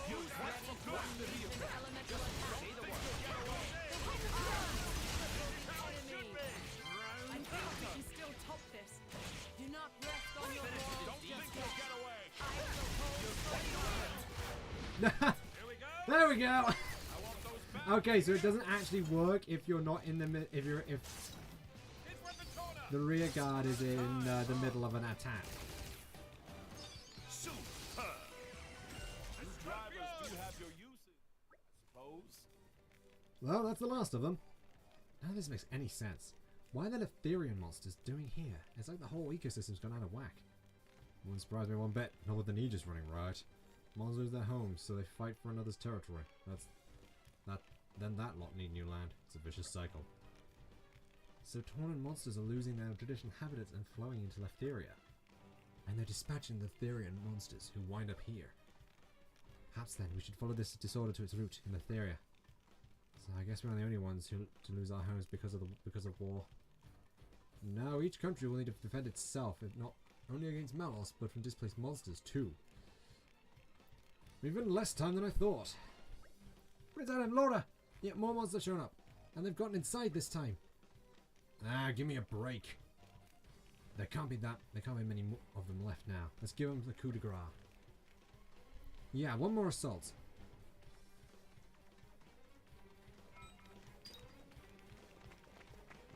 Use that for good. Elemental attack. I think we can still top this. Do not rest on your laurels Don't just think yet. you'll get away. Here we go. There we go. I want those back. Okay, so it doesn't actually work if you're not in the if Hit with the Torna. the rear guard is in the middle of an attack. Superb. These drivers do have your uses, I suppose. Well, that's the last of them. None of this makes any sense. Why are the Letherian monsters doing here? It's like the whole ecosystem's gone out of whack. Wouldn't surprise me one bit. Not with the Aegis running riot. Monsters their homes, so they fight for another's territory. Then that lot need new land. It's a vicious cycle. So Tornan monsters are losing their traditional habitats and flowing into Letheria. And they're dispatching the Letherian monsters who wind up here. Perhaps then we should follow this disorder to its root in Letheria. So I guess we're not the only ones who to lose our homes because of war. No, each country will need to defend itself, if not only against Malos, but from displaced monsters too. We've been less time than I thought. Prince Adam, Laura! Yet more monsters shown up. And they've gotten inside this time. Ah, give me a break. There can't be many of them left now. Let's give them the coup de grace. Yeah, one more assault.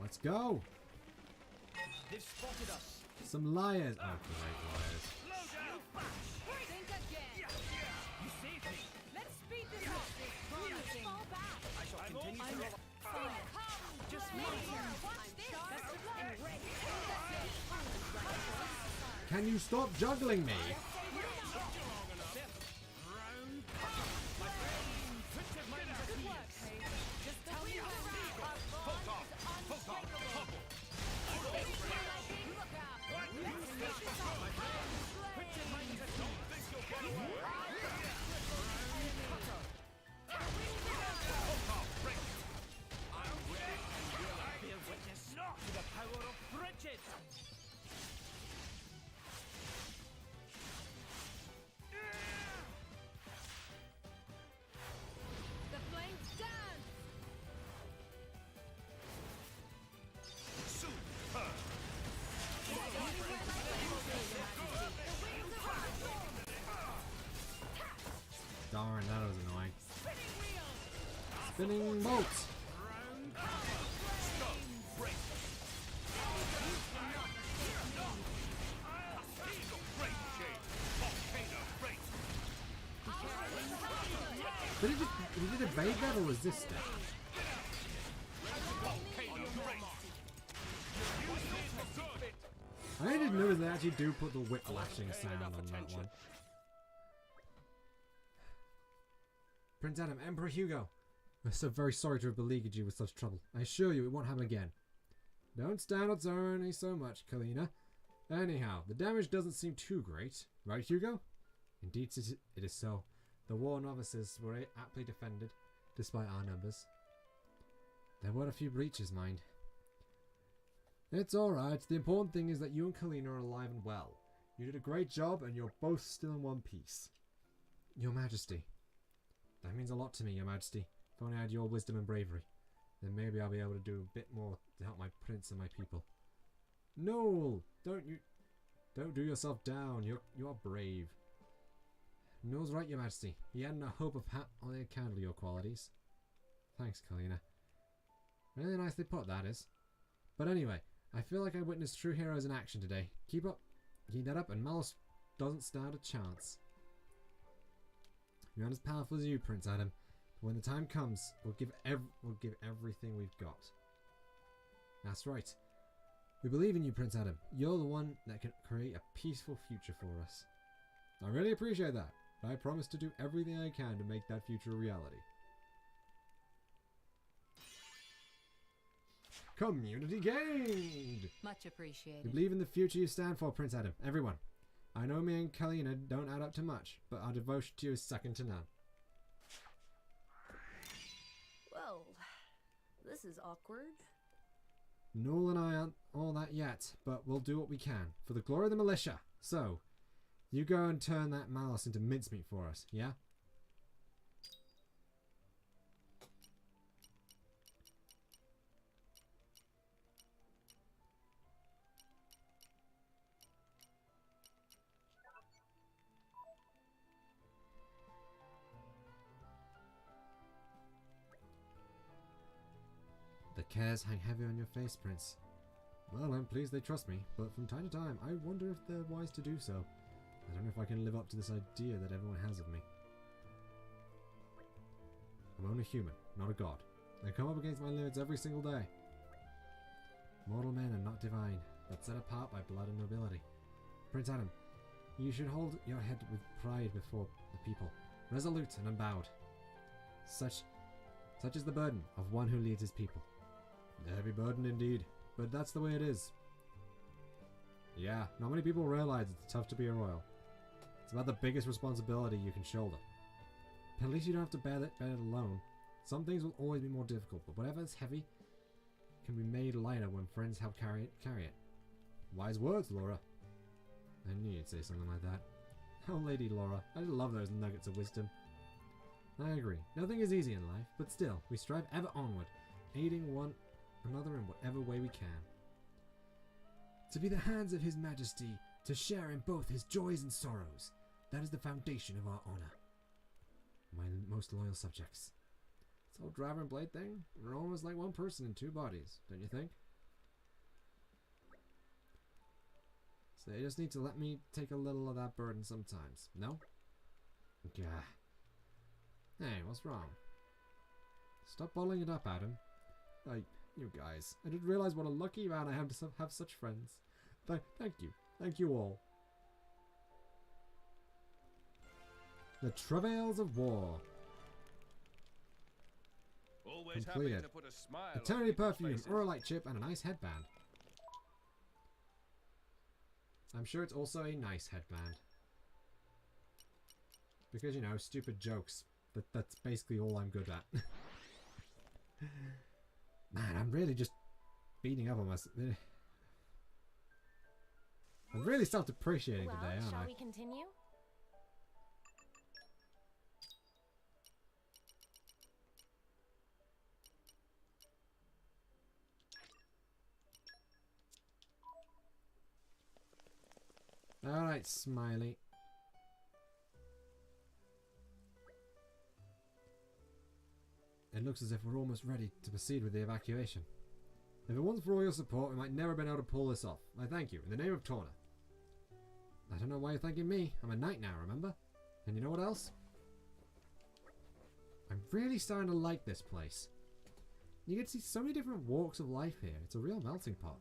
Let's go! They've spotted us. Some liars. Oh, great liars. Think again. You saved me. Let's speed this up. Promising. Fall back. I shall continue to roll. Just me. Watch this. And ready. Can you stop juggling me? Just tell me Bear witness to the power of Bridget. Spinning bolt! Did he evade that or resist it? I didn't notice they actually do put the whip lashing sound on that one. Prince Adam, Emperor Hugo. I'm so very sorry to have beleaguered you with such trouble. I assure you it won't happen again. Don't stand on tyranny so much, Kalina. Anyhow, the damage doesn't seem too great. Right, Hugo? Indeed, it is so. The war novices were aptly defended, despite our numbers. There were a few breaches, mind. It's alright. The important thing is that you and Kalina are alive and well. You did a great job and you're both still in one piece. Your Majesty. That means a lot to me, Your Majesty. If only I had your wisdom and bravery, then maybe I'll be able to do a bit more to help my prince and my people. No! Don't do yourself down. You are brave. Noel's right, Your Majesty. He hadn't a hope of only candle your qualities. Thanks, Kalina. Really nicely put, that is. But anyway, I feel like I witnessed true heroes in action today. Keep that up, and Malice doesn't stand a chance. You're not as powerful as you, Prince Adam. But when the time comes, we'll give everything we've got. That's right. We believe in you, Prince Adam. You're the one that can create a peaceful future for us. I really appreciate that. I promise to do everything I can to make that future a reality. Community gained! Much appreciated. We believe in the future you stand for, Prince Adam. Everyone. I know me and Kalina don't add up to much, but our devotion to you is second to none. Well, this is awkward. Noel and I aren't all that yet, but we'll do what we can for the glory of the militia. So, you go and turn that Malice into mincemeat for us, yeah? The cares hang heavy on your face, Prince. Well, I'm pleased they trust me, but from time to time, I wonder if they're wise to do so. I don't know if I can live up to this idea that everyone has of me. I'm only human, not a god. I come up against my limits every single day. Mortal men are not divine, but set apart by blood and nobility. Prince Adam, you should hold your head with pride before the people, resolute and unbowed. Such is the burden of one who leads his people. A heavy burden indeed, but that's the way it is. Yeah, not many people realize it's tough to be a royal. It's about the biggest responsibility you can shoulder. But at least you don't have to bear it alone. Some things will always be more difficult, but whatever is heavy can be made lighter when friends help carry it. Wise words, Laura. I knew you'd say something like that. Oh, Lady Laura, I love those nuggets of wisdom. I agree. Nothing is easy in life, but still, we strive ever onward, aiding one another in whatever way we can. To be the hands of His Majesty, to share in both his joys and sorrows. That is the foundation of our honor. My most loyal subjects. This whole driver and blade thing, we're almost like one person in two bodies, don't you think? So you just need to let me take a little of that burden sometimes, no? Gah. Hey, what's wrong? Stop bottling it up, Adam. You guys, I didn't realize what a lucky man I am to have such friends. Thank you. Thank you all. The Travails of War. Always Completed. happy to put a smile Eternity on people's perfume, faces. Aurolite chip, and a nice headband. I'm sure it's also a nice headband. Because, you know, stupid jokes. That's basically all I'm good at. Man, I'm really just beating up on myself. I'm really self-depreciating Well, today, aren't shall I? we continue? Alright, Smiley. It looks as if we're almost ready to proceed with the evacuation. If it wasn't for all your support, we might never have been able to pull this off. I thank you, in the name of Torna. I don't know why you're thanking me. I'm a knight now, remember? And you know what else? I'm really starting to like this place. You get to see so many different walks of life here. It's a real melting pot.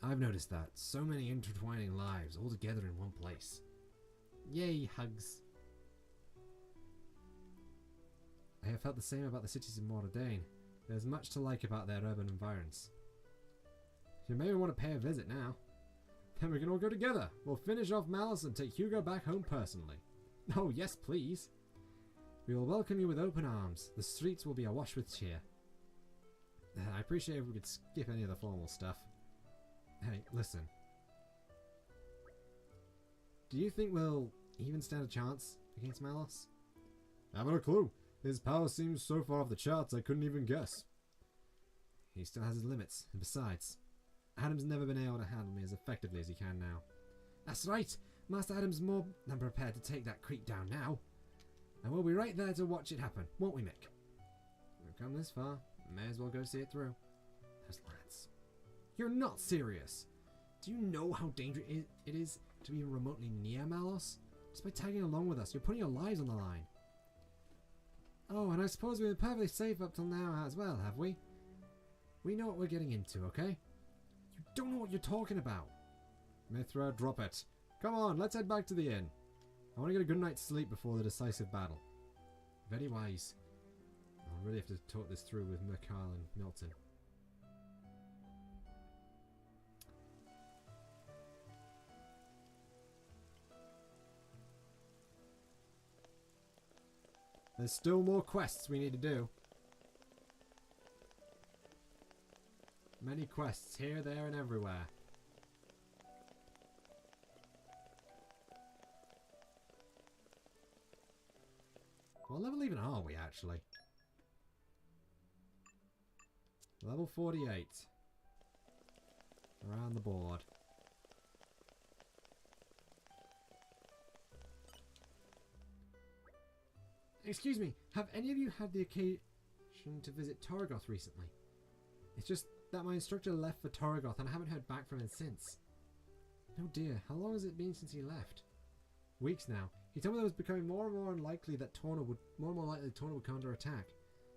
I've noticed that. So many intertwining lives all together in one place. Yay, hugs. I have felt the same about the cities in Mordain. There's much to like about their urban environs. You may want to pay a visit now. Then we can all go together. We'll finish off Malice and take Hugo back home personally. Oh, yes, please. We will welcome you with open arms. The streets will be awash with cheer. I appreciate if we could skip any of the formal stuff. Hey, listen. Do you think we'll even stand a chance against Malice? I haven't a clue. His power seems so far off the charts I couldn't even guess. He still has his limits, and besides, Adam's never been able to handle me as effectively as he can now. That's right! Master Adam's more than prepared to take that creep down now. And we'll be right there to watch it happen, won't we, Mick? We've come this far, may as well go see it through. Those lads. You're not serious! Do you know how dangerous it is to be remotely near Malos? Just by tagging along with us, you're putting your lives on the line. Oh, and I suppose we've been perfectly safe up till now as well, have we? We know what we're getting into, okay? You don't know what you're talking about. Mithra, drop it. Come on, let's head back to the inn. I want to get a good night's sleep before the decisive battle. Very wise. I'll really have to talk this through with Mikhail and Milton. There's still more quests we need to do. Many quests here, there, and everywhere. What level even are we, actually? Level 48. Around the board. Excuse me, have any of you had the occasion to visit Torgoth recently? It's just that my instructor left for Torgoth and I haven't heard back from him since. Oh dear, how long has it been since he left? Weeks now. He told me that it was becoming more and more unlikely that Torna would come under attack.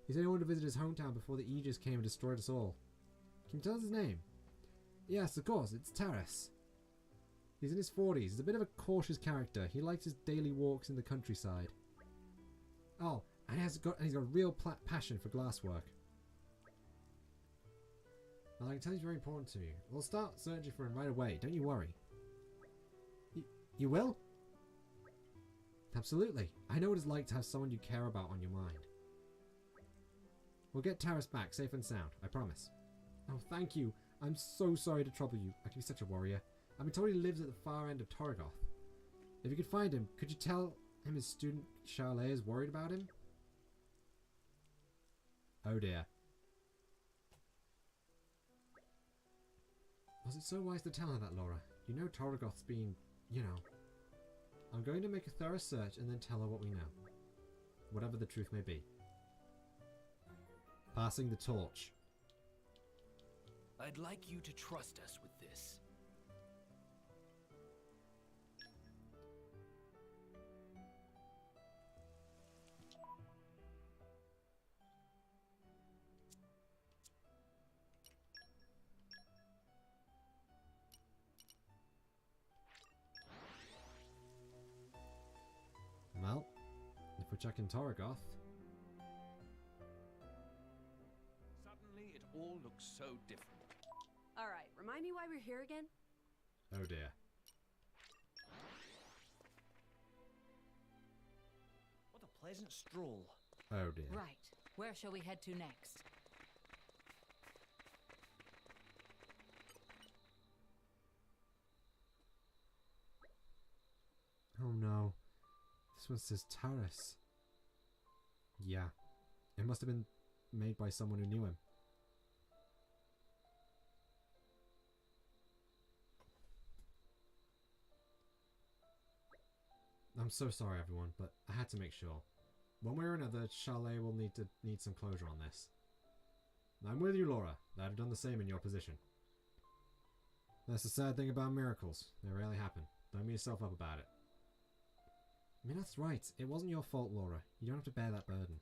He said he wanted to visit his hometown before the Aegis came and destroyed us all. Can you tell us his name? Yes, of course, it's Taras. He's in his 40s. He's a bit of a cautious character. He likes his daily walks in the countryside. Oh, and he's got a real passion for glasswork. Well, I can tell he's very important to you. We'll start searching for him right away. Don't you worry. You will? Absolutely. I know what it's like to have someone you care about on your mind. We'll get Taras back safe and sound. I promise. Oh, thank you. I'm so sorry to trouble you. I can be such a warrior. I've been told he lives at the far end of Torgoth. If you could find him, could you tell him his student Charlet is worried about him? Oh dear. Was it so wise to tell her that, Laura? You know Torgoth's been, you know. I'm going to make a thorough search and then tell her what we know. Whatever the truth may be. Passing the torch. I'd like you to trust us with this. Well, if we're checking Torgoth. Suddenly, it all looks so different. Alright, remind me why we're here again? Oh dear. What a pleasant stroll. Oh dear. Right. Where shall we head to next? Oh no. This one says Taras. Yeah. It must have been made by someone who knew him. I'm so sorry everyone, but I had to make sure. One way or another, Chalet will need some closure on this. I'm with you, Laura. I'd have done the same in your position. That's the sad thing about miracles. They rarely happen. Don't beat yourself up about it. I mean, that's right. It wasn't your fault, Laura. You don't have to bear that burden.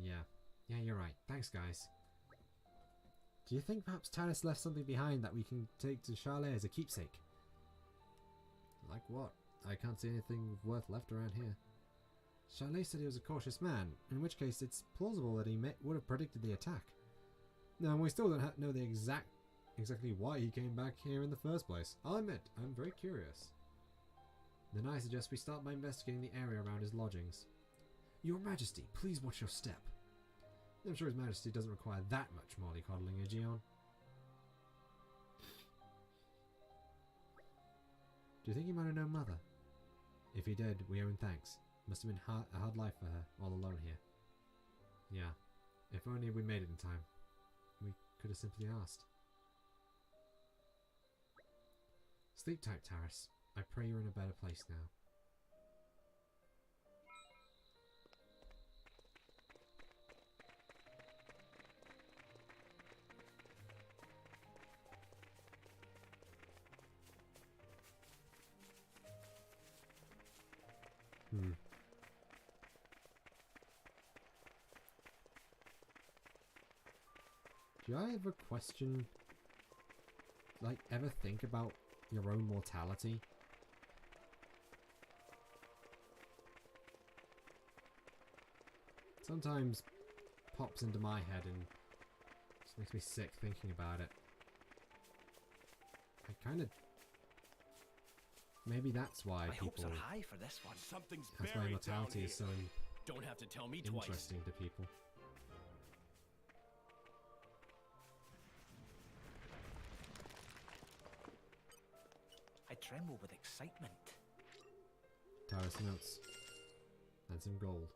Yeah. Yeah, you're right. Thanks, guys. Do you think perhaps Tanis left something behind that we can take to Chalet as a keepsake? Like what? I can't see anything worth left around here. Chalet said he was a cautious man, in which case it's plausible that he would have predicted the attack. Now, we still don't know the exactly why he came back here in the first place. I'll admit, I'm very curious. Then I suggest we start by investigating the area around his lodgings. Your Majesty, please watch your step. I'm sure His Majesty doesn't require that much mollycoddling, Aegeon. Do you think he might have known Mother? If he did, we owe him thanks. Must have been a hard life for her, all alone here. Yeah, if only we made it in time. We could have simply asked. Sleep tight, Taris. I pray you're in a better place now. Do I ever question, like, ever think about your own mortality? Sometimes pops into my head and just makes me sick thinking about it. I kind of... Maybe that's why My hopes people... are high for this one. Something's That's why buried mortality down is so here. Don't have to tell me twice. interesting to people. I tremble with excitement. Taris notes. And some gold.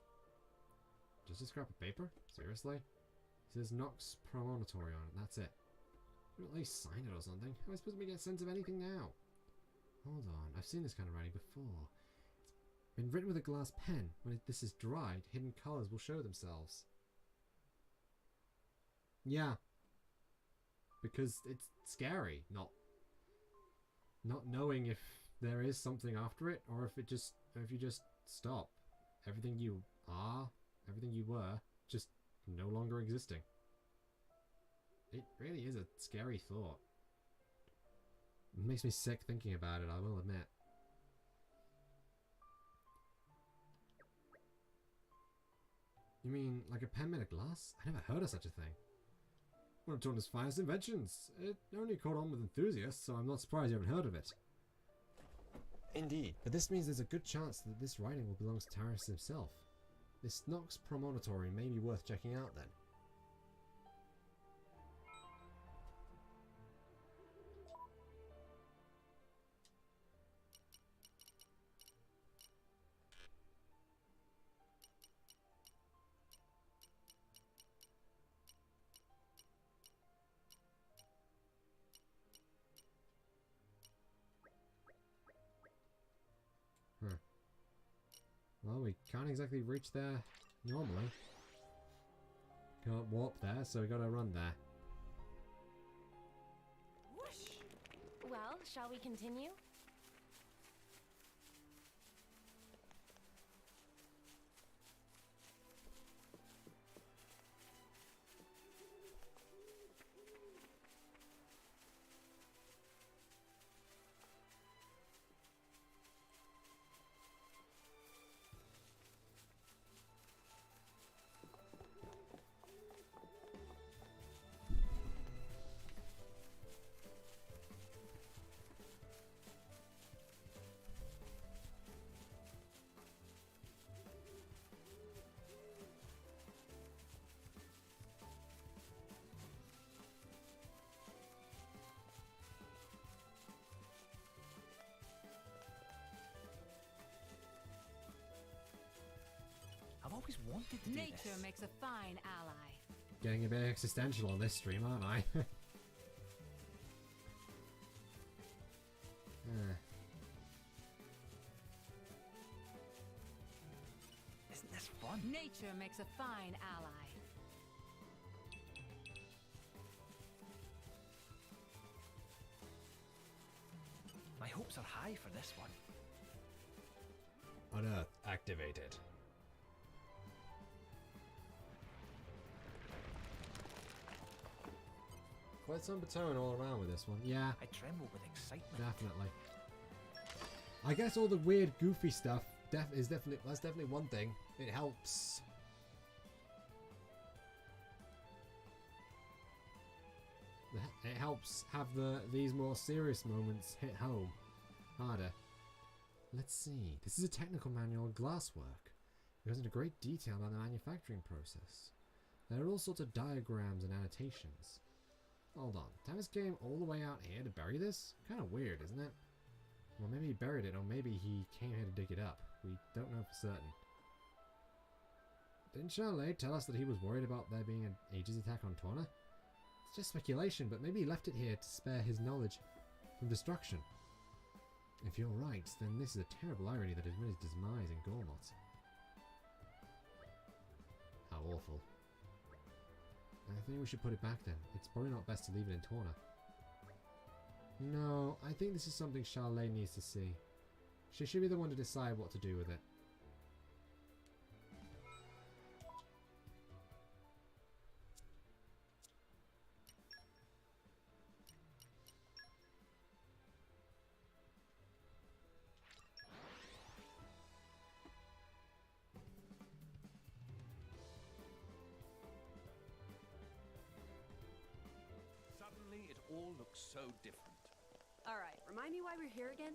Just a scrap of paper? Seriously? It says Nox Promontory on it, that's it. At least sign it or something. How am I supposed to make a sense of anything now? Hold on, I've seen this kind of writing before. It's been written with a glass pen. When this is dried, hidden colours will show themselves. Yeah. Because it's scary, not knowing if there is something after it, or if you just stop. Everything you are, everything you were, just no longer existing. It really is a scary thought. It makes me sick thinking about it, I will admit. You mean, like a pen made of glass? I never heard of such a thing. One of Torna's finest inventions. It only caught on with enthusiasts, so I'm not surprised you haven't heard of it. Indeed. But this means there's a good chance that this writing will belong to Taris himself. This Nox Promontory may be worth checking out then. Well, we can't exactly reach there normally. Can't warp there, so we gotta run there. Well, shall we continue? I've always wanted to do Nature this. makes a fine ally. Getting a bit existential on this stream, aren't I? Isn't this is fun. Nature makes a fine ally. My hopes are high for this one. Unearth activated. Quite some baton all around with this one. Yeah, I tremble with excitement. definitely. I guess all the weird, goofy stuff that's definitely one thing. It helps. It helps have these more serious moments hit home harder. Let's see. This is a technical manual of glasswork. It goes into great detail about the manufacturing process. There are all sorts of diagrams and annotations. Hold on. Thomas came all the way out here to bury this? Kind of weird, isn't it? Well, maybe he buried it, or maybe he came here to dig it up. We don't know for certain. Didn't Charlotte tell us that he was worried about there being an Aegis attack on Torna? It's just speculation, but maybe he left it here to spare his knowledge from destruction. If you're right, then this is a terrible irony that has made his demise in Gormott. How awful. I think we should put it back then. It's probably not best to leave it in Torna. No, I think this is something Charlotte needs to see. She should be the one to decide what to do with it. Suddenly, it all looks so different. All right, remind me why we're here again?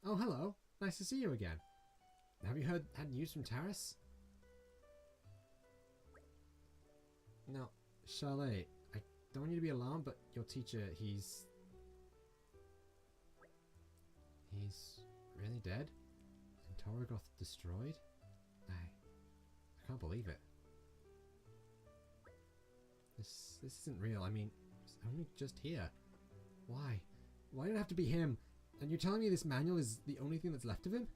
Oh, hello. Nice to see you again. Have you had news from Taris? No, Charlotte, I don't want you to be alarmed, but your teacher, he's really dead? And Torgoth destroyed? I can't believe it. This isn't real. I mean, it's only just here. Why? Why did it have to be him? And you're telling me this manual is the only thing that's left of him?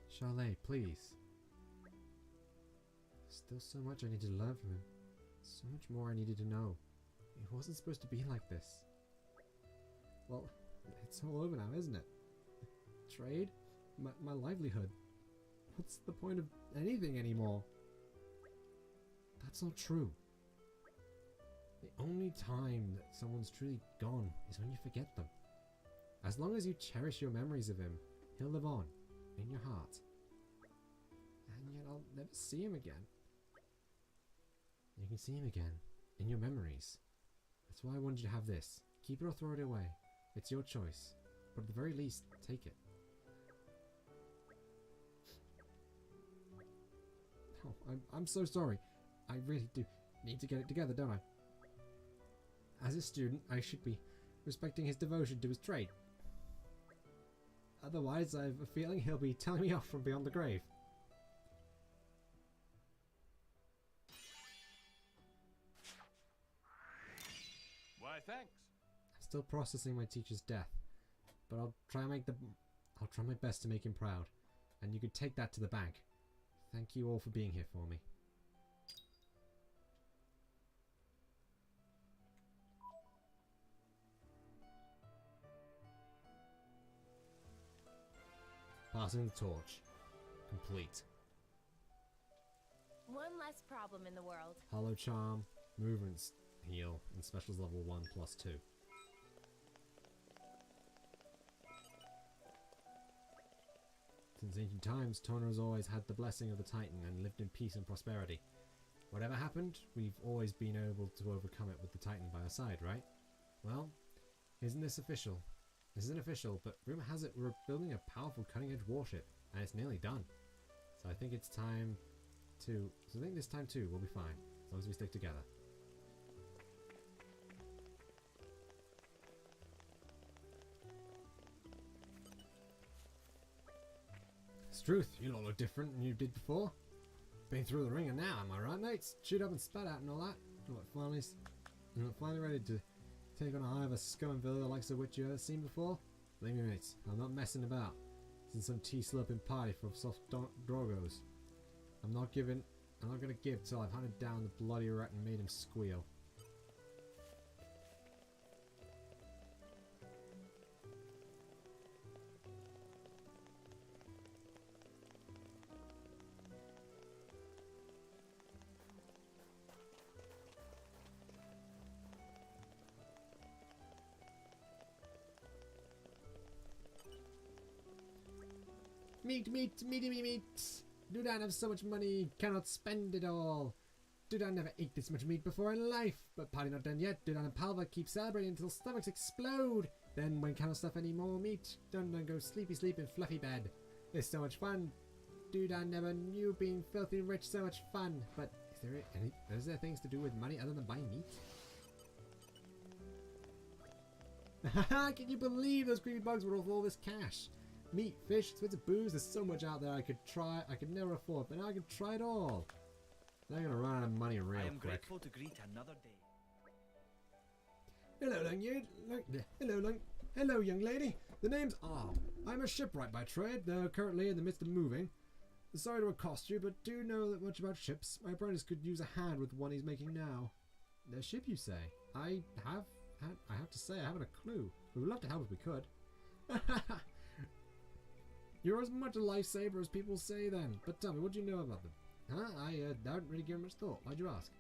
Charlotte, please. Still so much I need to learn from him. So much more I needed to know. It wasn't supposed to be like this. Well, it's all over now, isn't it? Trade? My livelihood. What's the point of anything anymore? That's not true. The only time that someone's truly gone is when you forget them. As long as you cherish your memories of him, he'll live on, in your heart. And yet I'll never see him again. You can see him again, in your memories. That's why I wanted you to have this. Keep it or throw it away. It's your choice. But at the very least, take it. Oh, I'm so sorry. I really do need to get it together, don't I? As a student, I should be respecting his devotion to his trade. Otherwise, I have a feeling he'll be telling me off from beyond the grave. Why, thanks. I'm still processing my teacher's death, but I'll try my best to make him proud, and you can take that to the bank. Thank you all for being here for me. Passing the torch. Complete. One less problem in the world. Hollow Charm, Movements Heal, and Specials level 1 plus 2. Since ancient times, Torna has always had the blessing of the Titan and lived in peace and prosperity. Whatever happened, we've always been able to overcome it with the Titan by our side, right? Well, isn't this official? This isn't official, but rumor has it we're building a powerful cutting-edge warship, and it's nearly done. So I think it's time to... So I think this time too we'll be fine, as long as we stick together. Struth, you don't look different than you did before. Been through the ringer now, am I right, mates? Chewed up and spat out and all that. Finally ready to take on a hive of scum and villainy the likes of which you ever seen before? Believe me, mates, I'm not messing about. This isn't some tea-slurping party for soft drogos. I'm not gonna give till I've hunted down the bloody rat and made him squeal. Meat. Dudan have so much money, cannot spend it all. Dudan never ate this much meat before in life. But party not done yet. Dudan and Palva keep celebrating until stomachs explode. Then when cannot stuff any more meat, Dudan go sleepy sleep in fluffy bed. It's so much fun. Dudan never knew being filthy rich so much fun. But is there things to do with money other than buying meat? Can you believe those creepy bugs were worth all this cash? Meat, fish, expensive booze, there's so much out there I could never afford, but now I can try it all. They're gonna run out of money real quick. I am grateful to greet another day. Hello, young lady. The name's Arm. I'm a shipwright by trade, though currently in the midst of moving. Sorry to accost you, but do know that much about ships. My apprentice could use a hand with one he's making now. A ship, you say? I have to say, I haven't a clue. We would love to help if we could. You're as much a lifesaver as people say then. But tell me, what do you know about them? Huh? I haven't really given much thought. Why'd you ask?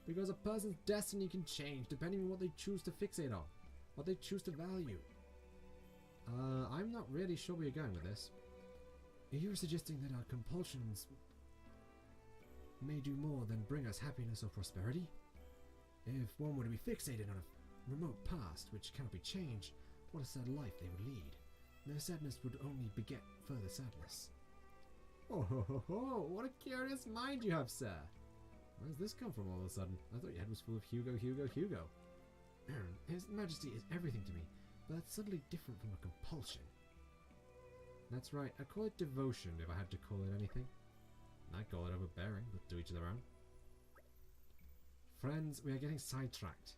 Because a person's destiny can change depending on what they choose to fixate on. What they choose to value. I'm not really sure where you're going with this. You're suggesting that our compulsions may do more than bring us happiness or prosperity? If one were to be fixated on a remote past which cannot be changed, what a sad life they would lead. Their sadness would only beget further sadness. Oh ho ho ho! What a curious mind you have, sir! Where's this come from all of a sudden? I thought your head was full of Hugo. His Majesty is everything to me, but that's subtly different from a compulsion. That's right, I call it devotion if I had to call it anything. I'd call it overbearing, but to each their own. Friends, we are getting sidetracked.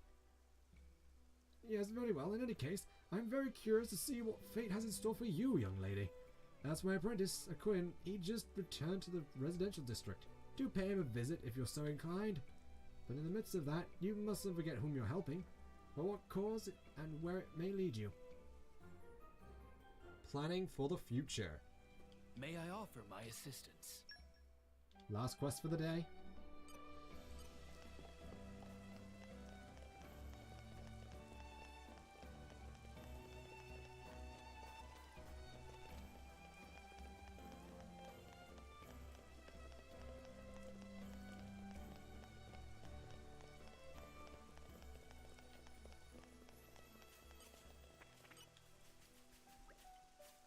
Yes, very well. In any case, I'm very curious to see what fate has in store for you, young lady. That's my apprentice, Quinn. He just returned to the residential district. Do pay him a visit if you're so inclined. But in the midst of that, you mustn't forget whom you're helping, or what cause and where it may lead you. Planning for the future. May I offer my assistance? Last quest for the day.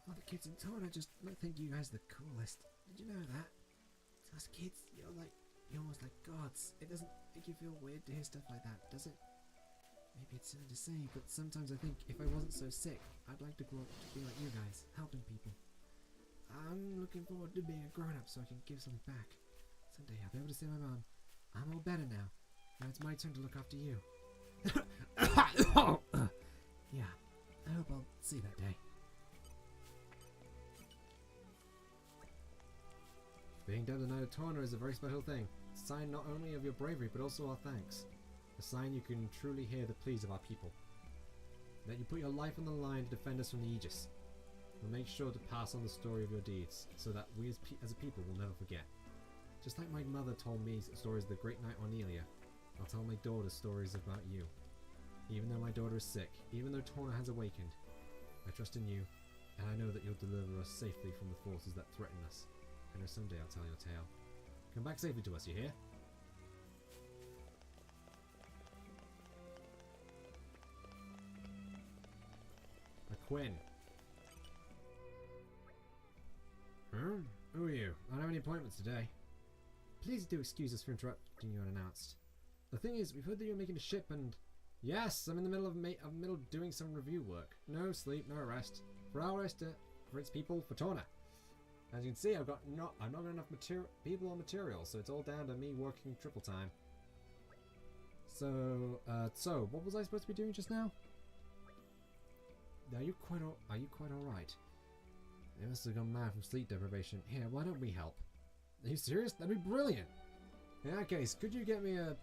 All the kids in Torna just think you guys are the coolest. Did you know that? To us kids, you're almost like gods. It doesn't make you feel weird to hear stuff like that, does it? Maybe it's silly to say, but sometimes I think if I wasn't so sick, I'd like to grow up to be like you guys, helping people. I'm looking forward to being a grown-up so I can give something back. Someday I'll be able to say to my mom, I'm all better now. Now it's my turn to look after you. Yeah, I hope I'll see that day. Being dubbed the Knight of Torna is a very special thing. It's a sign not only of your bravery, but also our thanks. A sign you can truly hear the pleas of our people. That you put your life on the line to defend us from the Aegis. We'll make sure to pass on the story of your deeds, so that we as a people will never forget. Just like my mother told me stories of the great knight Ornelia, I'll tell my daughter stories about you. Even though my daughter is sick, even though Torna has awakened, I trust in you, and I know that you'll deliver us safely from the forces that threaten us. I know someday I'll tell your tale. Come back safely to us, you hear? A Quinn. Huh? Who are you? I don't have any appointments today. Please do excuse us for interrupting you unannounced. The thing is, we've heard that you're making a ship and... Yes, I'm in the middle of doing some review work. No sleep, no rest. For our rest, for its people, for Torna. As you can see, I've not got enough people or materials, so it's all down to me working triple time. So, what was I supposed to be doing just now? Are you quite alright? They must have gone mad from sleep deprivation. Here, why don't we help? Are you serious? That'd be brilliant! In that case, could you get me a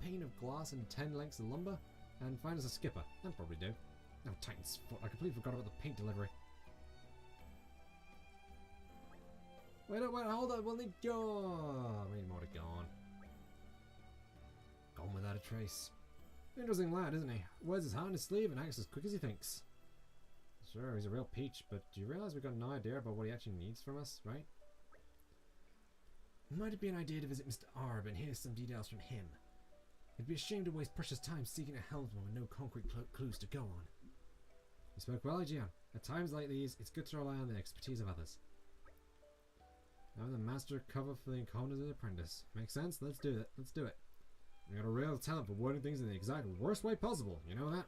pane of glass and 10 lengths of lumber? And find us a skipper. That'd probably do. Oh, Titan's foot. I completely forgot about the paint delivery. Wait, hold on. We'll need go. We need more to go on. Gone without a trace. Interesting lad, isn't he? Wears his heart on his sleeve and acts as quick as he thinks. Sure, he's a real peach, but do you realise we've got no idea about what he actually needs from us, right? Might it be an idea to visit Mr. Arb and hear some details from him? It'd be a shame to waste precious time seeking a helmsman with no concrete clues to go on. You spoke well, Gian. At times like these, it's good to rely on the expertise of others. I'm the master cover for the incompetence of the apprentice. Makes sense? Let's do it. Let's do it. I got a real talent for wording things in the exact worst way possible. You know that?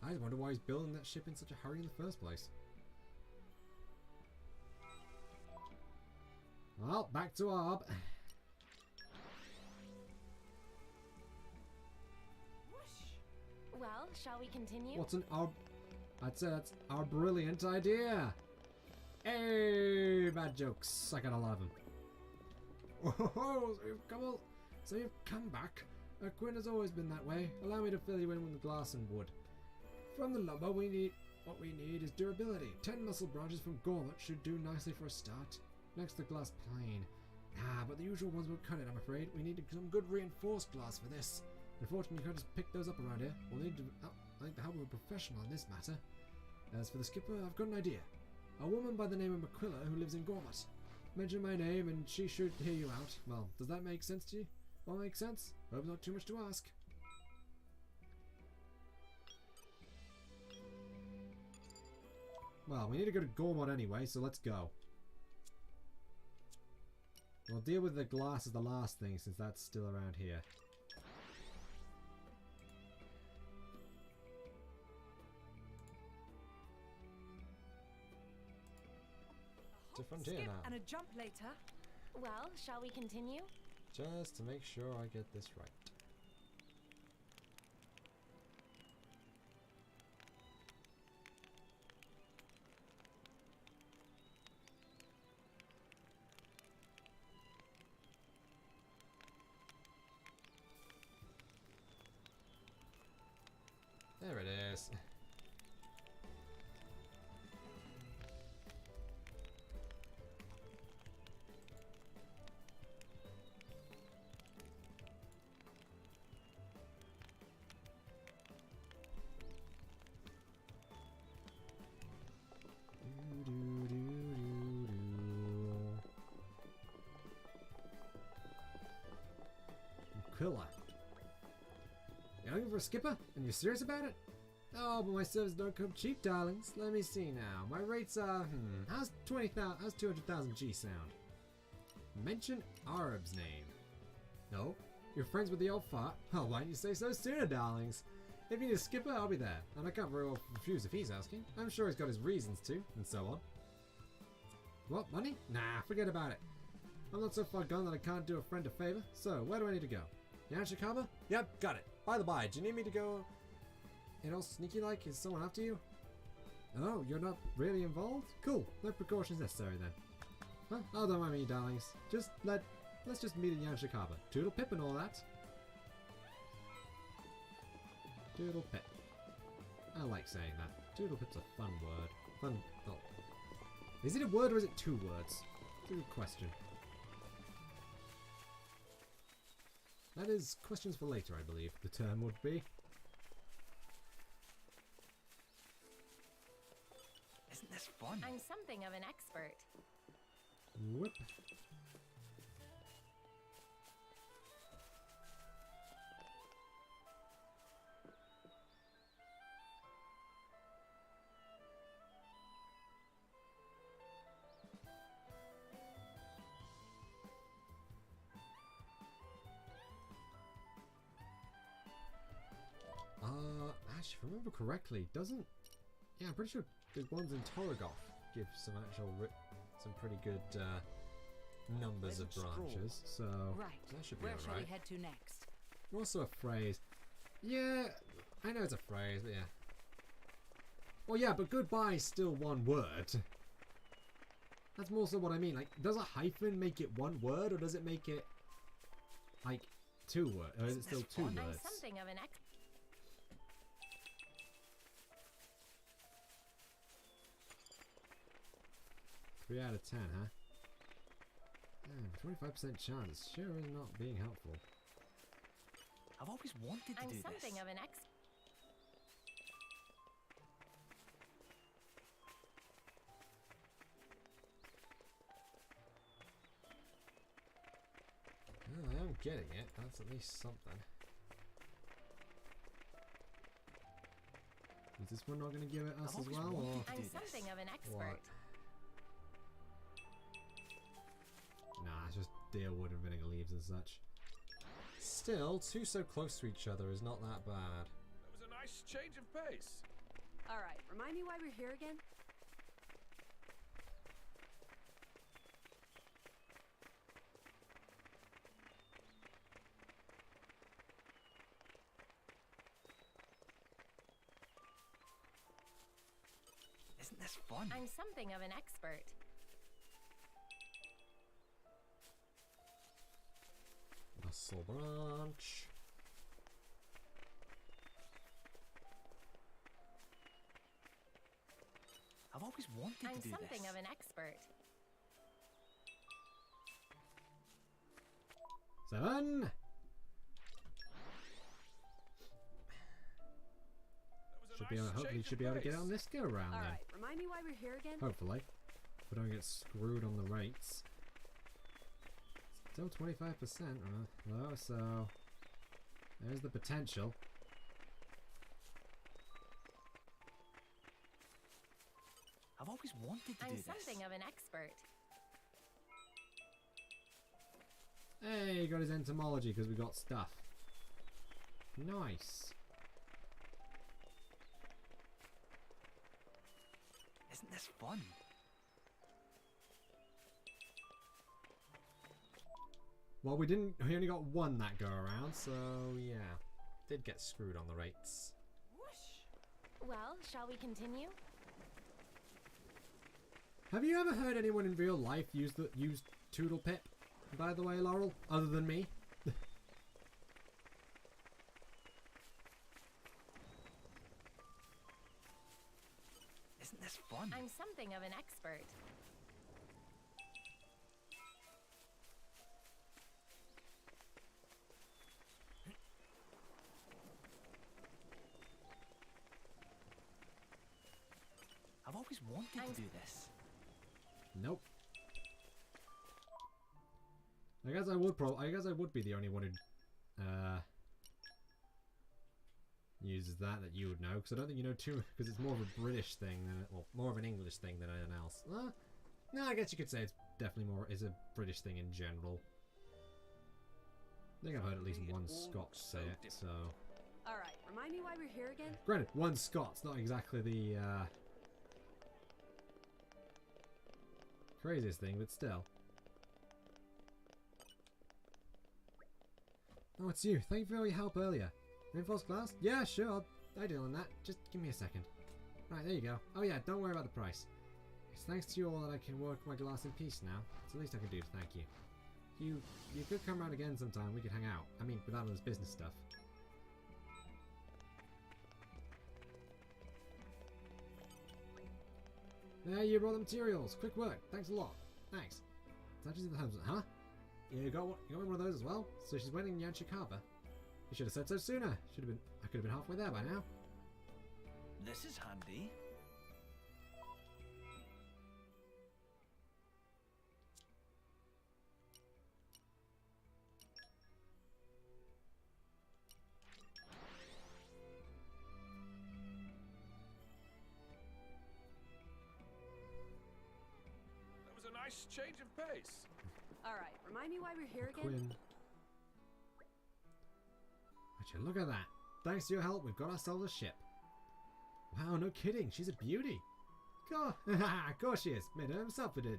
I wonder why he's building that ship in such a hurry in the first place. Well, back to Arb. Well, shall we continue? What's an Arb? I'd say that's our brilliant idea. Hey, bad jokes. I got a lot of them. Oh, so you've come back. Quinn has always been that way. Allow me to fill you in with the glass and wood. From the lumber, what we need is durability. 10 muscle branches from Gormat should do nicely for a start. Next, the glass plane. But the usual ones won't cut it, I'm afraid. We need some good reinforced glass for this. Unfortunately, you can't just pick those up around here. We'll need to like the help of a professional in this matter. As for the skipper, I've got an idea. A woman by the name of Aquila who lives in Gormat. Mention my name and she should hear you out. Well, does that make sense to you? Well, makes sense. Hope not too much to ask. Well, we need to go to Gormat anyway, so let's go. We'll deal with the glass as the last thing, since that's still around here. To Frontier Skip now. and a jump later. Well, shall we continue? Just to make sure I get this right. There it is. Aquila. You're looking for a skipper? And you're serious about it? Oh, but my services don't come cheap, darlings. Let me see now. My rates are, how's 200,000 G sound? Mention Arb's name. No? You're friends with the old fart? Oh, why didn't you say so sooner, darlings? If you need a skipper, I'll be there. And I can't very well refuse if he's asking. I'm sure he's got his reasons too, and so on. What, money? Nah, forget about it. I'm not so far gone that I can't do a friend a favor. So, where do I need to go? Yanshikaba? Yep, got it. By the by, do you need me to go... You know, sneaky like? Is someone after you? Oh, you're not really involved? Cool. No precautions necessary then. Well, oh, don't mind me, darlings. Let's just meet in Yanshikaba. Toodle pip and all that. Toodle pip. I like saying that. Toodle pip's a fun word. Fun. Oh. Is it a word or is it two words? It's a good question. That is questions for later, I believe. The term would be. Isn't this fun? I'm something of an expert. Whoop. Actually, if I remember correctly, doesn't... Yeah, I'm pretty sure there's ones in Torgoth. give some some pretty good numbers of branches. So Right. that should be Where shall we alright. head to next? Also a phrase. Yeah, I know it's a phrase, but yeah. Well, yeah, but goodbye is still one word. That's more so what I mean. Like, does a hyphen make it one word, or does it make it like 2 words? Or is it still 2 I'm words? something of an ex. 3 out of 10, huh? 25% chance. Sure is not being helpful. I've always wanted to I'm do something this. of an ex. Oh, I am getting it. That's at least something. Is this one not going to give it us I've as always well, or wanted to I'm do this. something of an expert. what? Nah, it's just deal wood and vinegar leaves and such. Still, 2 so close to each other is not that bad. That was a nice change of pace. All right, remind me why we're here again? Isn't this fun? I'm something of an expert. Muscle branch. I've always wanted I'm to do something this. of an expert. 7. That was a Should be nice able, hopefully change should of be able to get it pace. on this go around All then. right, remind me why we're here again? Hopefully. If we don't get screwed on the rates. Still 25%, though, so there's the potential. I've always wanted to I'm do this. something of an expert. Hey, he got his entomology because we got stuff. Nice. Isn't this fun? Well, we only got 1 that go around, so yeah. Did get screwed on the rates. Well, shall we continue? Have you ever heard anyone in real life use Toodle Pip? By the way, Laurel, other than me? Isn't this fun? I'm something of an expert. I've always wanted to do this. Nope. I guess I would be the only one who uses that you would know, because I don't think you know too, because it's more of a British thing than, well, more of an English thing than anything else. No, I guess you could say it's definitely is a British thing in general. I think I've heard at least one Scot say it, so. All right, remind me why we're here again? Granted, one Scots, not exactly the craziest thing, but still. Oh, it's you. Thank you for all your help earlier. Reinforced glass? Yeah, sure. I'll deal on that. Just give me a second. Right, there you go. Oh yeah, don't worry about the price. It's thanks to you all that I can work my glass in peace now. It's the least I can do to thank you. You could come round again sometime. We could hang out. I mean, without all this business stuff. There, you brought the materials. Quick work. Thanks a lot. Thanks. Touches of the husband, huh? You got me one of those as well? So she's wedding in Yanchikaba. You should have said so sooner. I could have been halfway there by now. This is handy. That was a nice change of pace. All right, remind me why we're here again? Quinn. Would you look at that? Thanks to your help, we've got ourselves a ship. Wow, no kidding. She's a beauty. Of course she is. Made her himself it did.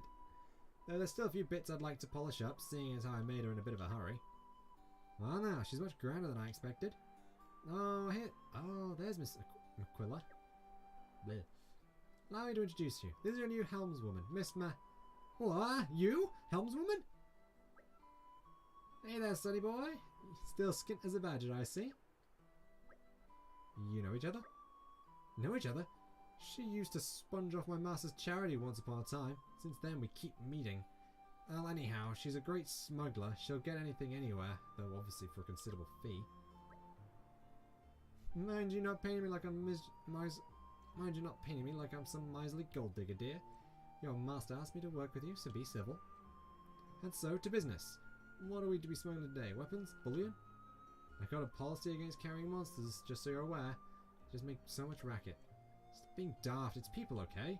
There's still a few bits I'd like to polish up, seeing as how I made her in a bit of a hurry. Well now, she's much grander than I expected. Oh, there's Miss Aquila. Blech. Allow me to introduce you. This is your new helmswoman, Miss What? You? Helmswoman? Hey there, sonny boy. Still skint as a badger, I see. You know each other? Know each other? She used to sponge off my master's charity once upon a time. Since then, we keep meeting. Well, anyhow, she's a great smuggler. She'll get anything anywhere, though obviously for a considerable fee. Mind you not painting me like I'm Mind you not painting me like I'm some miserly gold digger, dear. Your master asked me to work with you, so be civil. And so, to business. What are we to be smuggling today? Weapons? Bullion? I got a policy against carrying monsters, just so you're aware. Just make so much racket. Stop being daft, it's people, okay?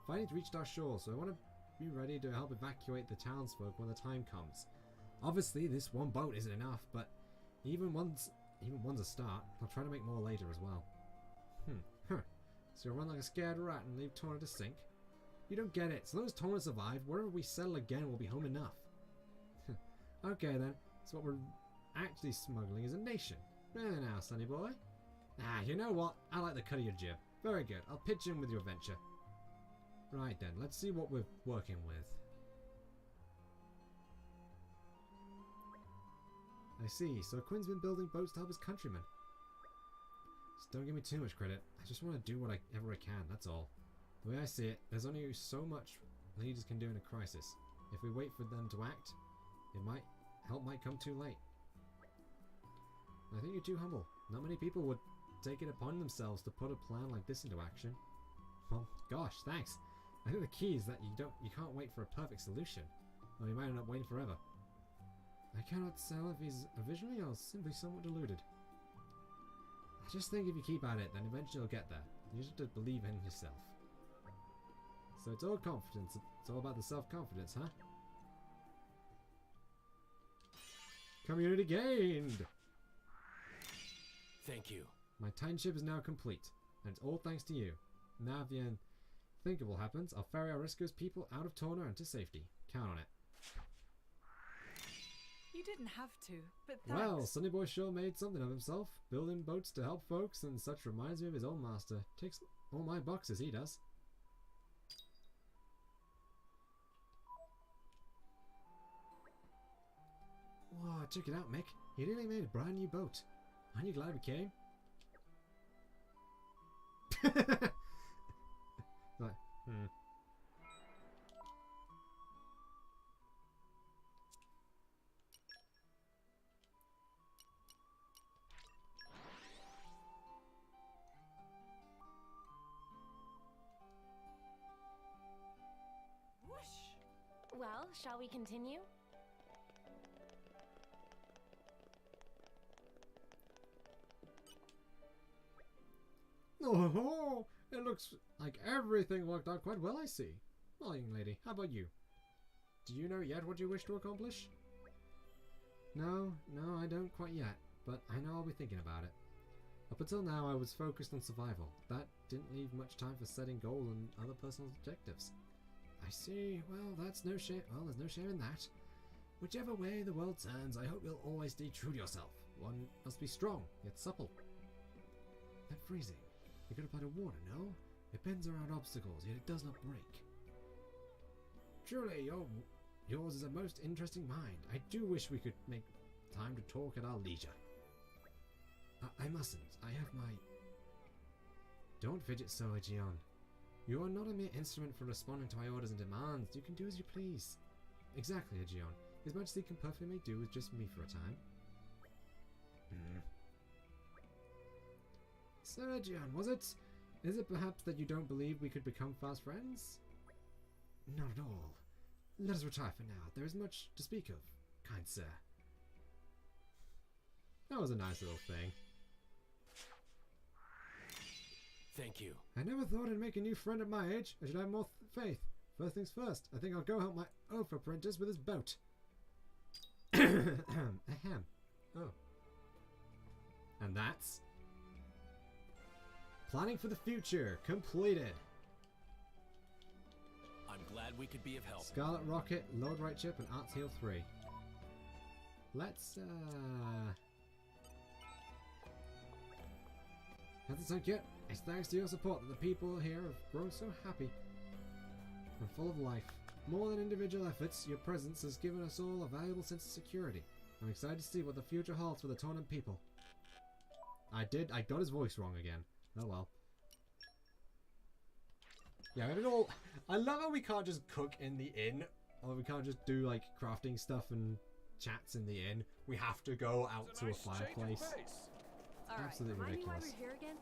Fighting's reached our shore, so I want to be ready to help evacuate the townsfolk when the time comes. Obviously, this one boat isn't enough, but even one's a start. I'll try to make more later as well. So you'll run like a scared rat and leave Torna to sink? You don't get it. As long as Torna survive, wherever we settle again will be home enough. Okay then, so what we're actually smuggling is a nation. There now, sonny boy. Ah, you know what? I like the cut of your jib. Very good. I'll pitch in with your venture. Right then, let's see what we're working with. I see. So Quinn's been building boats to help his countrymen. Just don't give me too much credit. I just want to do whatever I can, that's all. The way I see it, there's only so much leaders can do in a crisis. If we wait for them to act, help might come too late. I think you're too humble. Not many people would take it upon themselves to put a plan like this into action. Well, gosh, thanks. I think the key is that you can't wait for a perfect solution, or you might end up waiting forever. I cannot tell if he's a visionary or simply somewhat deluded. I just think if you keep at it, then eventually you'll get there. You just have to believe in yourself. So it's all confidence. It's all about the self-confidence, huh? Community gained! Thank you. My timeship is now complete, and it's all thanks to you. Now if the unthinkable happens, I'll ferry our rescuers people out of Torna and to safety. Count on it. You didn't have to, but thanks. Well, Sonny Boy sure made something of himself. Building boats to help folks and such reminds me of his old master. Takes all my boxes, he does. Whoa, check it out, Mick. He really made a brand new boat. Aren't you glad we came? Like, Well, shall we continue? Oh, it looks like everything worked out quite well, I see. Well, young lady, how about you? Do you know yet what you wish to accomplish? No, I don't quite yet, but I know I'll be thinking about it. Up until now, I was focused on survival. That didn't leave much time for setting goals and other personal objectives. I see. Well, that's no shame. Well, there's no shame in that. Whichever way the world turns, I hope you'll always stay true to yourself. One must be strong, yet supple. That freezing. You could apply to water, no? It bends around obstacles, yet it does not break. Truly, yours is a most interesting mind. I do wish we could make time to talk at our leisure. I mustn't. I have my... Don't fidget so, Aegeon. You are not a mere instrument for responding to my orders and demands. You can do as you please. Exactly, Aegeon. His Majesty can perfectly make do with just me for a time. So, Aegeon, was it? Is it perhaps that you don't believe we could become fast friends? Not at all. Let us retire for now. There is much to speak of, kind sir. That was a nice little thing. Thank you. I never thought I'd make a new friend at my age. I should have more faith. First things first, I think I'll go help my oaf apprentice with his boat. Ahem. Oh. And that's... Planning for the future, completed. I'm glad we could be of help. Scarlet Rocket, Load Right Chip, and Arts Heal 3. Let's, Hasn't sunk yet. It's thanks to your support that the people here have grown so happy and full of life. More than individual efforts, your presence has given us all a valuable sense of security. I'm excited to see what the future holds for the Torna people. I got his voice wrong again. Oh well. Yeah, I don't know. I love how we can't just cook in the inn. Or we can't just do like crafting stuff and chats in the inn. We have to go out to a fireplace. All right, Absolutely remind me why ridiculous. we're here again?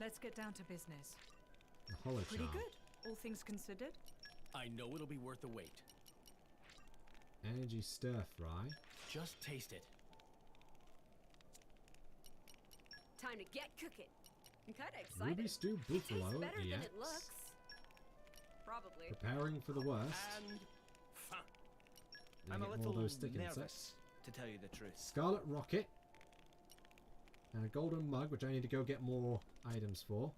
Let's get down to business. The Hollow Pretty Charm. good, all things considered. I know it'll be worth the wait. Energy Stir Fry. Just taste it. Time to get cooking. I'm kind of excited. Ruby Stew It tastes Buffalo. better than EX. it looks. Probably. Preparing for the worst. And You I'm a get little all those stick nervous, insects. to tell you the truth. Scarlet Rocket. And a golden mug, which I need to go get more items for.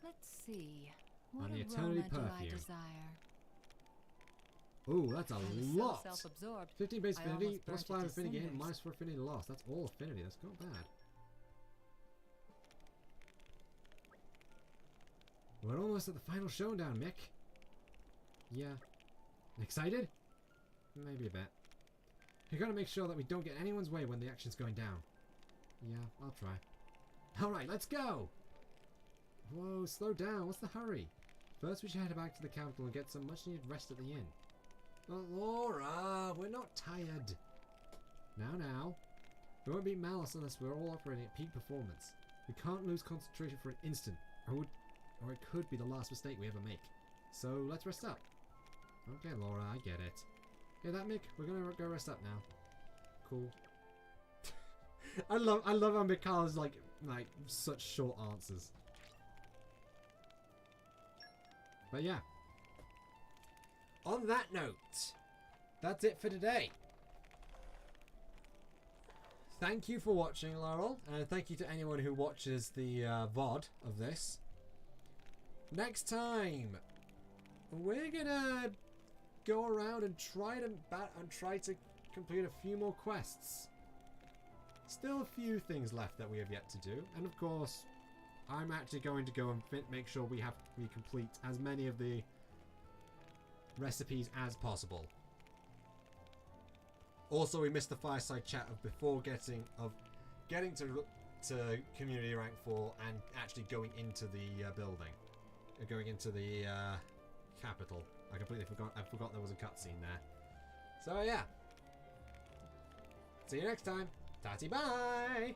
Let's see. What And the aroma Eternity do I Perfume. desire? Ooh, that's a I'm so lot! self-absorbed. 15 base I affinity, almost plus burnt 5 it to affinity gain, cinders. minus 4 affinity loss. That's all affinity, that's not bad. We're almost at the final showdown, Mick. Yeah. Excited? Maybe a bit. You gotta make sure that we don't get anyone's way when the action's going down. Yeah, I'll try. Alright, let's go! Whoa, slow down, what's the hurry? First we should head back to the capital and get some much needed rest at the inn. Oh, Laura, we're not tired. Now. We won't beat Malice unless we're all operating at peak performance. We can't lose concentration for an instant, or it could be the last mistake we ever make. So let's rest up. Okay, Laura, I get it. Hear that, Mick? We're gonna go rest up now. Cool. I love how Mikhail is like such short answers. But yeah. On that note, that's it for today. Thank you for watching, Laurel, and thank you to anyone who watches the VOD of this. Next time, we're gonna go around and try to complete a few more quests. Still a few things left that we have yet to do, and of course, I'm actually going to go and make sure we complete as many of the recipes as possible. Also, we missed the fireside chat of before getting to community rank 4 and actually going into the building, going into the capital. I completely forgot. I forgot there was a cutscene there. So yeah. See you next time. Tatty bye.